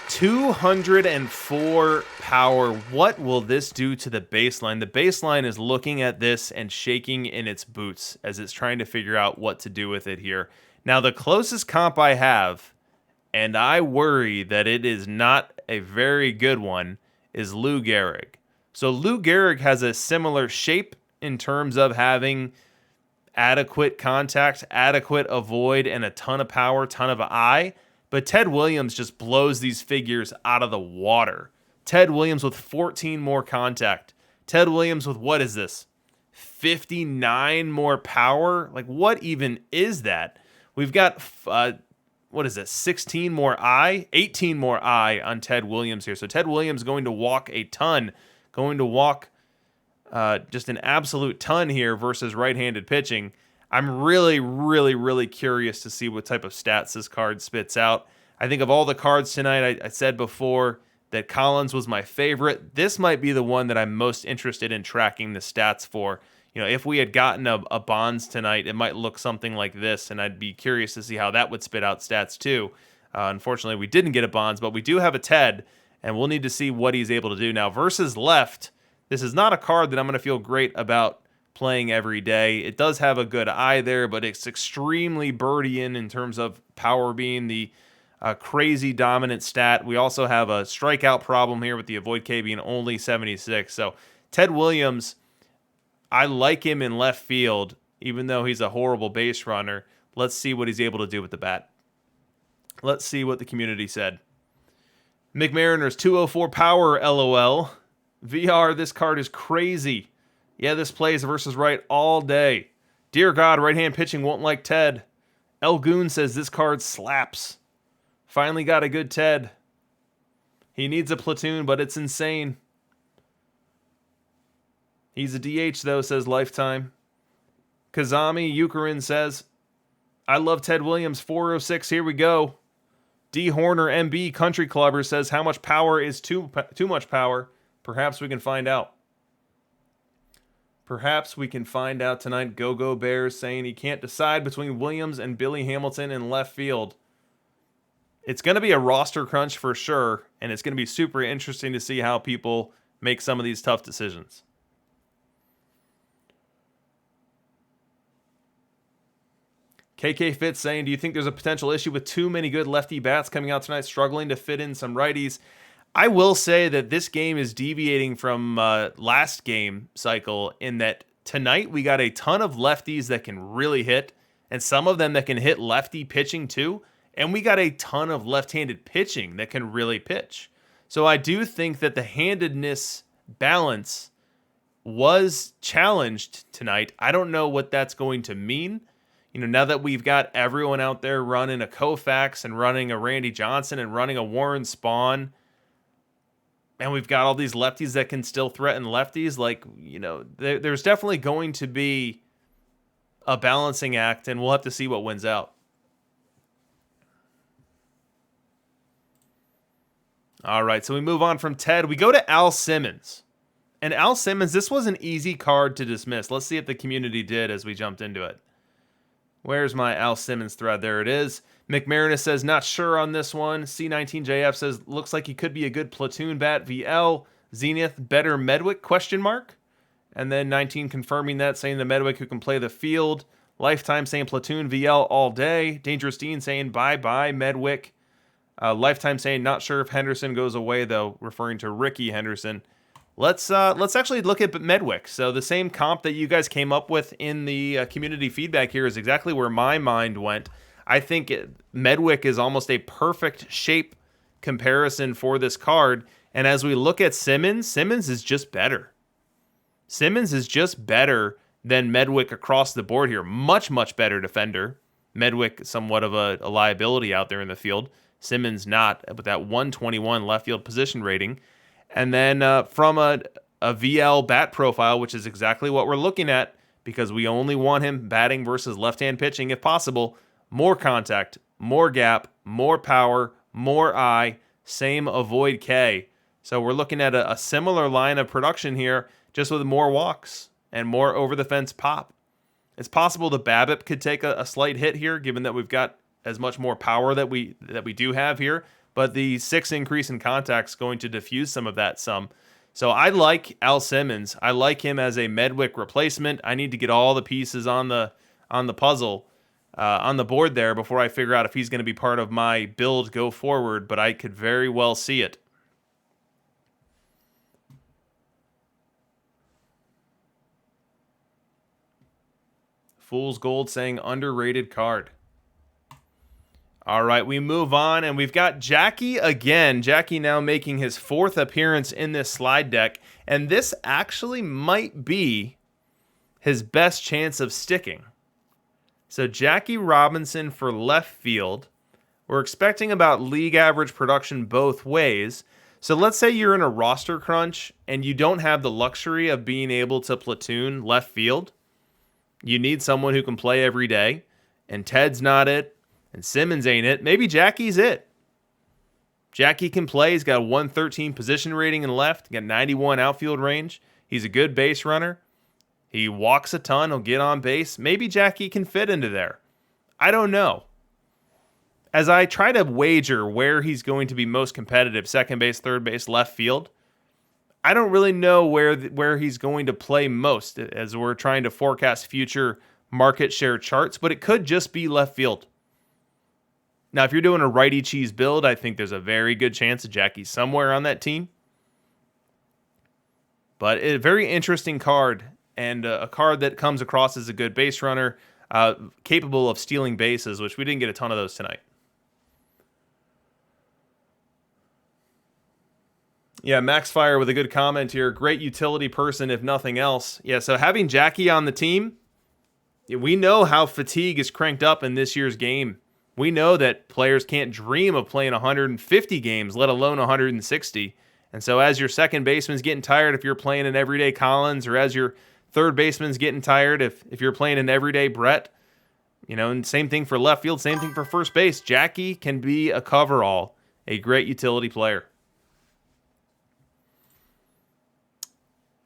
204 power. What will this do to the baseline? The baseline is looking at this and shaking in its boots as it's trying to figure out what to do with it here. Now, the closest comp I have, and I worry that it is not a very good one, is Lou Gehrig. So Lou Gehrig has a similar shape in terms of having adequate contact, adequate avoid, and a ton of power, ton of eye. But Ted Williams just blows these figures out of the water. Ted Williams with 14 more contact. Ted Williams with, what is this? 59 more power? Like, what even is that? We've got, what is it? 16 more eye? 18 more eye on Ted Williams here. So Ted Williams going to walk a ton, going to walk just an absolute ton here versus right-handed pitching. I'm really, really, really curious to see what type of stats this card spits out. I think of all the cards tonight, I said before that Collins was my favorite. This might be the one that I'm most interested in tracking the stats for. You know, if we had gotten a Bonds tonight, it might look something like this, and I'd be curious to see how that would spit out stats too. Unfortunately, we didn't get a Bonds, but we do have a Ted, and we'll need to see what he's able to do. Now, versus left, this is not a card that I'm going to feel great about playing every day. It does have a good eye there, but it's extremely Birdian in terms of power being the crazy dominant stat. We also have a strikeout problem here with the avoid K being only 76. So Ted Williams, I like him in left field, even though he's a horrible base runner. Let's see what he's able to do with the bat. Let's see what the community said. McMariner's 204 power, LOL. VR, this card is crazy. Yeah, this plays versus right all day. Dear God, right-hand pitching won't like Ted. El Goon says this card slaps. Finally got a good Ted. He needs a platoon, but it's insane. He's a DH, though, says Lifetime. Kazami Eucharin says, I love Ted Williams, 406, here we go. D. Horner MB Country Clubber says, how much power is too much power? Perhaps we can find out. Perhaps we can find out tonight. Go Bears saying he can't decide between Williams and Billy Hamilton in left field. It's going to be a roster crunch for sure, and it's going to be super interesting to see how people make some of these tough decisions. KK Fitz saying, do you think there's a potential issue with too many good lefty bats coming out tonight, struggling to fit in some righties? I will say that this game is deviating from last game cycle in that tonight we got a ton of lefties that can really hit, and some of them that can hit lefty pitching too, and we got a ton of left-handed pitching that can really pitch. So I do think that the handedness balance was challenged tonight. I don't know what that's going to mean. You know, now that we've got everyone out there running a Koufax and running a Randy Johnson and running a Warren Spahn, and we've got all these lefties that can still threaten lefties, like, you know, there's definitely going to be a balancing act, and we'll have to see what wins out. All right, so we move on from Ted. We go to Al Simmons. And Al Simmons, this was an easy card to dismiss. Let's see if the community did as we jumped into it. Where's my Al Simmons thread? There it is. McMarinus says, not sure on this one. C19JF says, looks like he could be a good platoon bat. VL, Zenith, better Medwick, question mark. And then 19 confirming that, saying the Medwick who can play the field. Lifetime saying platoon VL all day. Dangerous Dean saying bye-bye Medwick. Lifetime saying not sure if Henderson goes away, though, referring to Ricky Henderson. Let's actually look at Medwick. So the same comp that you guys came up with in the community feedback here is exactly where my mind went. I think Medwick is almost a perfect shape comparison for this card. And as we look at Simmons, Simmons is just better. Simmons is just better than Medwick across the board here. Much, much better defender. Medwick, somewhat of a liability out there in the field. Simmons not, with that 121 left field position rating. And then from a VL bat profile, which is exactly what we're looking at, because we only want him batting versus left-hand pitching if possible, more contact, more gap, more power, more eye, same avoid K. So we're looking at a similar line of production here, just with more walks and more over-the-fence pop. It's possible the BABIP could take a slight hit here, given that we've got as much more power that we do have here. But the 6 increase in contact is going to diffuse some of that some. So I like Al Simmons. I like him as a Medwick replacement. I need to get all the pieces on the puzzle, on the board there before I figure out if he's going to be part of my build go forward, but I could very well see it. Fool's Gold saying underrated card. All right, we move on, and we've got Jackie again. Jackie now making his 4th appearance in this slide deck, and this actually might be his best chance of sticking. So Jackie Robinson for left field. We're expecting about league average production both ways. So let's say you're in a roster crunch and you don't have the luxury of being able to platoon left field. You need someone who can play every day, and Ted's not it, and Simmons ain't it. Maybe Jackie's it. Jackie can play. He's got a 113 position rating in left, got 91 outfield range. He's a good base runner. He walks a ton. He'll get on base. Maybe Jackie can fit into there. I don't know. As I try to wager where he's going to be most competitive, second base, third base, left field, I don't really know where he's going to play most as we're trying to forecast future market share charts, but it could just be left field. Now, if you're doing a righty cheese build, I think there's a very good chance that Jackie's somewhere on that team. But a very interesting card, and a card that comes across as a good base runner, capable of stealing bases, which we didn't get a ton of those tonight. Yeah, Max Fire with a good comment here. Great utility person, if nothing else. Yeah, so having Jackie on the team, we know how fatigue is cranked up in this year's game. We know that players can't dream of playing 150 games, let alone 160. And so as your second baseman's getting tired if you're playing an everyday Collins, or as your third baseman's getting tired if you're playing an everyday Brett, and same thing for left field, same thing for first base. Jackie can be a coverall, a great utility player.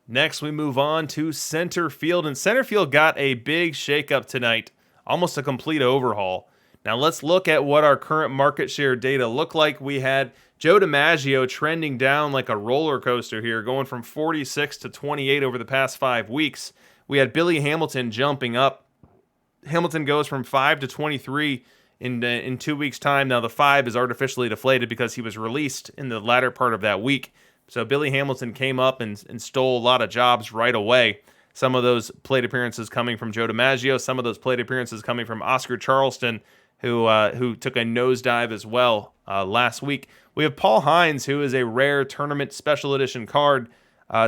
Next, we move on to center field, and center field got a big shakeup tonight, almost a complete overhaul. Now let's look at what our current market share data look like. We had Joe DiMaggio trending down like a roller coaster here, going from 46 to 28 over the past 5 weeks. We had Billy Hamilton jumping up. Hamilton goes from 5 to 23 in 2 weeks' time. Now the 5 is artificially deflated because he was released in the latter part of that week. So Billy Hamilton came up and stole a lot of jobs right away. Some of those plate appearances coming from Joe DiMaggio, some of those plate appearances coming from Oscar Charleston, who took a nosedive as well last week. We have Paul Hines, who is a rare tournament special edition card,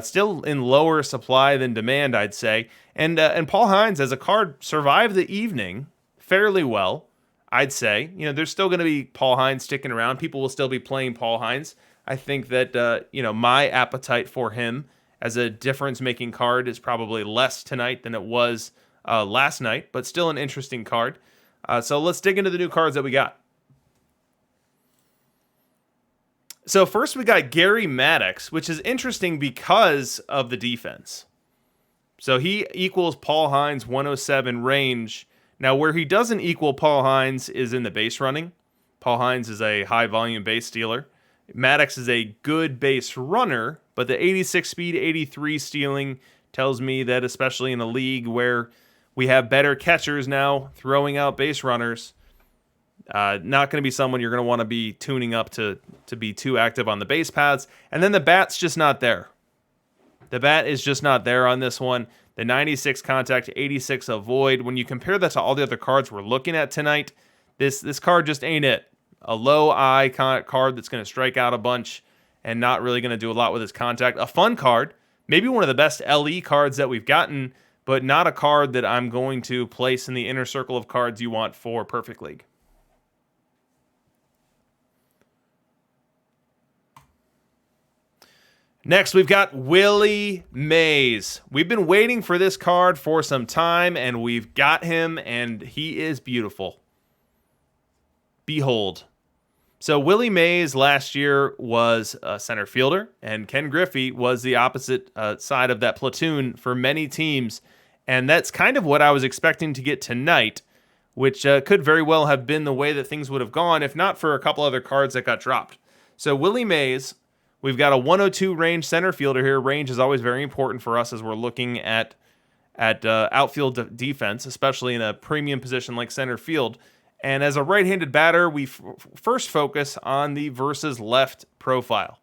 still in lower supply than demand, I'd say. And Paul Hines, as a card, survived the evening fairly well, I'd say. There's still going to be Paul Hines sticking around. People will still be playing Paul Hines. I think that my appetite for him as a difference-making card is probably less tonight than it was last night, but still an interesting card. So let's dig into the new cards that we got. So first we got Gary Maddox, which is interesting because of the defense. So he equals Paul Hines' 107 range. Now where he doesn't equal Paul Hines is in the base running. Paul Hines is a high-volume base stealer. Maddox is a good base runner, but the 86 speed, 83 stealing tells me that especially in a league where we have better catchers now throwing out base runners, not going to be someone you're going to want to be tuning up to be too active on the base paths. And then the bat's just not there. The bat is just not there on this one. The 96 contact, 86 avoid. When you compare that to all the other cards we're looking at tonight, this card just ain't it. A low eye card that's going to strike out a bunch and not really going to do a lot with his contact. A fun card, maybe one of the best LE cards that we've gotten, but not a card that I'm going to place in the inner circle of cards you want for Perfect League. Next, we've got Willie Mays. We've been waiting for this card for some time, and we've got him, and he is beautiful. Behold. So Willie Mays last year was a center fielder, and Ken Griffey was the opposite side of that platoon for many teams, and that's kind of what I was expecting to get tonight, which could very well have been the way that things would have gone if not for a couple other cards that got dropped. So Willie Mays, we've got a 102 range center fielder here. Range is always very important for us as we're looking at outfield defense, especially in a premium position like center field. And as a right-handed batter, we first focus on the versus left profile.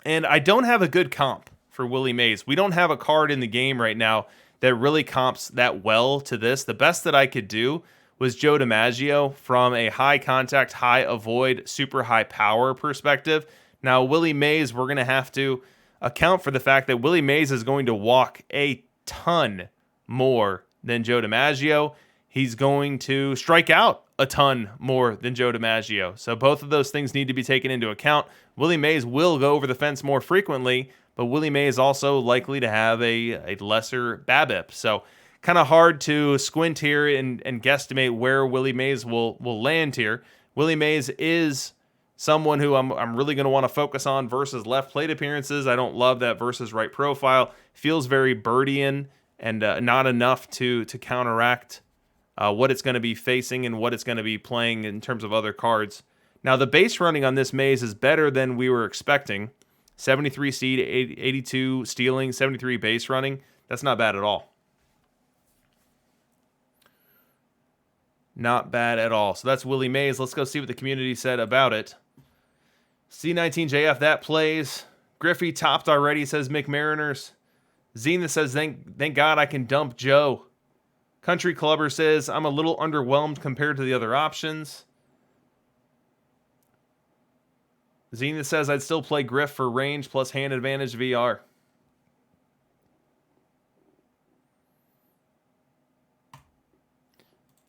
And I don't have a good comp for Willie Mays. We don't have a card in the game right now that really comps that well to this. The best that I could do was Joe DiMaggio from a high contact, high avoid, super high power perspective. Now, Willie Mays, we're going to have to account for the fact that Willie Mays is going to walk a ton more than Joe DiMaggio. He's going to strike out a ton more than Joe DiMaggio. So both of those things need to be taken into account. Willie Mays will go over the fence more frequently, but Willie Mays is also likely to have a lesser BABIP. So kind of hard to squint here and guesstimate where Willie Mays will land here. Willie Mays is someone who I'm really going to want to focus on versus left plate appearances. I don't love that versus right profile. Feels very birdian and not enough to counteract what it's going to be facing and what it's going to be playing in terms of other cards. Now, the base running on this Mays is better than we were expecting. 73 seed, 82 stealing, 73 base running. That's not bad at all. Not bad at all. So that's Willie Mays. Let's go see what the community said about it. C19JF, that plays. Griffey topped already, says Mick Mariners. Zenith says, thank God I can dump Joe. Country Clubber says, I'm a little underwhelmed compared to the other options. Zenith says, I'd still play Griff for range plus hand advantage VR.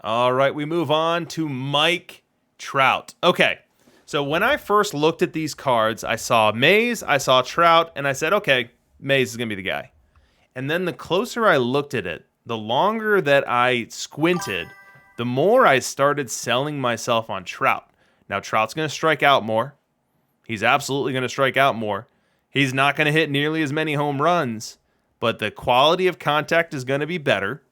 All right, we move on to Mike Trout. Okay, so when I first looked at these cards, I saw Mays, I saw Trout, and I said, okay, Mays is going to be the guy. And then the closer I looked at it, the longer that I squinted, the more I started selling myself on Trout. Now, Trout's going to strike out more. He's absolutely going to strike out more. He's not going to hit nearly as many home runs, but the quality of contact is going to be better.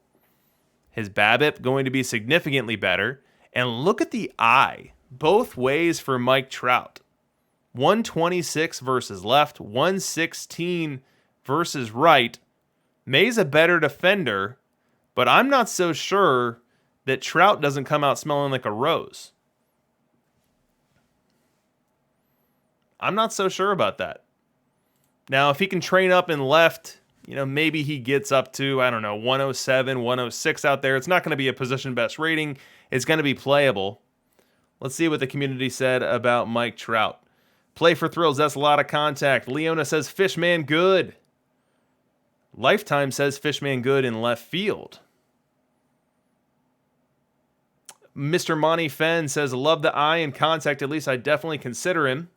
His BABIP going to be significantly better. And look at the eye, both ways for Mike Trout. 126 versus left, 116 versus right. May's a better defender, but I'm not so sure that Trout doesn't come out smelling like a rose. I'm not so sure about that. Now, if he can train up in left, maybe he gets up to, 107, 106 out there. It's not going to be a position best rating. It's going to be playable. Let's see what the community said about Mike Trout. Play for thrills, that's a lot of contact. Leona says, Fishman good. Lifetime says Fishman good in left field. Mr. Monty Fenn says, love the eye and contact. At least I definitely consider him.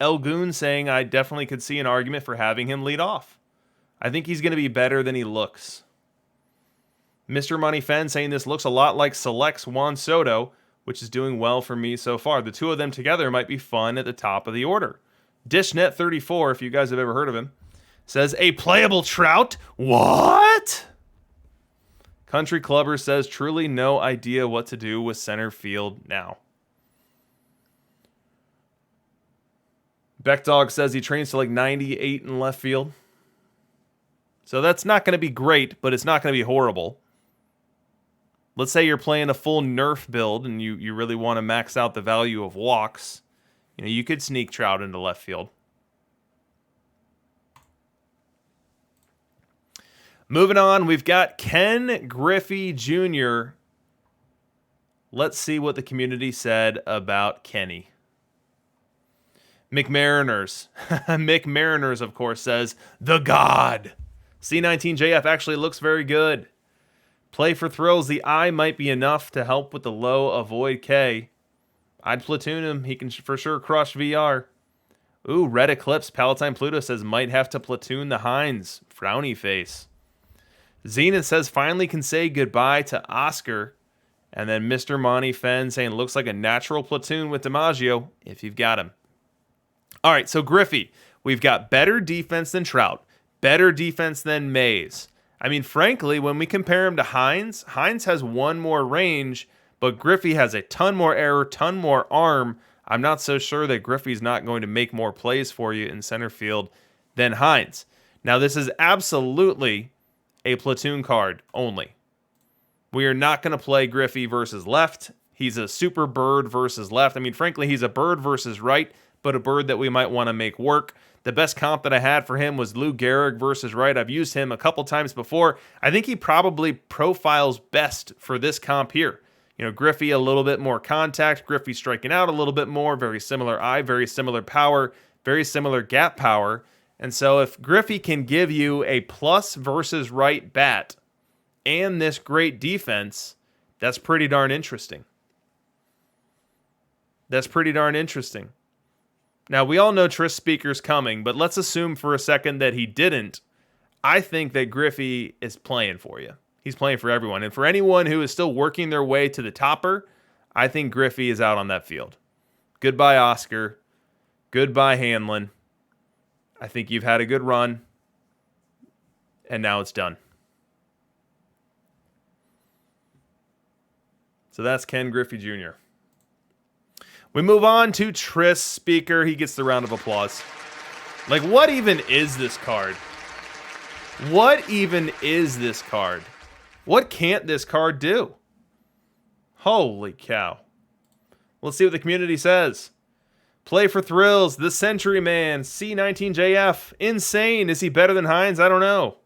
El Goon saying, I definitely could see an argument for having him lead off. I think he's going to be better than he looks. Mr. Money Fenn saying this looks a lot like Select's Juan Soto, which is doing well for me so far. The two of them together might be fun at the top of the order. DishNet34, if you guys have ever heard of him, says, a playable Trout? What? Country Clubber says, truly no idea what to do with center field now. Beckdog says he trains to like 98 in left field. So that's not going to be great, but it's not going to be horrible. Let's say you're playing a full Nerf build and you really want to max out the value of walks. You could sneak Trout into left field. Moving on, we've got Ken Griffey Jr. Let's see what the community said about Kenny. Mick Mariners, of course, says, the God. C19JF actually looks very good. Play for thrills. The eye might be enough to help with the low avoid K. I'd platoon him. He can for sure crush VR. Ooh, Red Eclipse. Palatine Pluto says might have to platoon the Hines. Frowny face. Zenith says finally can say goodbye to Oscar. And then Mr. Monty Fenn saying looks like a natural platoon with DiMaggio if you've got him. All right, so Griffey, we've got better defense than Trout, better defense than Mays. I mean, frankly, when we compare him to Hines, Hines has one more range, but Griffey has a ton more error, ton more arm. I'm not so sure that Griffey's not going to make more plays for you in center field than Hines. Now, this is absolutely a platoon card only. We are not going to play Griffey versus left. He's a super bird versus left. I mean, frankly, he's a bird versus right, but a bird that we might want to make work. The best comp that I had for him was Lou Gehrig versus right. I've used him a couple times before. I think he probably profiles best for this comp here. You know, Griffey a little bit more contact, Griffey striking out a little bit more, very similar eye, very similar power, very similar gap power. And so if Griffey can give you a plus versus right bat and this great defense, that's pretty darn interesting. That's pretty darn interesting. Now, we all know Tris Speaker's coming, but let's assume for a second that he didn't. I think that Griffey is playing for you. He's playing for everyone. And for anyone who is still working their way to the topper, I think Griffey is out on that field. Goodbye, Oscar. Goodbye, Hanlon. I think you've had a good run, and now it's done. So that's Ken Griffey Jr. We move on to Tris Speaker. He gets the round of applause. Like, what even is this card? What even is this card? What can't this card do? Holy cow. Let's see what the community says. Play for thrills. The Century Man. C19JF. Insane. Is he better than Hines? I don't know.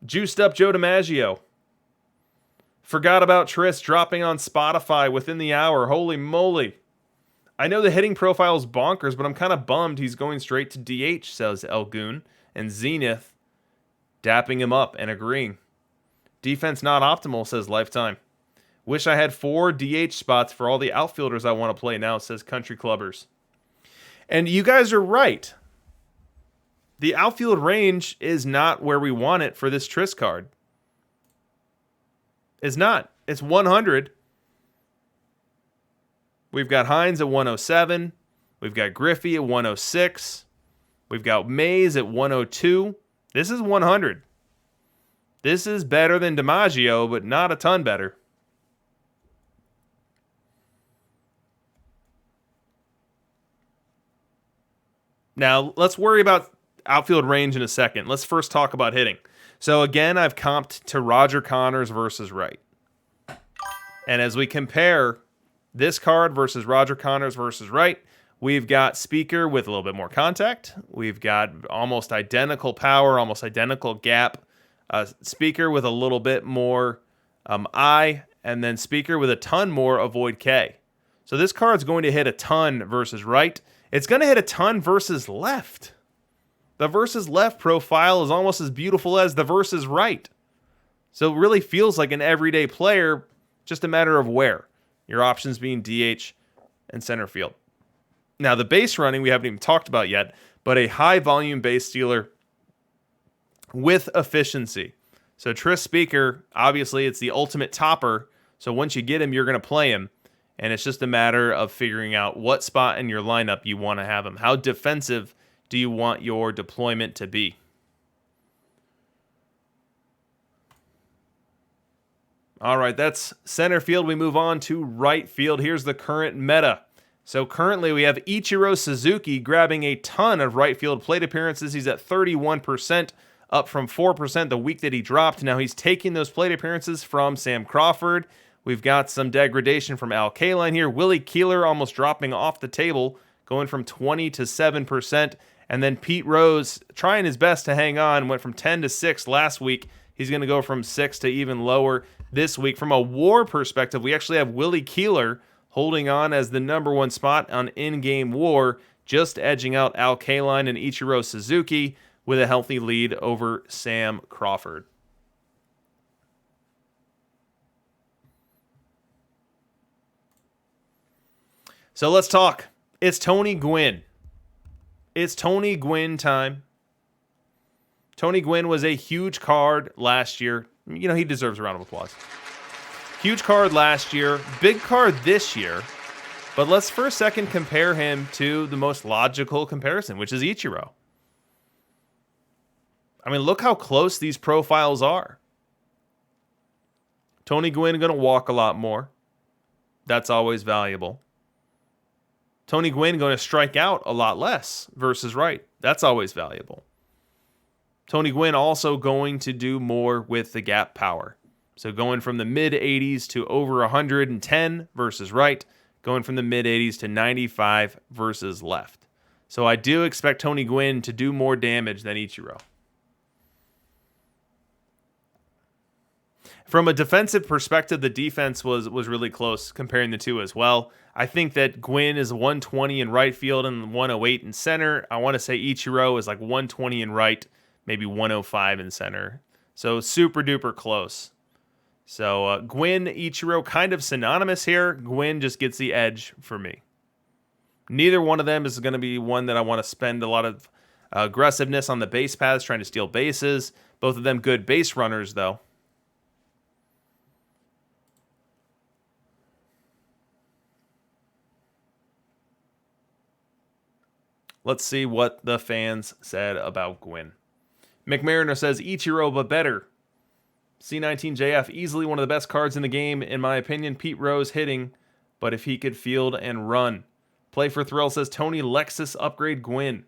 Juiced up Joe DiMaggio. Forgot about Tris dropping on Spotify within the hour. Holy moly. I know the hitting profile is bonkers, but I'm kind of bummed he's going straight to DH, says Elgoon. And Zenith dapping him up and agreeing. Defense not optimal, says Lifetime. Wish I had 4 DH spots for all the outfielders I want to play now, says Country Clubbers. And you guys are right. The outfield range is not where we want it for this Tris card. It's not. It's 100. We've got Hines at 107. We've got Griffey at 106. We've got Mays at 102. This is 100. This is better than DiMaggio, but not a ton better. Now, let's worry about outfield range in a second. Let's first talk about hitting. So again, I've comped to Roger Connors versus right. And as we compare this card versus Roger Connors versus right, we've got Speaker with a little bit more contact. We've got almost identical power, almost identical gap. Speaker with a little bit more eye, and then Speaker with a ton more avoid K. So this card's going to hit a ton versus right. It's going to hit a ton versus left. The versus left profile is almost as beautiful as the versus right. So it really feels like an everyday player, just a matter of where. Your options being DH and center field. Now, the base running we haven't even talked about yet, but a high volume base stealer with efficiency. So Tris Speaker, obviously it's the ultimate topper. So once you get him, you're going to play him. And it's just a matter of figuring out what spot in your lineup you want to have him. How defensive do you want your deployment to be? All right, that's center field. We move on to right field. Here's the current meta. So currently we have Ichiro Suzuki grabbing a ton of right field plate appearances. He's at 31%, up from 4% the week that he dropped. Now he's taking those plate appearances from Sam Crawford. We've got some degradation from Al Kaline here. Willie Keeler almost dropping off the table, going from 20 to 7%. And then Pete Rose trying his best to hang on, went from 10 to 6 last week. He's going to go from 6 to even lower this week. From a WAR perspective, we actually have Willie Keeler holding on as the number 1 spot on in-game WAR, just edging out Al Kaline and Ichiro Suzuki with a healthy lead over Sam Crawford. So let's talk. It's Tony Gwynn. It's Tony Gwynn time. Tony Gwynn was a huge card last year. You know, he deserves a round of applause. Huge card last year, big card this year. But let's for a second compare him to the most logical comparison, which is Ichiro. I mean, look how close these profiles are. Tony Gwynn going to walk a lot more. That's always valuable. Tony Gwynn going to strike out a lot less versus right. That's always valuable. Tony Gwynn also going to do more with the gap power. So going from the mid-80s to over 110 versus right. Going from the mid-80s to 95 versus left. So I do expect Tony Gwynn to do more damage than Ichiro. From a defensive perspective, the defense was really close comparing the two as well. I think that Gwynn is 120 in right field and 108 in center. I want to say Ichiro is like 120 in right, maybe 105 in center. So super duper close. So Gwynn, Ichiro, kind of synonymous here. Gwynn just gets the edge for me. Neither one of them is going to be one that I want to spend a lot of aggressiveness on the base paths, trying to steal bases. Both of them good base runners, though. Let's see what the fans said about Gwynn. McMariner says, Ichiro, but better. C19JF, easily one of the best cards in the game, in my opinion. Pete Rose hitting, but if he could field and run. Play for Thrill says, Tony Lexus upgrade Gwynn.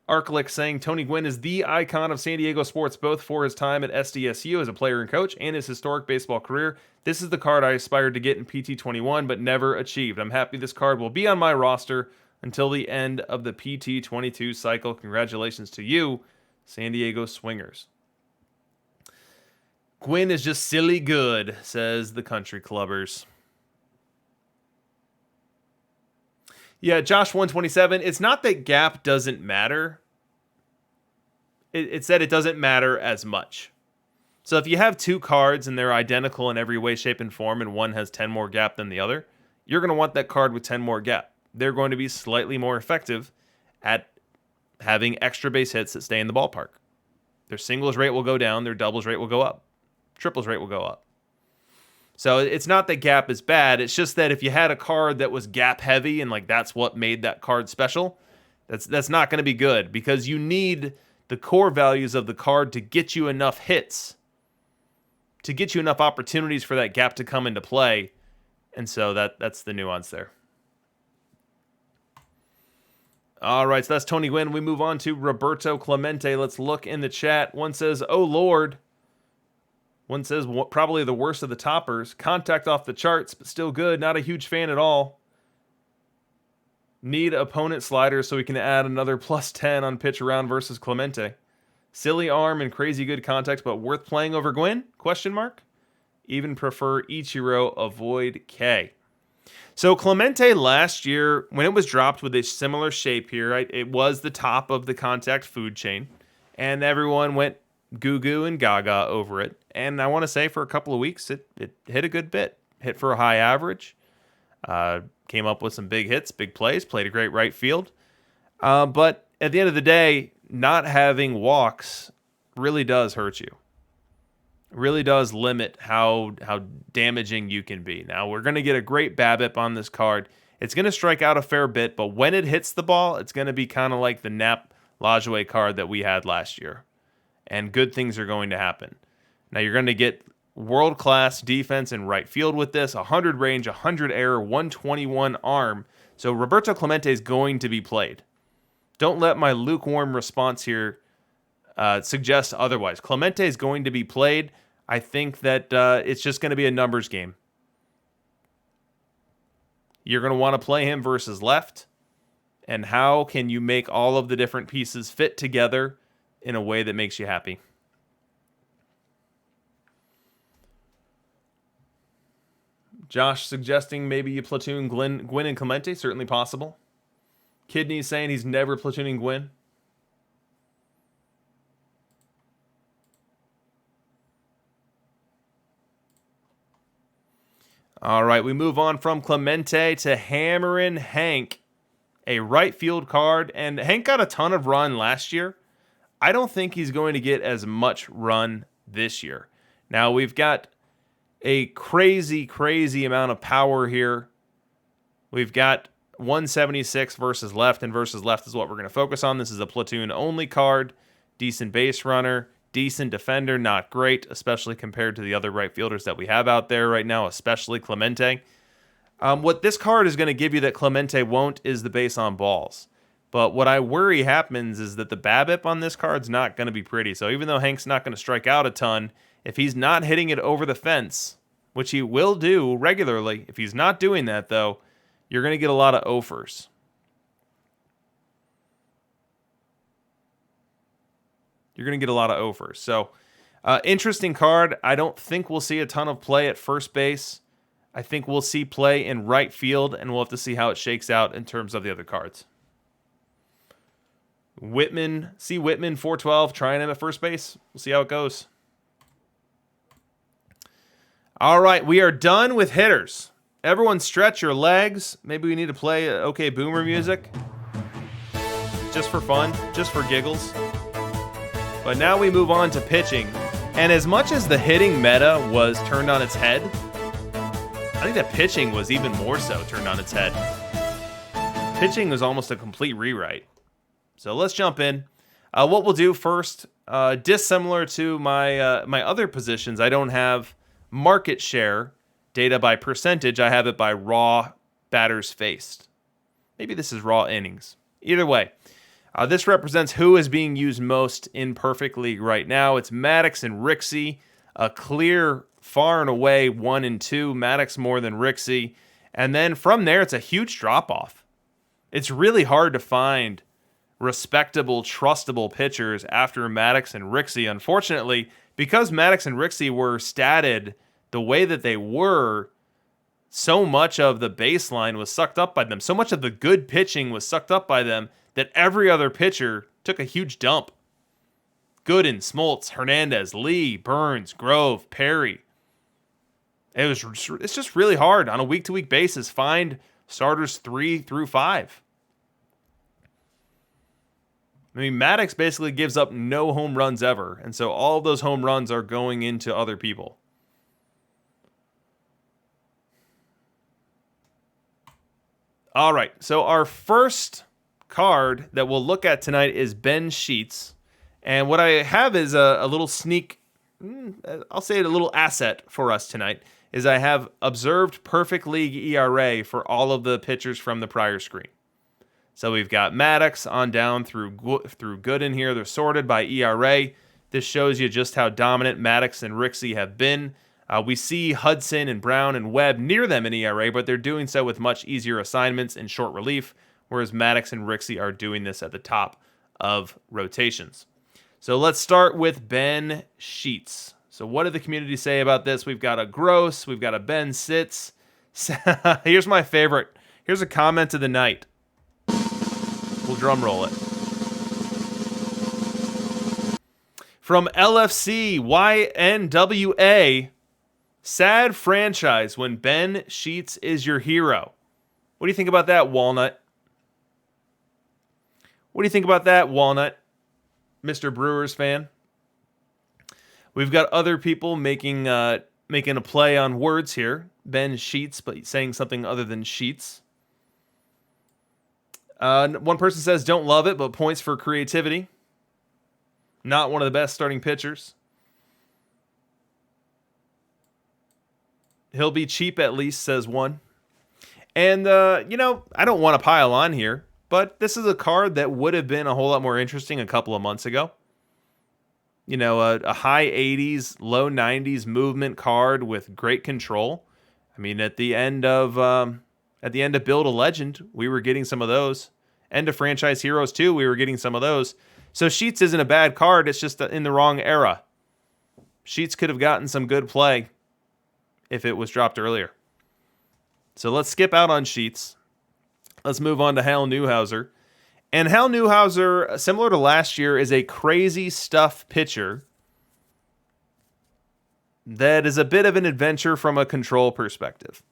Arklick saying, Tony Gwynn is the icon of San Diego sports, both for his time at SDSU as a player and coach and his historic baseball career. This is the card I aspired to get in PT21, but never achieved. I'm happy this card will be on my roster until the end of the PT22 cycle. Congratulations to you, San Diego Swingers. Gwynn is just silly good, says the Country Clubbers. Yeah, Josh 127, it's not that gap doesn't matter. It's that it doesn't matter as much. So if you have two cards and they're identical in every way, shape, and form, and one has 10 more gap than the other, you're going to want that card with 10 more gap. They're going to be slightly more effective at having extra base hits that stay in the ballpark. Their singles rate will go down, their doubles rate will go up. Triples rate will go up. So it's not that gap is bad. It's just that if you had a card that was gap heavy and like that's what made that card special, that's not going to be good because you need the core values of the card to get you enough hits, to get you enough opportunities for that gap to come into play. And so that's the nuance there. All right, so that's Tony Gwynn. We move on to Roberto Clemente. Let's look in the chat. One says, oh, Lord. One says, probably the worst of the toppers. Contact off the charts, but still good. Not a huge fan at all. Need opponent sliders so we can add another plus 10 on pitch around versus Clemente. Silly arm and crazy good contact, but worth playing over Gwynn? Question mark. Even prefer Ichiro, avoid K. So Clemente last year, when it was dropped with a similar shape here, right, it was the top of the contact food chain, and everyone went goo-goo and gaga over it. And I want to say for a couple of weeks, it hit a good bit. Hit for a high average. Came up with some big hits, big plays, played a great right field. But at the end of the day, not having walks really does hurt you. Really does limit how damaging you can be. Now, we're going to get a great BABIP on this card. It's going to strike out a fair bit, but when it hits the ball, it's going to be kind of like the Nap Lajoie card that we had last year. And good things are going to happen. Now, you're going to get world-class defense in right field with this, 100 range, 100 error, 121 arm. So Roberto Clemente is going to be played. Don't let my lukewarm response here suggest otherwise. Clemente is going to be played. I think that it's just going to be a numbers game. You're going to want to play him versus left. And how can you make all of the different pieces fit together in a way that makes you happy? Josh suggesting maybe you platoon Gwynn and Clemente. Certainly possible. Kidney saying he's never platooning Gwynn. All right, we move on from Clemente to Hammerin' Hank, a right field card. And Hank got a ton of run last year. I don't think he's going to get as much run this year. Now, we've got a crazy, crazy amount of power here. We've got 176 versus left, and versus left is what we're going to focus on. This is a platoon-only card. Decent base runner, decent defender, not great, especially compared to the other right fielders that we have out there right now, especially Clemente. What this card is going to give you that Clemente won't is the base on balls. But what I worry happens is that the BABIP on this card's not going to be pretty. So even though Hank's not going to strike out a ton, if he's not hitting it over the fence, which he will do regularly, if he's not doing that, though, you're going to get a lot of offers. you're going to get a lot of overs. So, interesting card. I don't think we'll see a ton of play at first base. I think we'll see play in right field, and we'll have to see how it shakes out in terms of the other cards. Whitman, 412, trying him at first base. We'll see how it goes. All right, we are done with hitters. Everyone stretch your legs. Maybe we need to play OK Boomer music. Just for fun, just for giggles. But now we move on to pitching. And as much as the hitting meta was turned on its head, I think that pitching was even more so turned on its head. Pitching was almost a complete rewrite. So let's jump in. What we'll do first, dissimilar to my my other positions, I don't have market share data by percentage. I have it by raw batters faced. Maybe this is raw innings. Either way, this represents who is being used most in Perfect League right now. It's Maddox and Rixey, a clear, far and away 1 and 2. Maddox more than Rixey. And then from there, it's a huge drop-off. It's really hard to find respectable, trustable pitchers after Maddox and Rixey. Unfortunately, because Maddox and Rixey were statted the way that they were, so much of the baseline was sucked up by them. So much of the good pitching was sucked up by them that every other pitcher took a huge dump. Gooden, Smoltz, Hernandez, Lee, Burns, Grove, Perry. It's just really hard on a week-to-week basis. Find starters 3 through 5. I mean, Maddox basically gives up no home runs ever, and so all of those home runs are going into other people. All right, so our first card that we'll look at tonight is Ben Sheets, and what I have is a little sneak, I'll say it a little asset for us tonight, is I have observed Perfect League ERA for all of the pitchers from the prior screen. So we've got Maddox on down through Gooden here. They're sorted by ERA. This shows you just how dominant Maddox and Rixey have been. We see Hudson and Brown and Webb near them in ERA, but they're doing so with much easier assignments and short relief, whereas Maddox and Rixey are doing this at the top of rotations. So let's start with Ben Sheets. So what did the community say about this? We've got a Gross. We've got a Ben Sits. Here's my favorite. Here's a comment of the night. We'll drum roll it. From LFC YNWA, sad franchise when Ben Sheets is your hero. What do you think about that, Walnut? What do you think about that, Walnut, Mr. Brewers fan? We've got other people making a play on words here. Ben Sheets, but saying something other than Sheets. One person says, don't love it, but points for creativity. Not one of the best starting pitchers. He'll be cheap at least, says one. And, I don't want to pile on here, but this is a card that would have been a whole lot more interesting a couple of months ago. You know, a high 80s, low 90s movement card with great control. I mean, at the end of Build a Legend, we were getting some of those. End of Franchise Heroes 2, we were getting some of those. So Sheets isn't a bad card, it's just in the wrong era. Sheets could have gotten some good play if it was dropped earlier. So let's skip out on Sheets. Let's move on to Hal Newhouser. And Hal Newhouser, similar to last year, is a crazy stuff pitcher that is a bit of an adventure from a control perspective.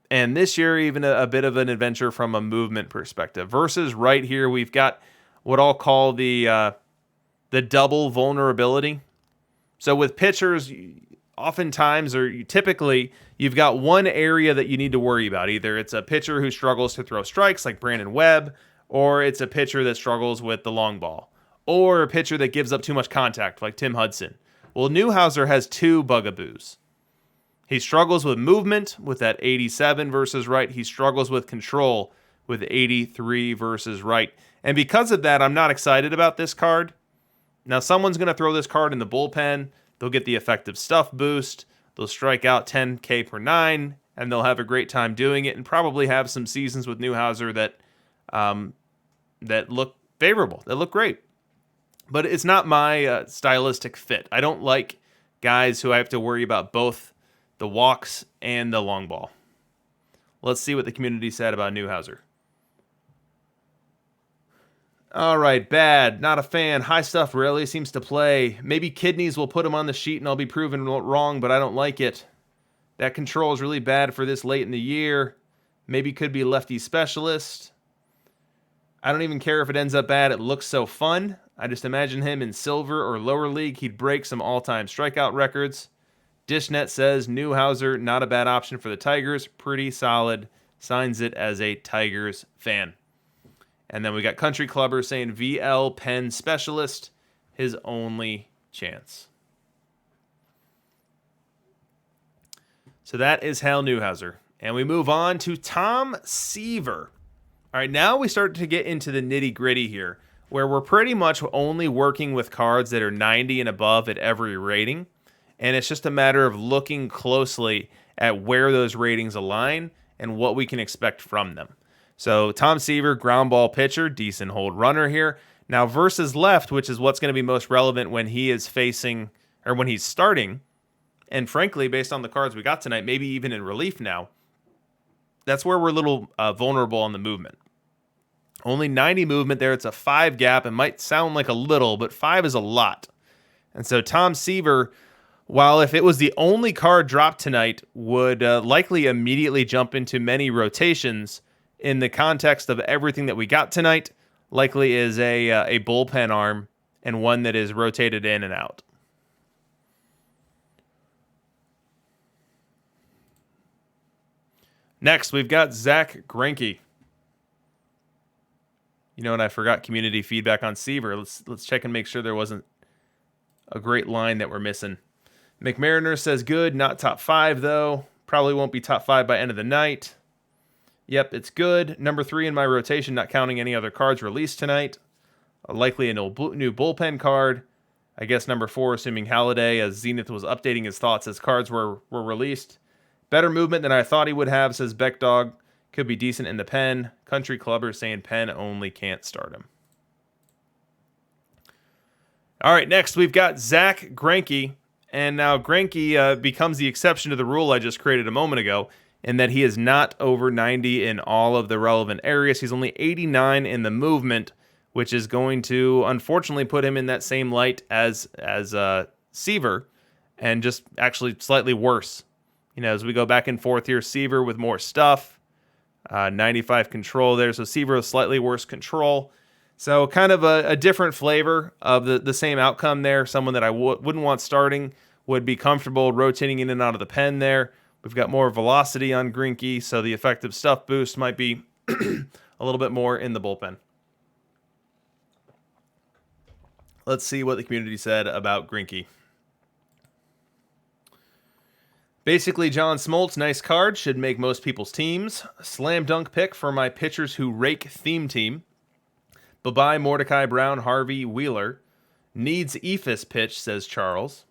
And this year, even a bit of an adventure from a movement perspective. Versus right here, we've got what I'll call the double vulnerability. So with pitchers, oftentimes, or typically, you've got one area that you need to worry about. Either it's a pitcher who struggles to throw strikes, like Brandon Webb, or it's a pitcher that struggles with the long ball, or a pitcher that gives up too much contact, like Tim Hudson. Well, Newhouser has two bugaboos. He struggles with movement with that 87 versus right. He struggles with control with 83 versus right. And because of that, I'm not excited about this card. Now, someone's going to throw this card in the bullpen. They'll get the effective stuff boost. They'll strike out 10K per 9, and they'll have a great time doing it and probably have some seasons with Newhouser that look favorable, that look great. but it's not my stylistic fit. I don't like guys who I have to worry about both the walks and the long ball. Let's see what the community said about Newhouser. All right, bad. Not a fan. High stuff rarely seems to play. Maybe kidneys will put him on the sheet and I'll be proven wrong, but I don't like it. That control is really bad for this late in the year. Maybe could be lefty specialist. I don't even care if it ends up bad. It looks so fun. I just imagine him in silver or lower league. He'd break some all-time strikeout records. Dishnet says Newhouser, not a bad option for the Tigers. Pretty solid. Signs it as a Tigers fan. And then we got Country Clubber saying VL Penn Specialist, his only chance. So that is Hal Newhouser. And we move on to Tom Seaver. All right, now we start to get into the nitty-gritty here, where we're pretty much only working with cards that are 90 and above at every rating. And it's just a matter of looking closely at where those ratings align and what we can expect from them. So Tom Seaver, ground ball pitcher, decent hold runner here. Now versus left, which is what's going to be most relevant when he is facing, or when he's starting, and frankly, based on the cards we got tonight, maybe even in relief now, that's where we're a little vulnerable on the movement. Only 90 movement there. It's a 5 gap. It might sound like a little, but 5 is a lot. And so Tom Seaver, while if it was the only card dropped tonight, would likely immediately jump into many rotations, in the context of everything that we got tonight, likely is a bullpen arm and one that is rotated in and out. Next, we've got Zach Greinke. You know what? I forgot community feedback on Seaver. Let's check and make sure there wasn't a great line that we're missing. McMariner says good, not top 5 though. Probably won't be top 5 by end of the night. Yep, it's good. Number 3 in my rotation, not counting any other cards released tonight. Likely a new bullpen card. I guess number 4, assuming Halladay, as Zenith was updating his thoughts as cards were released. Better movement than I thought he would have, says Beckdog. Could be decent in the pen. Country Clubber saying pen only, can't start him. All right, next we've got Zach Greinke. And now Greinke becomes the exception to the rule I just created a moment ago, in that he is not over 90 in all of the relevant areas. He's only 89 in the movement, which is going to unfortunately put him in that same light as Seaver, and just actually slightly worse. You know, as we go back and forth here, Seaver with more stuff, 95 control there, so Seaver with slightly worse control. So kind of a different flavor of the same outcome there. Someone that I wouldn't want starting, would be comfortable rotating in and out of the pen there. We've got more velocity on Greinke, so the effective stuff boost might be a little bit more in the bullpen. Let's see what the community said about Greinke. Basically, John Smoltz, nice card, should make most people's teams. Slam dunk pick for my pitchers who rake theme team. Bye-bye, Mordecai Brown, Harvey, Wheeler. Needs Ephus pitch, says Charles.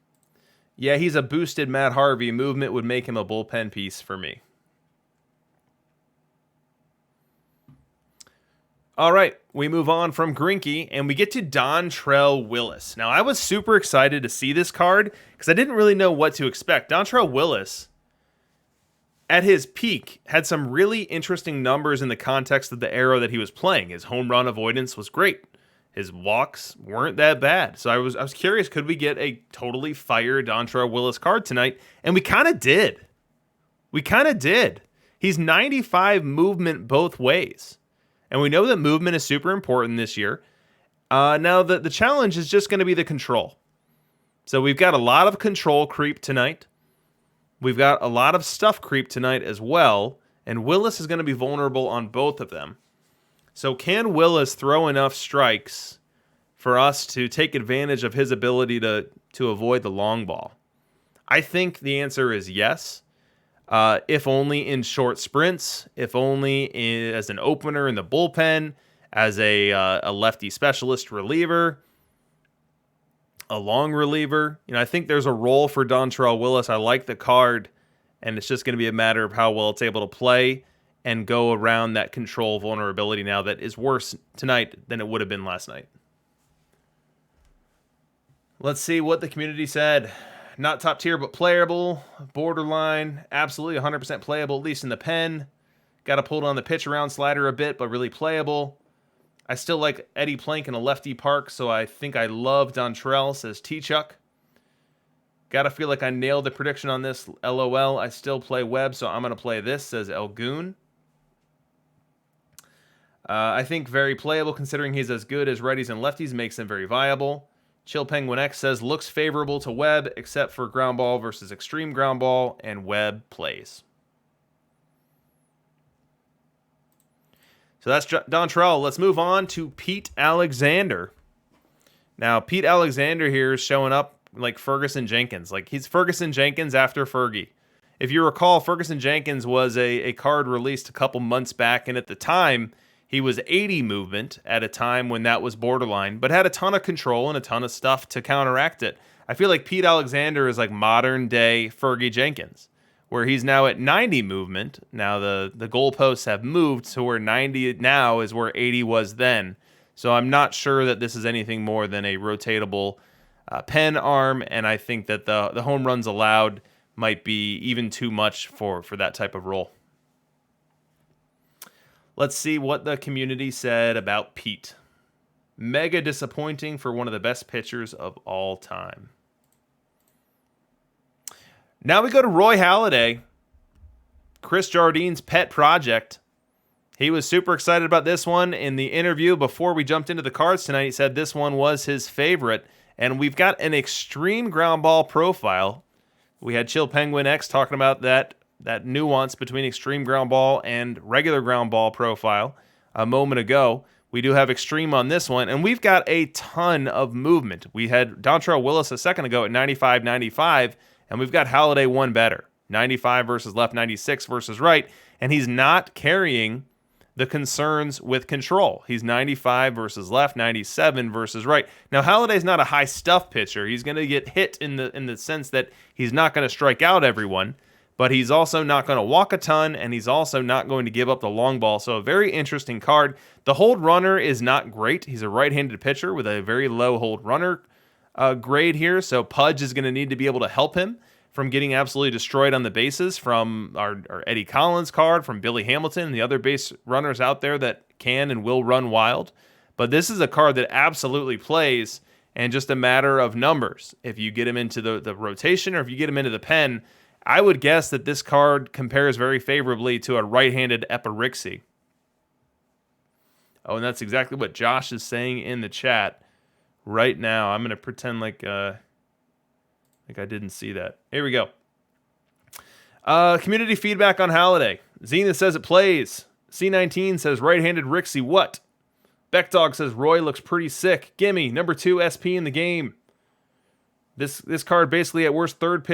Yeah, he's a boosted Matt Harvey. Movement would make him a bullpen piece for me. All right, we move on from Greinke, and we get to Dontrelle Willis. Now, I was super excited to see this card because I didn't really know what to expect. Dontrelle Willis, at his peak, had some really interesting numbers in the context of the era that he was playing. His home run avoidance was great. His walks weren't that bad. So I was curious, could we get a totally fire Dontrelle Willis card tonight? And we kind of did. He's 95 movement both ways. And we know that movement is super important this year. Now, the challenge is just going to be the control. So we've got a lot of control creep tonight. We've got a lot of stuff creep tonight as well. And Willis is going to be vulnerable on both of them. So can Willis throw enough strikes for us to take advantage of his ability to avoid the long ball? I think the answer is yes. If only in short sprints, if only as an opener in the bullpen, as a lefty specialist reliever, a long reliever. You know, I think there's a role for Dontrelle Willis. I like the card, and it's just going to be a matter of how well it's able to play and go around that control vulnerability now that is worse tonight than it would have been last night. Let's see what the community said. Not top tier, but playable. Borderline. Absolutely 100% playable, at least in the pen. Got to pull it on the pitch around slider a bit, but really playable. I still like Eddie Plank in a lefty park, so I think I love Dontrell, says T-Chuck. Gotta feel like I nailed the prediction on this. LOL, I still play Webb, so I'm going to play this, says El Goon. I think very playable, considering he's as good as righties and lefties, makes him very viable. Chill Penguin X says, looks favorable to Webb, except for ground ball versus extreme ground ball, and Webb plays. So that's Dontrell. Let's move on to Pete Alexander. Now, Pete Alexander here is showing up like Ferguson Jenkins. Like, he's Ferguson Jenkins after Fergie. If you recall, Ferguson Jenkins was a card released a couple months back, and at the time, he was 80 movement at a time when that was borderline, but had a ton of control and a ton of stuff to counteract it. I feel like Pete Alexander is like modern day Fergie Jenkins, where he's now at 90 movement. Now the goalposts have moved, so where 90 now is where 80 was then. So I'm not sure that this is anything more than a rotatable pen arm, and I think that the home runs allowed might be even too much for that type of role. Let's see what the community said about Pete. Mega disappointing for one of the best pitchers of all time. Now we go to Roy Halladay, Chris Jardine's pet project. He was super excited about this one. In the interview before we jumped into the cards tonight, he said this one was his favorite. And we've got an extreme ground ball profile. We had Chill Penguin X talking about that nuance between extreme ground ball and regular ground ball profile a moment ago. We do have extreme on this one, and we've got a ton of movement. We had Dontrell Willis a second ago at 95-95, and we've got Halladay one better. 95 versus left, 96 versus right, and he's not carrying the concerns with control. He's 95 versus left, 97 versus right. Now, Halladay's not a high stuff pitcher. He's going to get hit in the sense that he's not going to strike out everyone, but he's also not going to walk a ton, and he's also not going to give up the long ball. So a very interesting card. The hold runner is not great. He's a right-handed pitcher with a very low hold runner grade here, so Pudge is going to need to be able to help him from getting absolutely destroyed on the bases from our Eddie Collins card, from Billy Hamilton, and the other base runners out there that can and will run wild. But this is a card that absolutely plays, and just a matter of numbers. If you get him into the rotation or if you get him into the pen, I would guess that this card compares very favorably to a right-handed Epirixi. Oh, and that's exactly what Josh is saying in the chat right now. I'm going to pretend like I didn't see that. Here we go. Community feedback on Halladay. Zenith says it plays. C19 says right-handed Rixie what? Beckdog says Roy looks pretty sick. Gimme, number 2 SP in the game. This card basically at worst third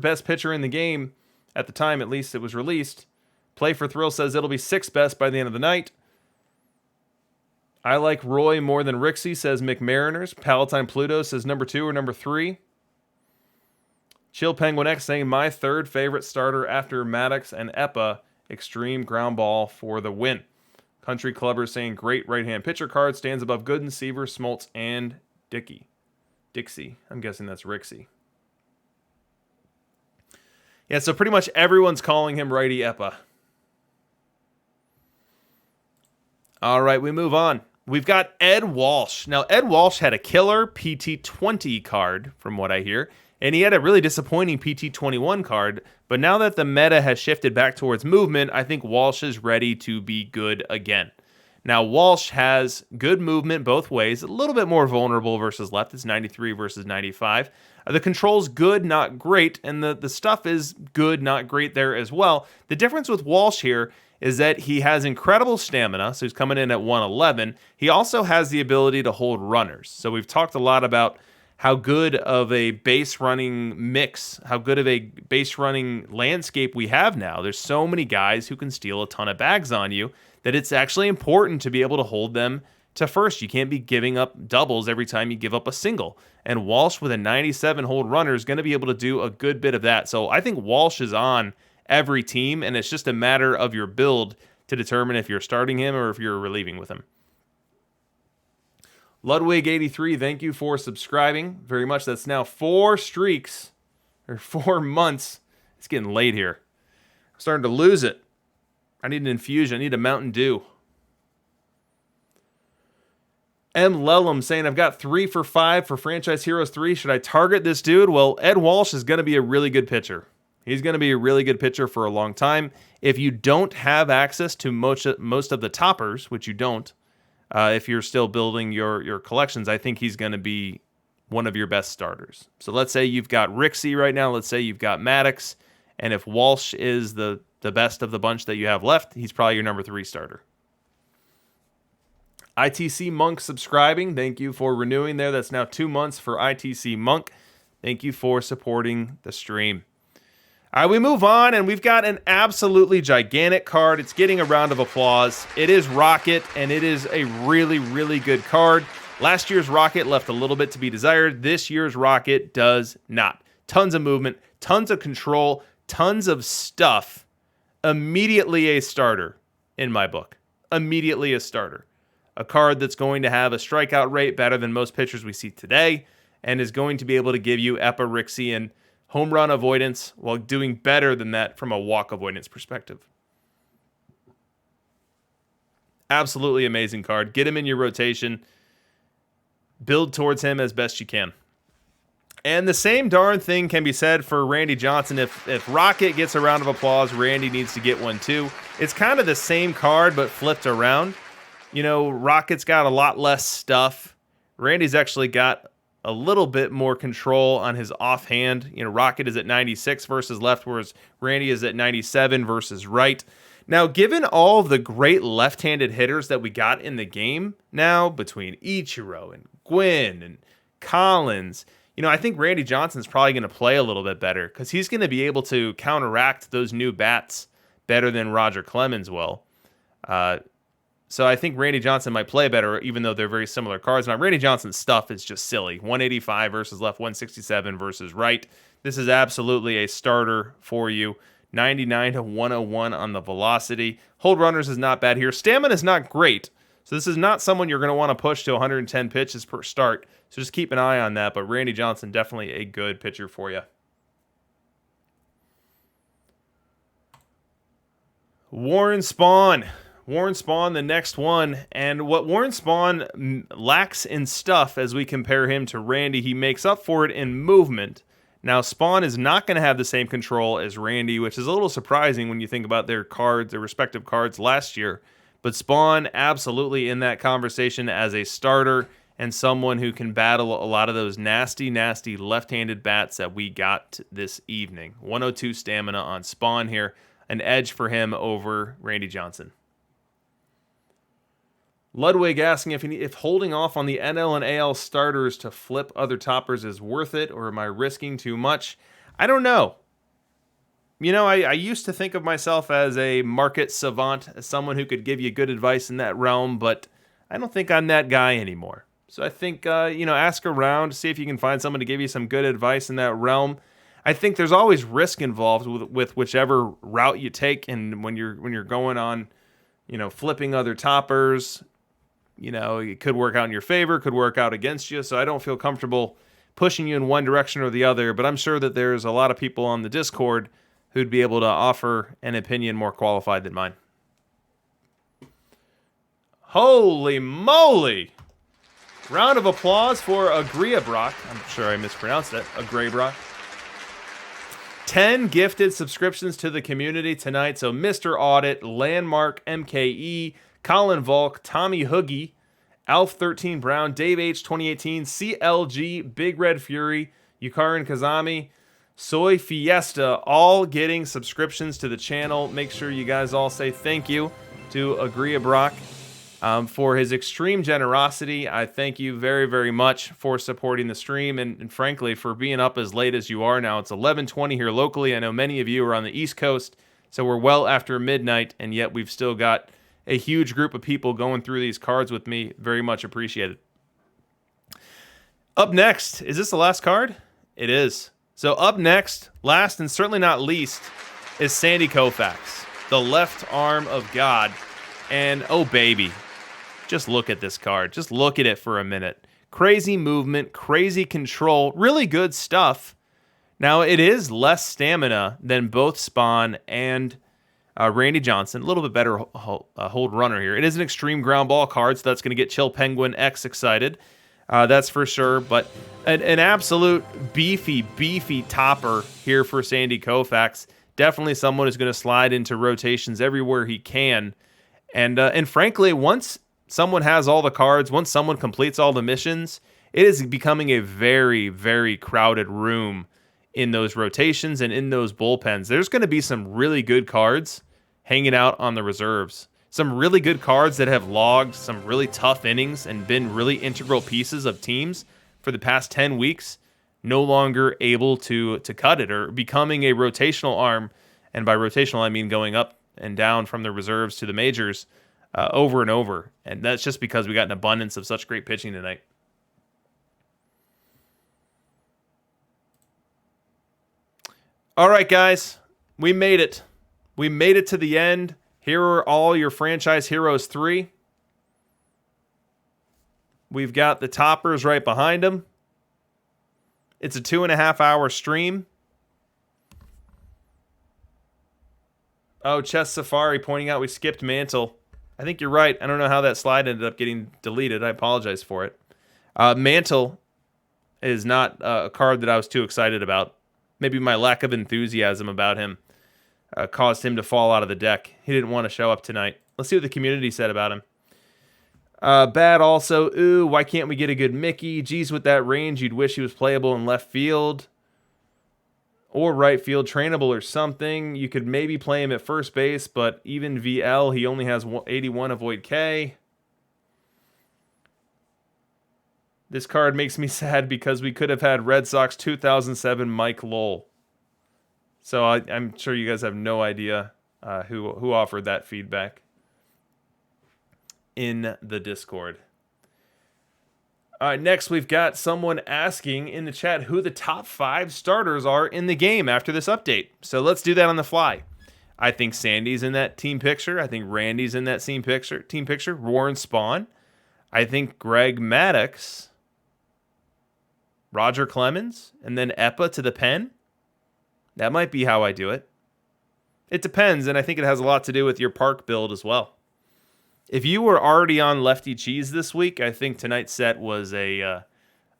best pitcher in the game at the time, at least it was released. Play for Thrill says it'll be 6th best by the end of the night. I like Roy more than Rixie, says McMariners. Palatine Pluto says number 2 or number 3. Chill Penguin X saying my third favorite starter after Maddox and Epa. Extreme ground ball for the win. Country Clubber saying great right-hand pitcher card. Stands above Gooden, Seaver, Smoltz, and Dixie. I'm guessing that's Rixie. Yeah, so pretty much everyone's calling him righty Epa. All right, we move on. We've got Ed Walsh. Now, Ed Walsh had a killer PT20 card, from what I hear, and he had a really disappointing PT21 card, but now that the meta has shifted back towards movement, I think Walsh is ready to be good again. Now, Walsh has good movement both ways, a little bit more vulnerable versus left. It's 93 versus 95. The control's good, not great, and the stuff is good, not great there as well. The difference with Walsh here is that he has incredible stamina, so he's coming in at 111. He also has the ability to hold runners. So we've talked a lot about how good of a base running mix, how good of a base running landscape we have now. There's so many guys who can steal a ton of bags on you that it's actually important to be able to hold them to first. You can't be giving up doubles every time you give up a single. And Walsh with a 97 hold runner is going to be able to do a good bit of that. So I think Walsh is on every team, and it's just a matter of your build to determine if you're starting him or if you're relieving with him. Ludwig83, thank you for subscribing very much. That's now 4 streaks, or 4 months. It's getting late here. I'm starting to lose it. I need an infusion. I need a Mountain Dew. M. Lellum saying, I've got 3 for 5 for Franchise Heroes 3. Should I target this dude? Well, Ed Walsh is going to be a really good pitcher. He's going to be a really good pitcher for a long time. If you don't have access to most of the toppers, which you don't, if you're still building your collections, I think he's going to be one of your best starters. So let's say you've got Rixey right now. Let's say you've got Maddox. And if Walsh is the best of the bunch that you have left, he's probably your number 3 starter. ITC Monk subscribing. Thank you for renewing there. That's now 2 months for ITC Monk. Thank you for supporting the stream. All right, we move on, and we've got an absolutely gigantic card. It's getting a round of applause. It is Rocket, and it is a really, really good card. Last year's Rocket left a little bit to be desired. This year's Rocket does not. Tons of movement, tons of control, tons of stuff. Immediately a starter in my book. Immediately a starter. A card that's going to have a strikeout rate better than most pitchers we see today, and is going to be able to give you Epirixian home run avoidance while doing better than that from a walk avoidance perspective. Absolutely amazing card. Get him in your rotation. Build towards him as best you can. And the same darn thing can be said for Randy Johnson. If Rocket gets a round of applause, Randy needs to get one too. It's kind of the same card, but flipped around. You know, Rocket's got a lot less stuff. Randy's actually got a little bit more control on his offhand. You know, Rocket is at 96 versus left, whereas Randy is at 97 versus right. Now, given all the great left-handed hitters that we got in the game now, between Ichiro and Gwynn and Collins, you know, I think Randy Johnson's probably going to play a little bit better because he's going to be able to counteract those new bats better than Roger Clemens will. So I think Randy Johnson might play better, even though they're very similar cards. Now, Randy Johnson's stuff is just silly. 185 versus left, 167 versus right. This is absolutely a starter for you. 99 to 101 on the velocity. Hold runners is not bad here. Stamina is not great. So this is not someone you're going to want to push to 110 pitches per start. So just keep an eye on that. But Randy Johnson, definitely a good pitcher for you. Warren Spahn. Warren Spahn, the next one. And what Warren Spahn lacks in stuff as we compare him to Randy, he makes up for it in movement. Now, Spahn is not going to have the same control as Randy, which is a little surprising when you think about their cards, their respective cards last year. But Spahn absolutely in that conversation as a starter and someone who can battle a lot of those nasty, nasty left-handed bats that we got this evening. 102 stamina on Spahn here. An edge for him over Randy Johnson. Ludwig asking if holding off on the NL and AL starters to flip other toppers is worth it, or am I risking too much? I don't know. You know, I used to think of myself as a market savant, as someone who could give you good advice in that realm, but I don't think I'm that guy anymore. So I think, ask around, see if you can find someone to give you some good advice in that realm. I think there's always risk involved with whichever route you take, and when you're going on, flipping other toppers. It could work out in your favor, could work out against you. So I don't feel comfortable pushing you in one direction or the other, but I'm sure that there's a lot of people on the Discord who'd be able to offer an opinion more qualified than mine. Holy moly! Round of applause for Agreabrock. I'm sure I mispronounced it. Agreabrock. 10 gifted subscriptions to the community tonight. So Mr. Audit, Landmark, MKE, Colin Volk, Tommy Hoogie, Alf13 Brown, Dave H 2018, CLG, Big Red Fury, Yukarin Kazami, Soy Fiesta, all getting subscriptions to the channel. Make sure you guys all say thank you to Agreabrock for his extreme generosity. I thank you very, very much for supporting the stream and frankly for being up as late as you are now. It's 11:20 here locally. I know many of you are on the East Coast, so we're well after midnight, and yet we've still got a huge group of people going through these cards with me. Very much appreciated. Up next, is this the last card? It is. So up next, last and certainly not least, is Sandy Koufax, the left arm of God. And oh baby, Just look at this card. Just look at it for a minute. Crazy movement, crazy control, really good stuff. Now, it is less stamina than both Spawn and Randy Johnson. A little bit better hold runner here. It is an extreme ground ball card, so that's going to get Chill Penguin X excited. That's for sure. But an absolute beefy topper here for Sandy Koufax. Definitely someone who's going to slide into rotations everywhere he can. And frankly, once someone has all the cards, once someone completes all the missions, it is becoming a very, very crowded room in those rotations and in those bullpens. There's going to be some really good cards hanging out on the reserves. Some really good cards that have logged some really tough innings and been really integral pieces of teams for the past 10 weeks, no longer able to cut it or becoming a rotational arm. And by rotational, I mean going up and down from the reserves to the majors over and over. And that's just because we got an abundance of such great pitching tonight. All right, guys, we made it. We made it to the end. Here are all your franchise heroes 3. We've got the toppers right behind them. It's a 2.5-hour stream. Oh, Chess Safari pointing out we skipped Mantle. I think you're right. I don't know how that slide ended up getting deleted. I apologize for it. Mantle is not a card that I was too excited about. Maybe my lack of enthusiasm about him caused him to fall out of the deck. He didn't want to show up tonight. Let's see what the community said about him. Bad also. Ooh, why can't we get a good Mickey? Geez, with that range, you'd wish he was playable in left field or right field, trainable or something. You could maybe play him at first base, but even VL, he only has 81 avoid K. This card makes me sad because we could have had Red Sox 2007 Mike Lowell. So I'm sure you guys have no idea who offered that feedback in the Discord. All right, next we've got someone asking in the chat who the top 5 starters are in the game after this update. So let's do that on the fly. I think Sandy's in that team picture. I think Randy's in that team picture. Warren Spawn. I think Greg Maddux. Roger Clemens. And then Eppa to the pen. That might be how I do it. It depends, and I think it has a lot to do with your park build as well. If you were already on Lefty Cheese this week, I think tonight's set was a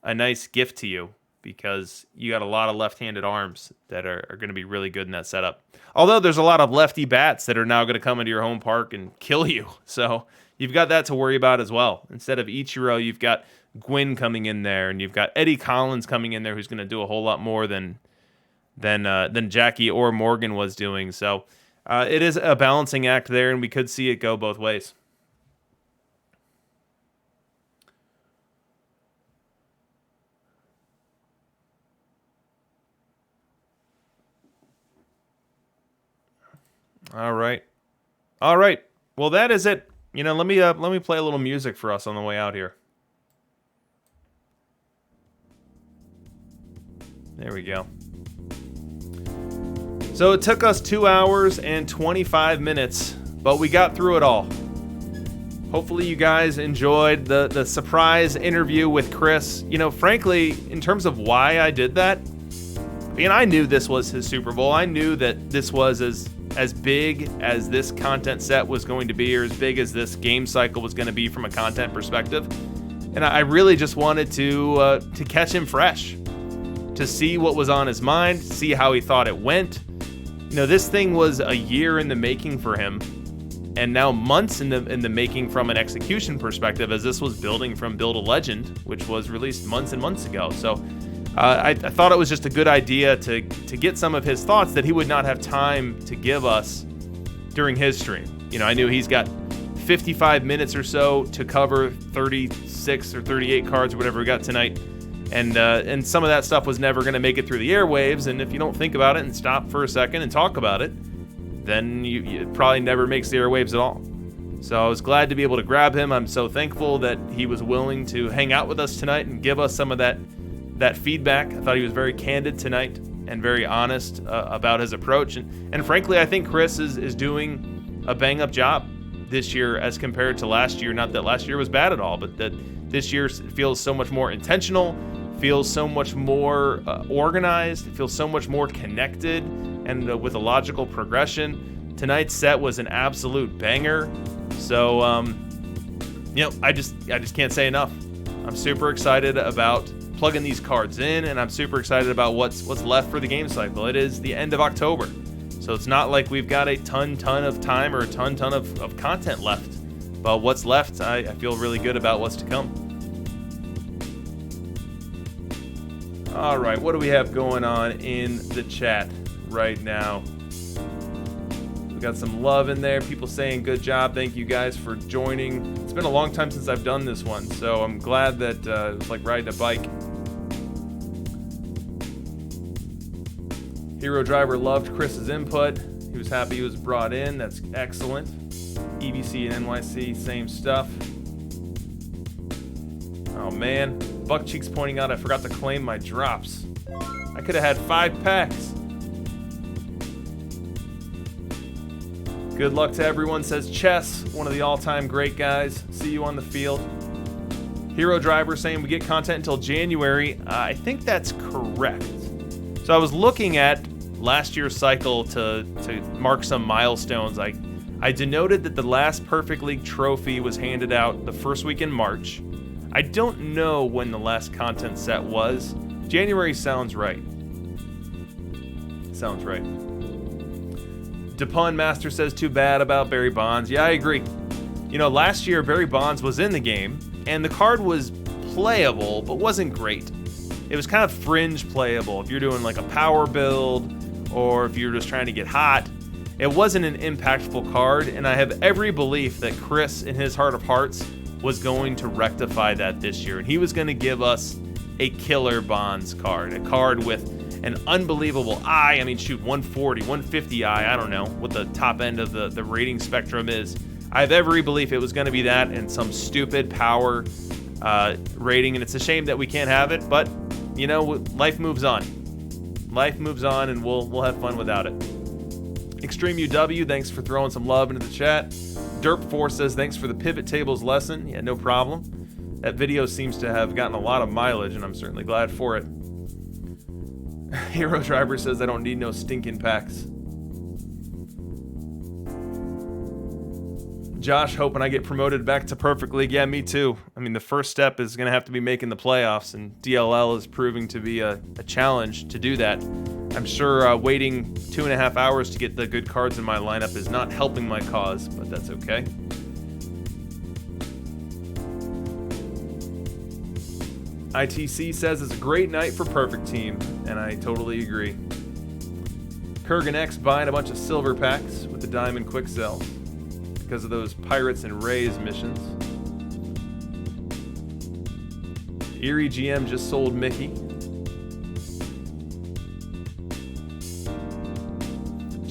nice gift to you because you got a lot of left-handed arms that are going to be really good in that setup. Although there's a lot of lefty bats that are now going to come into your home park and kill you. So you've got that to worry about as well. Instead of Ichiro, you've got Gwynn coming in there, and you've got Eddie Collins coming in there who's going to do a whole lot more than Jackie or Morgan was doing. So it is a balancing act there, and we could see it go both ways. All right. Well, that is it. Let me play a little music for us on the way out here. There we go. So it took us 2 hours and 25 minutes, but we got through it all. Hopefully you guys enjoyed the surprise interview with Chris. Frankly, in terms of why I did that, I knew this was his Super Bowl. I knew that this was as big as this content set was going to be, or as big as this game cycle was going to be from a content perspective. And I really just wanted to catch him fresh, to see what was on his mind, see how he thought it went. This thing was a year in the making for him, and now months in the making from an execution perspective, as this was building from Build a Legend, which was released months and months ago. So I thought it was just a good idea to get some of his thoughts that he would not have time to give us during his stream. I knew he's got 55 minutes or so to cover 36 or 38 cards or whatever we got tonight. And some of that stuff was never going to make it through the airwaves. And if you don't think about it and stop for a second and talk about it, then it probably never makes the airwaves at all. So I was glad to be able to grab him. I'm so thankful that he was willing to hang out with us tonight and give us some of that feedback. I thought he was very candid tonight and very honest about his approach. And frankly, I think Chris is doing a bang-up job. this year as compared to last year. Not that last year was bad at all, but that this year feels so much more intentional, feels so much more organized, it feels so much more connected, and with a logical progression. Tonight's set was an absolute banger. So, I just can't say enough. I'm super excited about plugging these cards in, and I'm super excited about what's left for the game cycle. It is the end of October, so it's not like we've got a ton of time or a ton of content left. But what's left, I feel really good about what's to come. All right, what do we have going on in the chat right now? We got some love in there. People saying good job. Thank you guys for joining. It's been a long time since I've done this one, so I'm glad that it was like riding a bike. Hero Driver loved Chris's input. He was happy he was brought in. That's excellent. EBC and NYC, same stuff. Oh man, Buckcheek's pointing out I forgot to claim my drops. I could have had 5 packs. Good luck to everyone, says Chess, one of the all-time great guys. See you on the field. Hero Driver saying we get content until January. I think that's correct. So I was looking at last year's cycle to mark some milestones. I denoted that the last Perfect League trophy was handed out the first week in March. I don't know when the last content set was. January sounds right. Sounds right. DePun Master says too bad about Barry Bonds. Yeah, I agree. Last year Barry Bonds was in the game, and the card was playable, but wasn't great. It was kind of fringe playable. If you're doing like a power build, or if you're just trying to get hot, it wasn't an impactful card, and I have every belief that Chris, in his heart of hearts, was going to rectify that this year, and he was going to give us a killer Bonds card, a card with an unbelievable eye. 140, 150 eye, I don't know what the top end of the rating spectrum is. I have every belief it was going to be that and some stupid power rating, and it's a shame that we can't have it, but life moves on. Life moves on, and we'll have fun without it. Extreme UW, thanks for throwing some love into the chat. Derp4 says thanks for the pivot tables lesson. Yeah, no problem. That video seems to have gotten a lot of mileage, and I'm certainly glad for it. Hero Driver says I don't need no stinking packs. Josh, hoping I get promoted back to Perfect League. Yeah, me too. The first step is going to have to be making the playoffs, and DLL is proving to be a challenge to do that. I'm sure waiting 2.5 hours to get the good cards in my lineup is not helping my cause, but that's okay. ITC says it's a great night for Perfect Team, and I totally agree. Kurgan X buying a bunch of silver packs with the Diamond Quick Sell because of those Pirates and Rays missions. Erie GM just sold Mickey.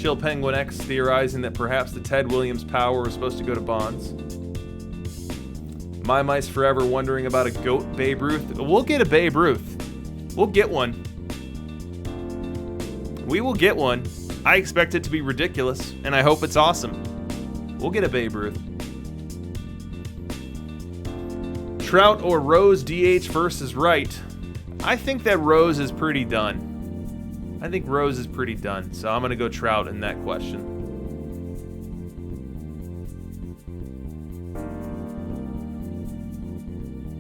Chill Penguin X theorizing that perhaps the Ted Williams power was supposed to go to Bonds. My Mice Forever wondering about a GOAT Babe Ruth. We'll get a Babe Ruth. We'll get one. We will get one. I expect it to be ridiculous, and I hope it's awesome. We'll get a Babe Ruth. Trout or Rose DH versus Wright. I think that Rose is pretty done. I think Rose is pretty done, so I'm going to go Trout in that question.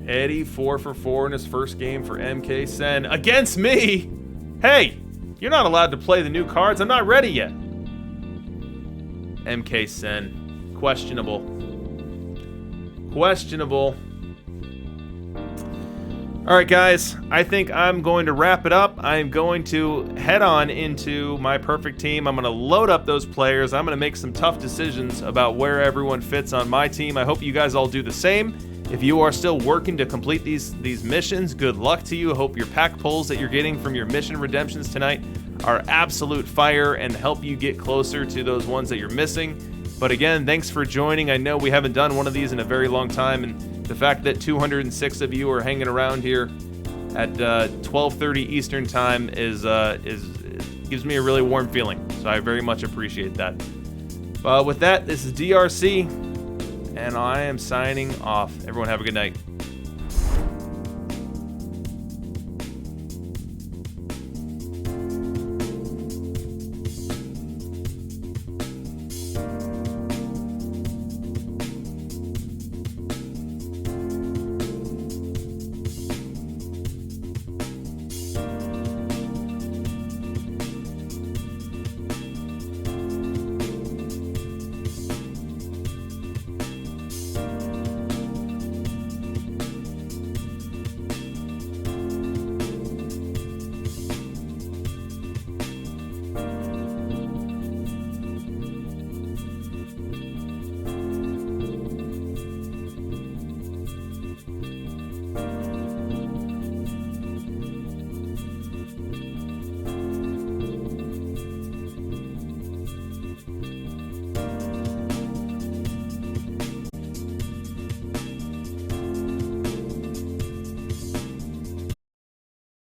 Eddie, 4 for 4 in his first game for MK Sen. Against me? Hey, you're not allowed to play the new cards. I'm not ready yet. MK Sen. Questionable. Questionable. All right, guys. I think I'm going to wrap it up. I'm going to head on into my perfect team. I'm going to load up those players. I'm going to make some tough decisions about where everyone fits on my team. I hope you guys all do the same. If you are still working to complete these missions, good luck to you. I hope your pack pulls that you're getting from your mission redemptions tonight are absolute fire and help you get closer to those ones that you're missing. But again, thanks for joining. I know we haven't done one of these in a very long time, and the fact that 206 of you are hanging around here at 12:30 Eastern time is gives me a really warm feeling. So I very much appreciate that. With that, this is DRC. and I am signing off. Everyone have a good night.